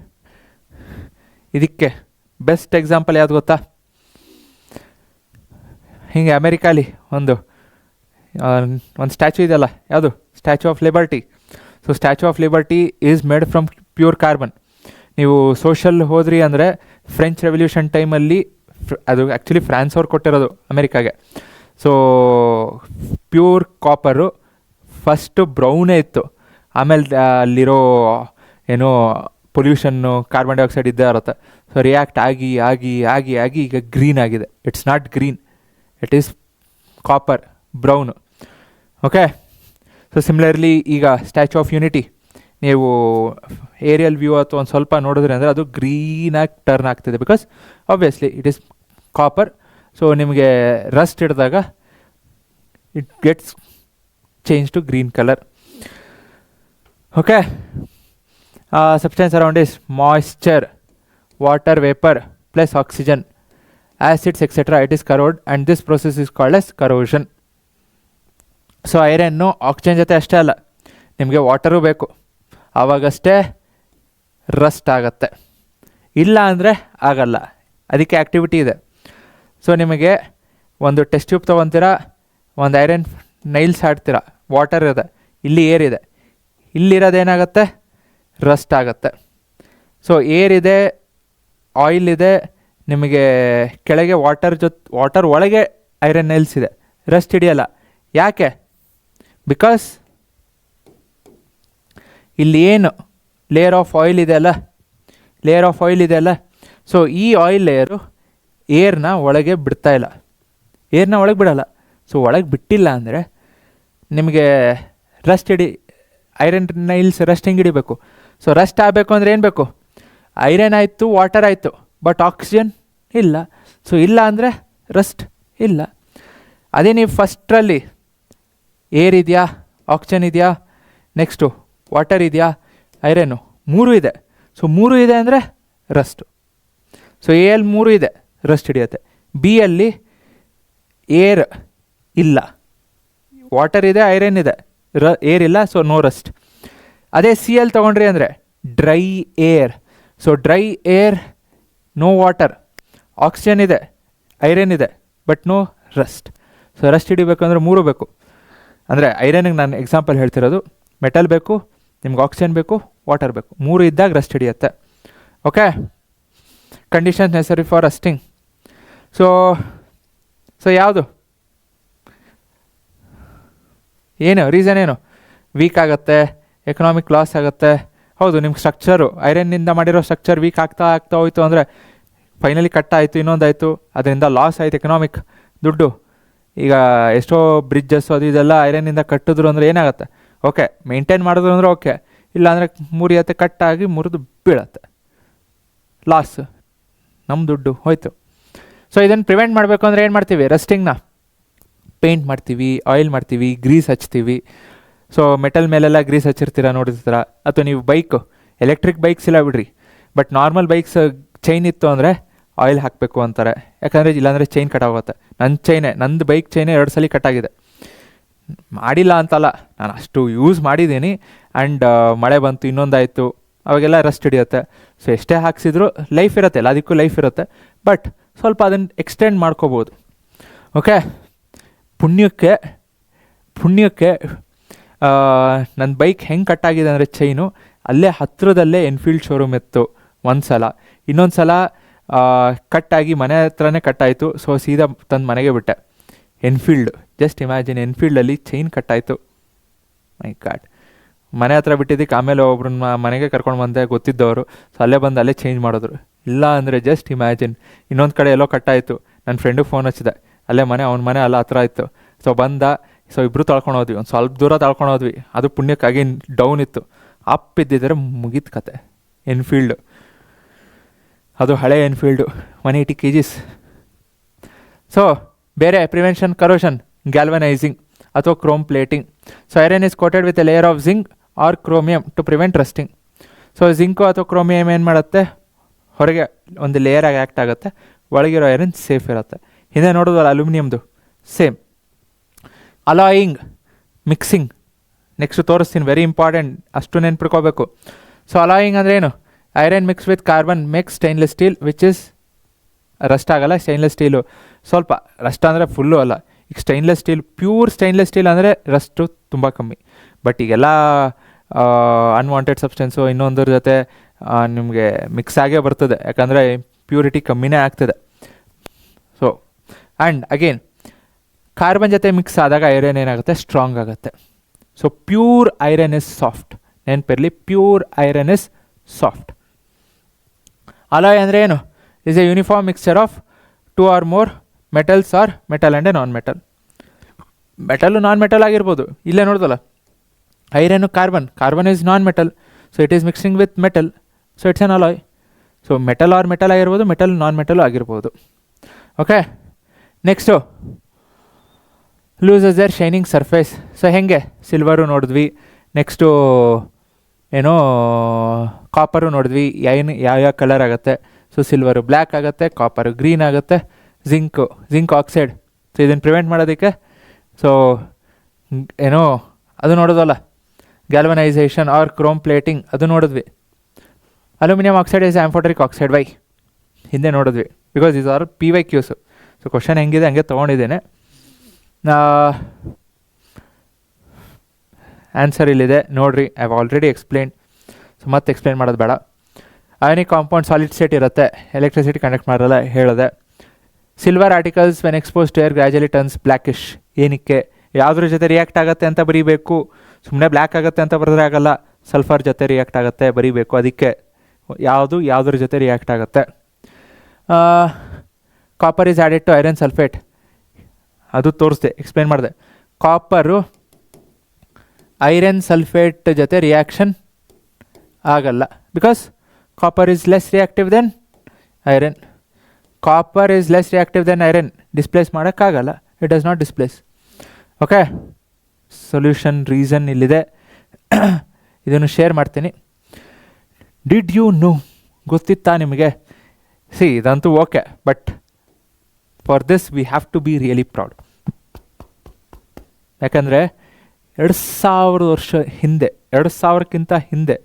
ಇದಕ್ಕೆ ಬೆಸ್ಟ್ ಎಕ್ಸಾಂಪಲ್ ಯಾವುದು ಗೊತ್ತಾ, ಹಿಂಗೆ ಅಮೇರಿಕಾಲಿ ಒಂದು ಸ್ಟ್ಯಾಚು ಇದೆಯಲ್ಲ, ಯಾವುದು, statue of liberty. So statue of liberty is made from pure carbon. ನೀವು ಸೋಷಲ್ ಹೋದ್ರಿ ಅಂದರೆ ಫ್ರೆಂಚ್ ರೆವಲ್ಯೂಷನ್ ಟೈಮಲ್ಲಿ, ಅದು ಆ್ಯಕ್ಚುಲಿ ಫ್ರಾನ್ಸ್ ಅವ್ರು ಕೊಟ್ಟಿರೋದು ಅಮೇರಿಕಾಗೆ. ಸೊ ಪ್ಯೂರ್ ಕಾಪರು ಫಸ್ಟು ಬ್ರೌನೇ ಇತ್ತು, ಆಮೇಲೆ ಅಲ್ಲಿರೋ ಏನೋ ಪೊಲ್ಯೂಷನ್ನು, ಕಾರ್ಬನ್ ಡೈಆಕ್ಸೈಡ್ ಇದ್ದೇ ಇರುತ್ತೆ. ಸೊ ರಿಯಾಕ್ಟ್ ಆಗಿ ಆಗಿ ಆಗಿ ಆಗಿ ಈಗ ಗ್ರೀನ್ ಆಗಿದೆ. It's not green, it is copper, brown. Okay. So similarly ಈಗ ಸ್ಟ್ಯಾಚು ಆಫ್ ಯೂನಿಟಿ ನೀವು ಏರಿಯಲ್ ವ್ಯೂ ಅಥವಾ ಒಂದು ಸ್ವಲ್ಪ ನೋಡಿದ್ರಿ ಅಂದರೆ ಅದು ಗ್ರೀನಾಗಿ ಟರ್ನ್ ಆಗ್ತಿದೆ, because obviously it is copper. So ನಿಮಗೆ ರಸ್ಟ್ ಹಿಡಿದಾಗ it gets change to green colour. Okay. Substance around is moisture, water vapour plus oxygen, acids etc. It is corrode and this process is called as corrosion. So iron oxygen ಜೊತೆ ಅಷ್ಟೇ ಅಲ್ಲ, ನಿಮಗೆ water ಬೇಕು, ಆವಾಗಷ್ಟೇ Rust ಆಗುತ್ತೆ, ಇಲ್ಲ ಅಂದರೆ ಆಗಲ್ಲ. ಅದಕ್ಕೆ ಆ್ಯಕ್ಟಿವಿಟಿ ಇದೆ. ಸೊ ನಿಮಗೆ ಒಂದು ಟೆಸ್ಟ್ ಟ್ಯೂಬ್ ತೊಗೊತೀರಾ, ಒಂದು ಐರನ್ ನೈಲ್ಸ್ ಆಡ್ತೀರಾ, ವಾಟರ್ ಇದೆ, ಇಲ್ಲಿ ಏರ್ ಇದೆ, ಇಲ್ಲಿರೋದೇನಾಗುತ್ತೆ, ರಸ್ಟ್ ಆಗುತ್ತೆ. ಸೊ ಏರ್ ಇದೆ, ಆಯಿಲ್ ಇದೆ, ನಿಮಗೆ ಕೆಳಗೆ ವಾಟರ್ ಒಳಗೆ ಐರನ್ ನೈಲ್ಸ್ ಇದೆ, ರಸ್ಟ್ ಹಿಡಿಯಲ್ಲ. ಯಾಕೆ? ಬಿಕಾಸ್ ಇಲ್ಲಿ ಏನು ಲೇಯರ್ ಆಫ್ ಆಯಿಲ್ ಇದೆಯಲ್ಲ, ಸೊ ಈ ಆಯಿಲ್ ಲೇಯರು ಏರ್ನ ಒಳಗೆ ಬಿಡ್ತಾ ಇಲ್ಲ, ಏರ್ನ ಒಳಗೆ ಬಿಡಲ್ಲ. ಸೊ ಒಳಗೆ ಬಿಟ್ಟಿಲ್ಲ ಅಂದರೆ ನಿಮಗೆ ಐರನ್ ನೈಲ್ಸ್ ರಸ್ಟ್ ಹೆಂಗೆ ಹಿಡಿಬೇಕು? ಸೊ ರಸ್ಟ್ ಆಗಬೇಕು ಅಂದರೆ ಏನು ಬೇಕು? ಐರನ್ ಆಯಿತು, ವಾಟರ್ ಆಯಿತು, ಬಟ್ ಆಕ್ಸಿಜನ್ ಇಲ್ಲ. ಸೊ ಇಲ್ಲ ಅಂದರೆ ರಸ್ಟ್ ಇಲ್ಲ. ಅದೇ ನೀವು ಫಸ್ಟ್ರಲ್ಲಿ ಏರ್ ಇದೆಯಾ, ಆಕ್ಸಿಜನ್ ಇದೆಯಾ, ನೆಕ್ಸ್ಟು ವಾಟರ್ ಇದೆಯಾ, ಐರನ್ನು, ಮೂರು ಇದೆ. ಸೊ ಮೂರು ಇದೆ ಅಂದರೆ ರಸ್ಟು. ಸೊ ಎಲ್ಲಿ ಮೂರು ಇದೆ, ರಸ್ಟ್ ಹಿಡಿಯುತ್ತೆ. ಬಿಯಲ್ಲಿ ಏರ್ ಇಲ್ಲ, ವಾಟರ್ ಇದೆ, ಐರನ್ ಇದೆ, ಏರ್ ಇಲ್ಲ, ಸೊ ನೋ ರಸ್ಟ್. ಅದೇ ಸಿಯಲ್ಲಿ ತೊಗೊಂಡ್ರಿ ಅಂದರೆ dry air. So dry air, no water, oxygen ಇದೆ, ಐರನ್ ಇದೆ, but no rust. So rust ಹಿಡಿಬೇಕಂದ್ರೆ ಮೂರು ಬೇಕು. ಅಂದರೆ ಐರನ್ಗೆ ನಾನು ಎಕ್ಸಾಂಪಲ್ ಹೇಳ್ತಿರೋದು, ಮೆಟಲ್ ಬೇಕು, ನಿಮ್ಗೆ ಆಕ್ಸಿಜನ್ ಬೇಕು, ವಾಟರ್ ಬೇಕು, ಮೂರು ಇದ್ದಾಗ ರಸ್ಟ್ ಹಿಡಿಯುತ್ತೆ. Okay. Conditions ನೆಸರಿ for rusting. So ಯಾವುದು ಏನು ರೀಸನ್ ಏನು? ವೀಕ್ ಆಗುತ್ತೆ, ಎಕನಾಮಿಕ್ ಲಾಸ್ ಆಗುತ್ತೆ. ಹೌದು, ನಿಮ್ಗೆ ಸ್ಟ್ರಕ್ಚರು, ಐರನ್ನಿಂದ ಮಾಡಿರೋ ಸ್ಟ್ರಕ್ಚರ್ ವೀಕ್ ಆಗ್ತಾ ಹೋಯಿತು ಅಂದರೆ ಫೈನಲಿ ಕಟ್ ಆಯಿತು, ಇನ್ನೊಂದಾಯಿತು, ಅದರಿಂದ ಲಾಸ್ ಆಯಿತು ಎಕನಾಮಿಕ್, ದುಡ್ಡು. ಈಗ ಎಷ್ಟೋ ಬ್ರಿಡ್ಜಸ್ಸು ಅದು ಇದೆಲ್ಲ ಐರನ್ನಿಂದ ಕಟ್ಟಿದ್ರು ಅಂದರೆ ಏನಾಗುತ್ತೆ? ಓಕೆ, ಮೇಂಟೈನ್ ಮಾಡಿದ್ರು ಅಂದರೆ ಓಕೆ, ಇಲ್ಲಾಂದರೆ ಮುರಿಯತ್ತೆ, ಕಟ್ಟಾಗಿ ಮುರಿದು ಬೀಳತ್ತೆ, ಲಾಸ್, ನಮ್ಮ ದುಡ್ಡು ಹೋಯ್ತು. ಸೊ ಇದನ್ನು ಪ್ರಿವೆಂಟ್ ಮಾಡಬೇಕು ಅಂದರೆ ಏನು ಮಾಡ್ತೀವಿ? ರಸ್ಟಿಂಗ್ನ ಪೇಂಟ್ ಮಾಡ್ತೀವಿ, ಆಯಿಲ್ ಮಾಡ್ತೀವಿ, ಗ್ರೀಸ್ ಹಚ್ತೀವಿ. ಸೊ ಮೆಟಲ್ ಮೇಲೆಲ್ಲ ಗ್ರೀಸ್ ಹಚ್ಚಿರ್ತೀರ, ನೋಡಿರ್ತೀರ. ಅಥವಾ ನೀವು ಎಲೆಕ್ಟ್ರಿಕ್ ಬೈಕ್ಸ್ ಇಲ್ಲ ಬಿಡ್ರಿ, ಬಟ್ ನಾರ್ಮಲ್ ಬೈಕ್ಸ್ ಚೈನ್ ಇತ್ತು ಅಂದರೆ ಆಯಿಲ್ ಹಾಕಬೇಕು ಅಂತಾರೆ. ಯಾಕಂದರೆ ಇಲ್ಲಾಂದರೆ ಚೈನ್ ಕಟ್ಟಾಗುತ್ತೆ. ನಂದು ಬೈಕ್ ಚೈನೇ 2 ಸಲ ಕಟ್ಟಾಗಿದೆ. ಮಾಡಿಲ್ಲ ಅಂತಲ್ಲ, ನಾನು ಅಷ್ಟು ಯೂಸ್ ಮಾಡಿದ್ದೀನಿ. ಆ್ಯಂಡ್ ಮಳೆ ಬಂತು, ಇನ್ನೊಂದಾಯಿತು, ಅವಾಗೆಲ್ಲ ರಸ್ಟ್ ಹಿಡಿಯುತ್ತೆ. ಸೊ ಎಷ್ಟೇ ಹಾಕ್ಸಿದ್ರು ಲೈಫ್ ಇರುತ್ತೆ, ಎಲ್ಲದಕ್ಕೂ ಲೈಫ್ ಇರುತ್ತೆ, ಬಟ್ ಸ್ವಲ್ಪ ಅದನ್ನು ಎಕ್ಸ್ಟೆಂಡ್ ಮಾಡ್ಕೋಬೋದು. ಓಕೆ. ಪುಣ್ಯಕ್ಕೆ ನನ್ನ ಬೈಕ್ ಹೆಂಗೆ ಕಟ್ಟಾಗಿದೆ ಅಂದರೆ ಚೈನು, ಅಲ್ಲೇ ಹತ್ತಿರದಲ್ಲೇ ಎನ್ಫೀಲ್ಡ್ ಶೋರೂಮ್ ಇತ್ತು ಒಂದು ಸಲ. ಇನ್ನೊಂದು ಸಲ ಕಟ್ಟಾಗಿ ಮನೆ ಹತ್ರನೇ ಕಟ್ಟಾಯಿತು. ಸೊ ಸೀದಾ ತಂದು ಮನೆಗೆ ಬಿಟ್ಟೆ. ಎನ್ಫೀಲ್ಡ್, ಜಸ್ಟ್ ಇಮ್ಯಾಜಿನ್, ಎನ್ಫೀಲ್ಡಲ್ಲಿ ಚೈನ್ ಕಟ್ಟಾಯಿತು. My god. ಮನೆ ಹತ್ರ ಬಿಟ್ಟಿದ್ದಕ್ಕೆ ಆಮೇಲೆ ಒಬ್ರನ್ನ ಮನೆಗೆ ಕರ್ಕೊಂಡು ಬಂದೆ ಗೊತ್ತಿದ್ದವರು. ಸೊ ಅಲ್ಲೇ ಬಂದು ಅಲ್ಲೇ ಚೇಂಜ್ ಮಾಡಿದ್ರು. ಇಲ್ಲ ಅಂದರೆ ಜಸ್ಟ್ ಇಮ್ಯಾಜಿನ್, ಇನ್ನೊಂದು ಕಡೆ ಎಲ್ಲೋ ಕಟ್ಟಾಯಿತು. ನನ್ನ ಫ್ರೆಂಡಿಗೆ ಫೋನ್ ಹಚ್ಚಿದೆ, ಅಲ್ಲೇ ಮನೆ, ಅವ್ನ ಮನೆ ಅಲ್ಲ ಹತ್ರ ಇತ್ತು. ಸೊ ಬಂದ, ಸೊ ಇಬ್ಬರು ತಳ್ಕೊಂಡು ಹೋದ್ವಿ, ಒಂದು ಸ್ವಲ್ಪ ದೂರ ತಳ್ಕೊಂಡು ಹೋದ್ವಿ. ಅದು ಪುಣ್ಯಕ್ಕಾಗಿ ಡೌನ್ ಇತ್ತು. ಅಪ್ ಇದ್ದಿದ್ರೆ ಮುಗೀತು ಕತೆ. ಎನ್ಫೀಲ್ಡು, ಅದು ಹಳೆ ಎನ್ಫೀಲ್ಡು, 180 kgs. ಸೊ ಬೇರೆ ಪ್ರಿವೆನ್ಷನ್, ಕರೋಷನ್, ಗ್ಯಾಲ್ವನೈಸಿಂಗ್ ಅಥವಾ chrome plating. So iron is coated with a layer of zinc or chromium to prevent rusting. So zinc ಅಥವಾ ಕ್ರೋಮಿಯಂ ಏನು ಮಾಡುತ್ತೆ, ಹೊರಗೆ ಒಂದು ಲೇಯರಾಗಿ ಆ್ಯಕ್ಟ್ ಆಗುತ್ತೆ, ಒಳಗಿರೋ ಐರನ್ ಸೇಫ್ ಇರುತ್ತೆ. ಹಿಂದೆ ನೋಡೋದಲ್ಲ ಅಲ್ಯೂಮಿನಿಯಮ್ದು, ಸೇಮ್. ಅಲಾಯಿಂಗ್, ಮಿಕ್ಸಿಂಗ್, ನೆಕ್ಸ್ಟ್ ತೋರಿಸ್ತೀನಿ, ವೆರಿ ಇಂಪಾರ್ಟೆಂಟ್, ಅಷ್ಟು ನೆನ್ಪಿಡ್ಕೋಬೇಕು. ಸೊ ಅಲಾಯಿಂಗ್ ಅಂದರೆ ಏನು, iron mix with carbon makes stainless steel which is Rust ಆಗಲ್ಲ. ಸ್ಟೈನ್ಲೆಸ್ ಸ್ಟೀಲು ಸ್ವಲ್ಪ ರಸ್ಟ್ ಅಂದರೆ ಫುಲ್ಲು ಅಲ್ಲ. ಈಗ stainless steel, pure stainless steel ಅಂದರೆ ರಸ್ಟು ತುಂಬ ಕಮ್ಮಿ. ಬಟ್ ಈಗೆಲ್ಲ ಅನ್ವಾಂಟೆಡ್ ಸಬ್ಸ್ಟೆನ್ಸು ಇನ್ನೊಂದ್ರ ಜೊತೆ ನಿಮಗೆ ಮಿಕ್ಸ್ ಆಗೇ ಬರ್ತದೆ, ಯಾಕಂದರೆ ಪ್ಯೂರಿಟಿ ಕಮ್ಮಿನೇ ಆಗ್ತದೆ. ಸೊ ಆ್ಯಂಡ್ ಅಗೇನ್ ಕಾರ್ಬನ್ ಜೊತೆ ಮಿಕ್ಸ್ ಆದಾಗ ಐರನ್ ಏನಾಗುತ್ತೆ, ಸ್ಟ್ರಾಂಗ್ ಆಗುತ್ತೆ. So pure iron is soft, ನೆನಪಿರಲಿ, pure iron is soft. Alloy ಅಂದರೆ ಏನು, is a uniform mixture of 2 or more metals or metal and a non metal. Metal non metal ಆಗಿರ್ಬೋದು, ಇಲ್ಲೇ ನೋಡ್ದಲ್ಲ iron carbon, carbon is non metal, so it is mixing with metal, so it's an alloy. So metal or metal ಆಗಿರ್ಬೋದು, metal non metal ಆಗಿರ್ಬೋದು. Okay, next loses their shining surface. So ಹೆಂಗೆ, silver ನೋಡಿದ್ವಿ, next ಏನೋ copper ನೋಡಿದ್ವಿ, ಯಾವ colour ಆಗುತ್ತೆ. So silver black ಆಗುತ್ತೆ, copper green ಆಗುತ್ತೆ, ಜಿಂಕ್ ಆಕ್ಸೈಡ್. ಸೊ ಇದನ್ನು ಪ್ರಿವೆಂಟ್ ಮಾಡೋದಕ್ಕೆ ಸೊ ಏನೋ ಅದು ನೋಡೋದಲ್ಲ, ಗ್ಯಾಲ್ವನೈಸೇಷನ್ ಆರ್ ಕ್ರೋಮ್ ಪ್ಲೇಟಿಂಗ್, ಅದು ನೋಡಿದ್ವಿ. Aluminium oxide is amphoteric oxide. Why ಹಿಂದೆ ನೋಡಿದ್ವಿ, because these are PYQs. So question ಹೆಂಗಿದೆ ಹಂಗೆ ತೊಗೊಂಡಿದ್ದೇನೆ. ಆನ್ಸರ್ ಇಲ್ಲಿದೆ ನೋಡಿರಿ, I have already explain. So ಮತ್ತೆ ಎಕ್ಸ್ಪ್ಲೇನ್ ಮಾಡೋದು ಬೇಡ. ಅಯೋನಿಕ್ ಕಾಂಪೌಂಡ್ ಸಾಲಿಡ್ ಸ್ಟೇಟ್ ಇರುತ್ತೆ, ಎಲೆಕ್ಟ್ರಿಸಿಟಿ ಕಂಡಕ್ಟ್ ಮಾಡಲ್ಲ, ಹೇಳಿದೆ. Silver articles when expose to air gradually turns blackish. ಏನಕ್ಕೆ, ಯಾವುದ್ರ ಜೊತೆ ರಿಯಾಕ್ಟ್ ಆಗುತ್ತೆ ಅಂತ ಬರೀಬೇಕು. ಸುಮ್ಮನೆ ಬ್ಲ್ಯಾಕ್ ಆಗುತ್ತೆ ಅಂತ ಬರೆದ್ರೆ ಆಗಲ್ಲ, ಸಲ್ಫರ್ ಜೊತೆ ರಿಯಾಕ್ಟ್ ಆಗುತ್ತೆ ಬರೀಬೇಕು. ಅದಕ್ಕೆ ಯಾವುದ್ರ ಜೊತೆ ರಿಯಾಕ್ಟ್ ಆಗುತ್ತೆ. Copper is added to iron sulphate, ಅದು ತೋರಿಸ್ದೆ, ಎಕ್ಸ್ಪ್ಲೇನ್ ಮಾಡಿದೆ. ಕಾಪರು ಐರನ್ ಸಲ್ಫೇಟ್ ಜೊತೆ ರಿಯಾಕ್ಷನ್ ಆಗಲ್ಲ, because copper is less reactive than iron. Copper is less reactive than iron, displace ಮಾಡೋಕ್ಕಾಗಲ್ಲ, it does not displace. Okay, solution reason ಇಲ್ಲಿದೆ, ಇದನ್ನು share ಮಾಡ್ತೀನಿ. Did you know, ಗೊತ್ತಿತ್ತಾ ನಿಮಗೆ? ಇದಂತೂ okay, but for this we have to be really proud. ಯಾಕಂದರೆ 2000 ವರ್ಷ ಹಿಂದೆ, 2000ಕ್ಕಿಂತ ಹಿಂದೆ,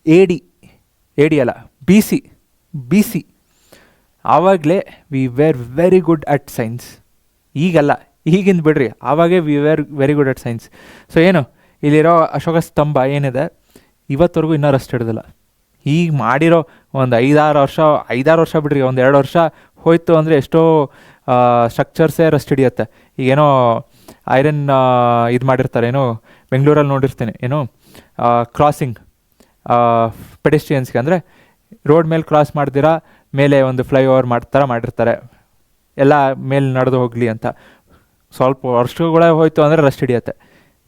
ಎ ಡಿ ಅಲ್ಲ, ಬಿ ಸಿ ಆವಾಗಲೇ we were very good at science. ಈಗಲ್ಲ, ಈಗಿಂದ ಬಿಡ್ರಿ, ಆವಾಗೇ we were very good at science. So ಏನು, ಇಲ್ಲಿರೋ ಅಶೋಕ ಸ್ತಂಭ ಏನಿದೆ ಇವತ್ತವರೆಗೂ ಇನ್ನೂ ರಸ್ಟ್ ಹಿಡ್ದಿಲ್ಲ. ಈಗ ಮಾಡಿರೋ ಒಂದು 5-6 ವರ್ಷ ಬಿಡ್ರಿ, ಒಂದು 2 ವರ್ಷ ಹೋಯ್ತು ಅಂದರೆ ಎಷ್ಟೋ ಸ್ಟ್ರಕ್ಚರ್ಸೇ ರಸ್ಟ್ ಹಿಡಿಯುತ್ತೆ. ಈಗೇನೋ ಐರನ್ ಇದು ಮಾಡಿರ್ತಾರೆ, ಏನೋ ಬೆಂಗಳೂರಲ್ಲಿ ನೋಡಿರ್ತೀನಿ, ಏನೋ ಕ್ರಾಸಿಂಗ್ ಪೆಡೆಸ್ಟ್ರಿಯನ್ಸ್ಗೆ, ಅಂದರೆ ರೋಡ್ ಮೇಲೆ ಕ್ರಾಸ್ ಮಾಡ್ದಿರಾ ಮೇಲೆ ಒಂದು ಫ್ಲೈಓವರ್ ಮಾಡಿರ್ತಾರೆ, ಎಲ್ಲ ಮೇಲೆ ನಡೆದು ಹೋಗಲಿ ಅಂತ. ಸ್ವಲ್ಪ ವರ್ಷಗಳೇ ಹೋಯ್ತು ಅಂದರೆ ರಸ್ಟ್ ಹಿಡಿಯುತ್ತೆ.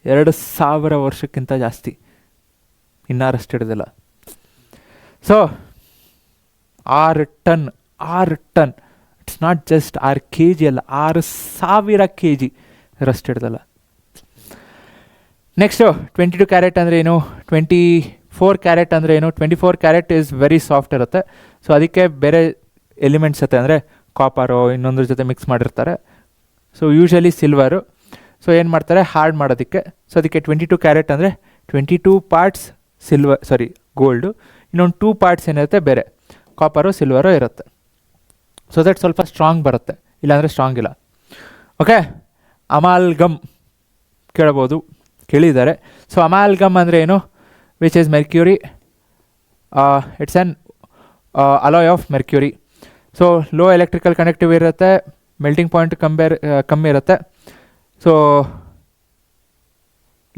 2000 ವರ್ಷಕ್ಕಿಂತ ಜಾಸ್ತಿ ಇನ್ನೂ ರಸ್ಟ್ ಹಿಡಿದಿಲ್ಲ. So 6 ton, it's not just 6 kg ಅಲ್ಲ, 6000 kg ರಸ್ಟ್ ಹಿಡ್ದಲ್ಲ. ನೆಕ್ಸ್ಟು 22 ಕ್ಯಾರೆಟ್ ಅಂದರೆ ಏನು, 24 ಕ್ಯಾರೆಟ್ ಅಂದರೆ ಏನು. 24 ಕ್ಯಾರೆಟ್ ಈಸ್ ವೆರಿ ಸಾಫ್ಟ್ ಇರುತ್ತೆ. ಸೊ ಅದಕ್ಕೆ ಬೇರೆ ಎಲಿಮೆಂಟ್ಸ್ ಜೊತೆ, ಅಂದರೆ ಕಾಪರು ಇನ್ನೊಂದ್ರ ಜೊತೆ ಮಿಕ್ಸ್ ಮಾಡಿರ್ತಾರೆ. So usually silver. ಸೊ ಏನು ಮಾಡ್ತಾರೆ, ಹಾರ್ಡ್ ಮಾಡೋದಕ್ಕೆ. ಸೊ ಅದಕ್ಕೆ 22 ಕ್ಯಾರೆಟ್ ಅಂದರೆ 22 ಪಾರ್ಟ್ಸ್ ಗೋಲ್ಡು, ಇನ್ನೊಂದು 2 ಪಾರ್ಟ್ಸ್ ಏನಿರುತ್ತೆ ಬೇರೆ ಕಾಪರು ಸಿಲ್ವರು ಇರುತ್ತೆ. ಸೊ ದಟ್ ಸ್ವಲ್ಪ ಸ್ಟ್ರಾಂಗ್ ಬರುತ್ತೆ, ಇಲ್ಲಾಂದರೆ ಸ್ಟ್ರಾಂಗ್ ಇಲ್ಲ. ಓಕೆ, ಅಮಾಲ್ಗಮ್ ಕೇಳಿದ್ದಾರೆ. ಸೊ ಅಮಾಲ್ಗಮ್ ಅಂದರೆ ಏನು, which is mercury, it's an alloy of mercury. So low electrical conductive ಇರುತ್ತೆ, ಮೆಲ್ಟಿಂಗ್ ಪಾಯಿಂಟ್ ಕಮ್ಮಿ ಇರುತ್ತೆ. So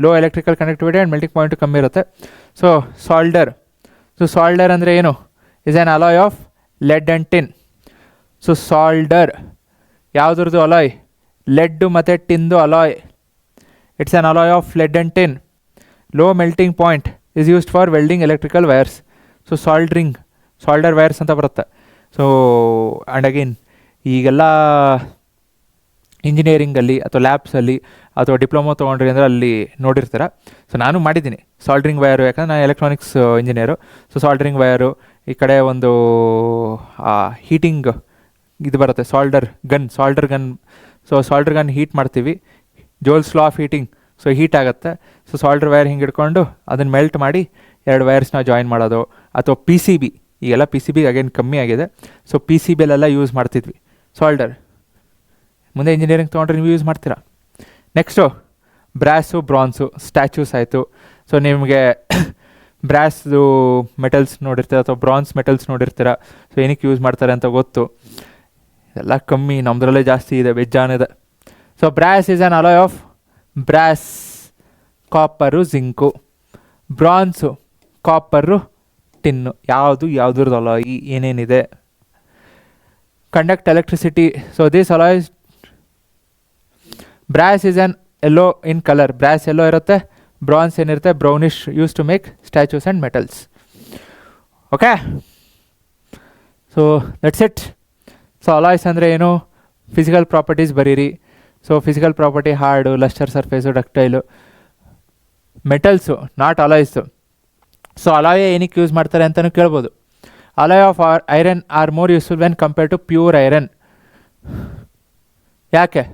low electrical connectivity and melting point ಕಮ್ಮಿ ಇರುತ್ತೆ. ಸೊ ಸಾಲ್ಡರ್ ಅಂದರೆ ಏನು? Is an alloy of lead and tin. So solder ಯಾವುದ್ರದ್ದು alloy? Lead ಮತ್ತು ಟಿನ್ದು alloy. It's an alloy of lead and tin. Low melting point is used for welding electrical wires. So solder wires ಅಂತ ಬರುತ್ತೆ. So and again ಈಗೆಲ್ಲ ಇಂಜಿನಿಯರಿಂಗಲ್ಲಿ ಅಥವಾ ಲ್ಯಾಬ್ಸಲ್ಲಿ ಅಥವಾ diploma ತೊಗೊಂಡ್ರಿ ಅಂದರೆ ಅಲ್ಲಿ ನೋಡಿರ್ತೀರ. ಸೊ ನಾನು ಮಾಡಿದ್ದೀನಿ ಸಾಲ್ಡ್ರಿಂಗ್ ವೈರು, ಯಾಕಂದರೆ ನಾನು electronics engineer. So soldering wire, ಈ ಕಡೆ ಒಂದು ಹೀಟಿಂಗ್ ಇದು ಬರುತ್ತೆ, solder gun. So solder gun heat ಮಾಡ್ತೀವಿ, Joule's law of heating. So heat ಆಗುತ್ತೆ. ಸೊ ಸಾಲ್ಡರ್ ವೈರ್ ಹಿಂಗೆ ಹಿಡ್ಕೊಂಡು ಅದನ್ನು ಮೆಲ್ಟ್ ಮಾಡಿ 2 ವೈರ್ಸ್ನ ಜಾಯಿನ್ ಮಾಡೋದು. ಅಥವಾ PCB, ಈಗೆಲ್ಲ PCB ಅಗೇನ್ ಕಮ್ಮಿ ಆಗಿದೆ. ಸೊ PCBಲೆಲ್ಲ ಯೂಸ್ ಮಾಡ್ತಿದ್ವಿ ಸಾಲ್ಡರ್. ಮುಂದೆ ಇಂಜಿನಿಯರಿಂಗ್ ತೊಗೊಂಡ್ರೆ ನೀವು ಯೂಸ್ ಮಾಡ್ತೀರಾ. ನೆಕ್ಸ್ಟು ಬ್ರಾಸು, ಬ್ರಾನ್ಸು, ಸ್ಟ್ಯಾಚ್ಯೂಸ್ ಆಯಿತು. ಸೊ ನಿಮಗೆ ಬ್ರಾಸ್ದು ಮೆಟಲ್ಸ್ ನೋಡಿರ್ತೀರ ಅಥವಾ ಬ್ರಾನ್ಸ್ ಮೆಟಲ್ಸ್ ನೋಡಿರ್ತೀರ. ಸೊ ಏನಕ್ಕೆ ಯೂಸ್ ಮಾಡ್ತಾರೆ ಅಂತ ಗೊತ್ತು. ಎಲ್ಲ ಕಮ್ಮಿ, ನಮ್ಮದ್ರಲ್ಲೇ ಜಾಸ್ತಿ ಇದೆ, ಬೆಜ್ಜಾನಿದೆ. So brass is an alloy of brass, copper, zinc. Bronze, copper, tin. ಯಾವುದ್ರದ್ದು ಅಲಾಯ್ ಏನೇನಿದೆ? Conduct electricity. So this alloys brass is an yellow in colour. Brass yellow ಇರುತ್ತೆ, ಬ್ರಾನ್ಸ್ ಏನಿರುತ್ತೆ brownish, use to make statues and metals. Okay, so that's it. So alloys ಅಂದರೆ ಏನು? Physical properties ಬರೀರಿ. So physical property hard, lustre surface, ductile. Metals, not alloys. So alloy ಏನಕ್ಕೆ use ಮಾಡ್ತಾರೆ ಅಂತಲೂ ಕೇಳ್ಬೋದು. Alloy of iron are more useful when compare to pure iron. ಯಾಕೆ?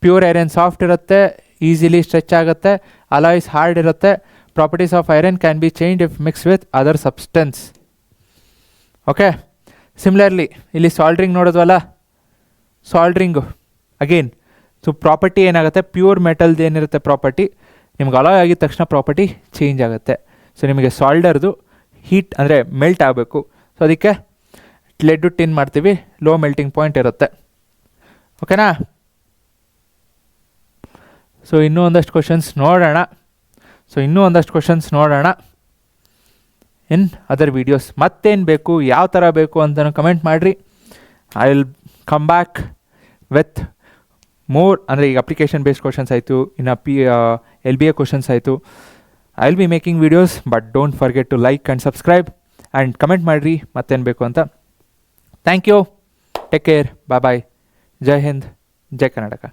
Pure iron soft ಇರುತ್ತೆ, easily stretch ಆಗುತ್ತೆ. Alloys hard ಇರುತ್ತೆ. Properties of iron can be change if mix with other substance. Okay, similarly ಇಲ್ಲಿ soldering ನೋಡೋದ್ವಲ್ಲ, ಸಾಲ್ಡ್ರಿಂಗು again. So property ಏನಾಗುತ್ತೆ? Pure ಮೆಟಲ್ದು ಏನಿರುತ್ತೆ property, ನಿಮ್ಗೆ alloy ಆಗಿದ ತಕ್ಷಣ ಪ್ರಾಪರ್ಟಿ ಚೇಂಜ್ ಆಗುತ್ತೆ. ಸೊ ನಿಮಗೆ ಸಾಲ್ಡರ್ದು ಹೀಟ್ ಅಂದರೆ ಮೆಲ್ಟ್ ಆಗಬೇಕು. ಸೊ ಅದಕ್ಕೆ ಲೆಡ್ಡು ಟಿನ್ ಮಾಡ್ತೀವಿ, ಲೋ ಮೆಲ್ಟಿಂಗ್ ಪಾಯಿಂಟ್ ಇರುತ್ತೆ. ಓಕೆನಾ? ಸೊ ಇನ್ನೂ ಒಂದಷ್ಟು ಕ್ವಶನ್ಸ್ ನೋಡೋಣ ಇನ್ ಅದರ್ ವೀಡಿಯೋಸ್. ಮತ್ತೇನು ಬೇಕು, ಯಾವ ಥರ ಬೇಕು ಅಂತಲೂ ಕಮೆಂಟ್ ಮಾಡಿರಿ. I will come back with more. ಅಂದರೆ ಈಗ ಅಪ್ಲಿಕೇಶನ್ ಬೇಸ್ಡ್ ಕ್ವಶನ್ಸ್ ಆಯಿತು, ಇನ್ನು LBA ಕ್ವಶನ್ಸ್ ಆಯಿತು. I will be making videos, but don't forget to like and subscribe and comment ಮಾಡಿರಿ ಮತ್ತೇನು ಬೇಕು ಅಂತ. Thank you, take care, bye bye, ಜೈ ಹಿಂದ್, ಜೈ ಕರ್ನಾಟಕ.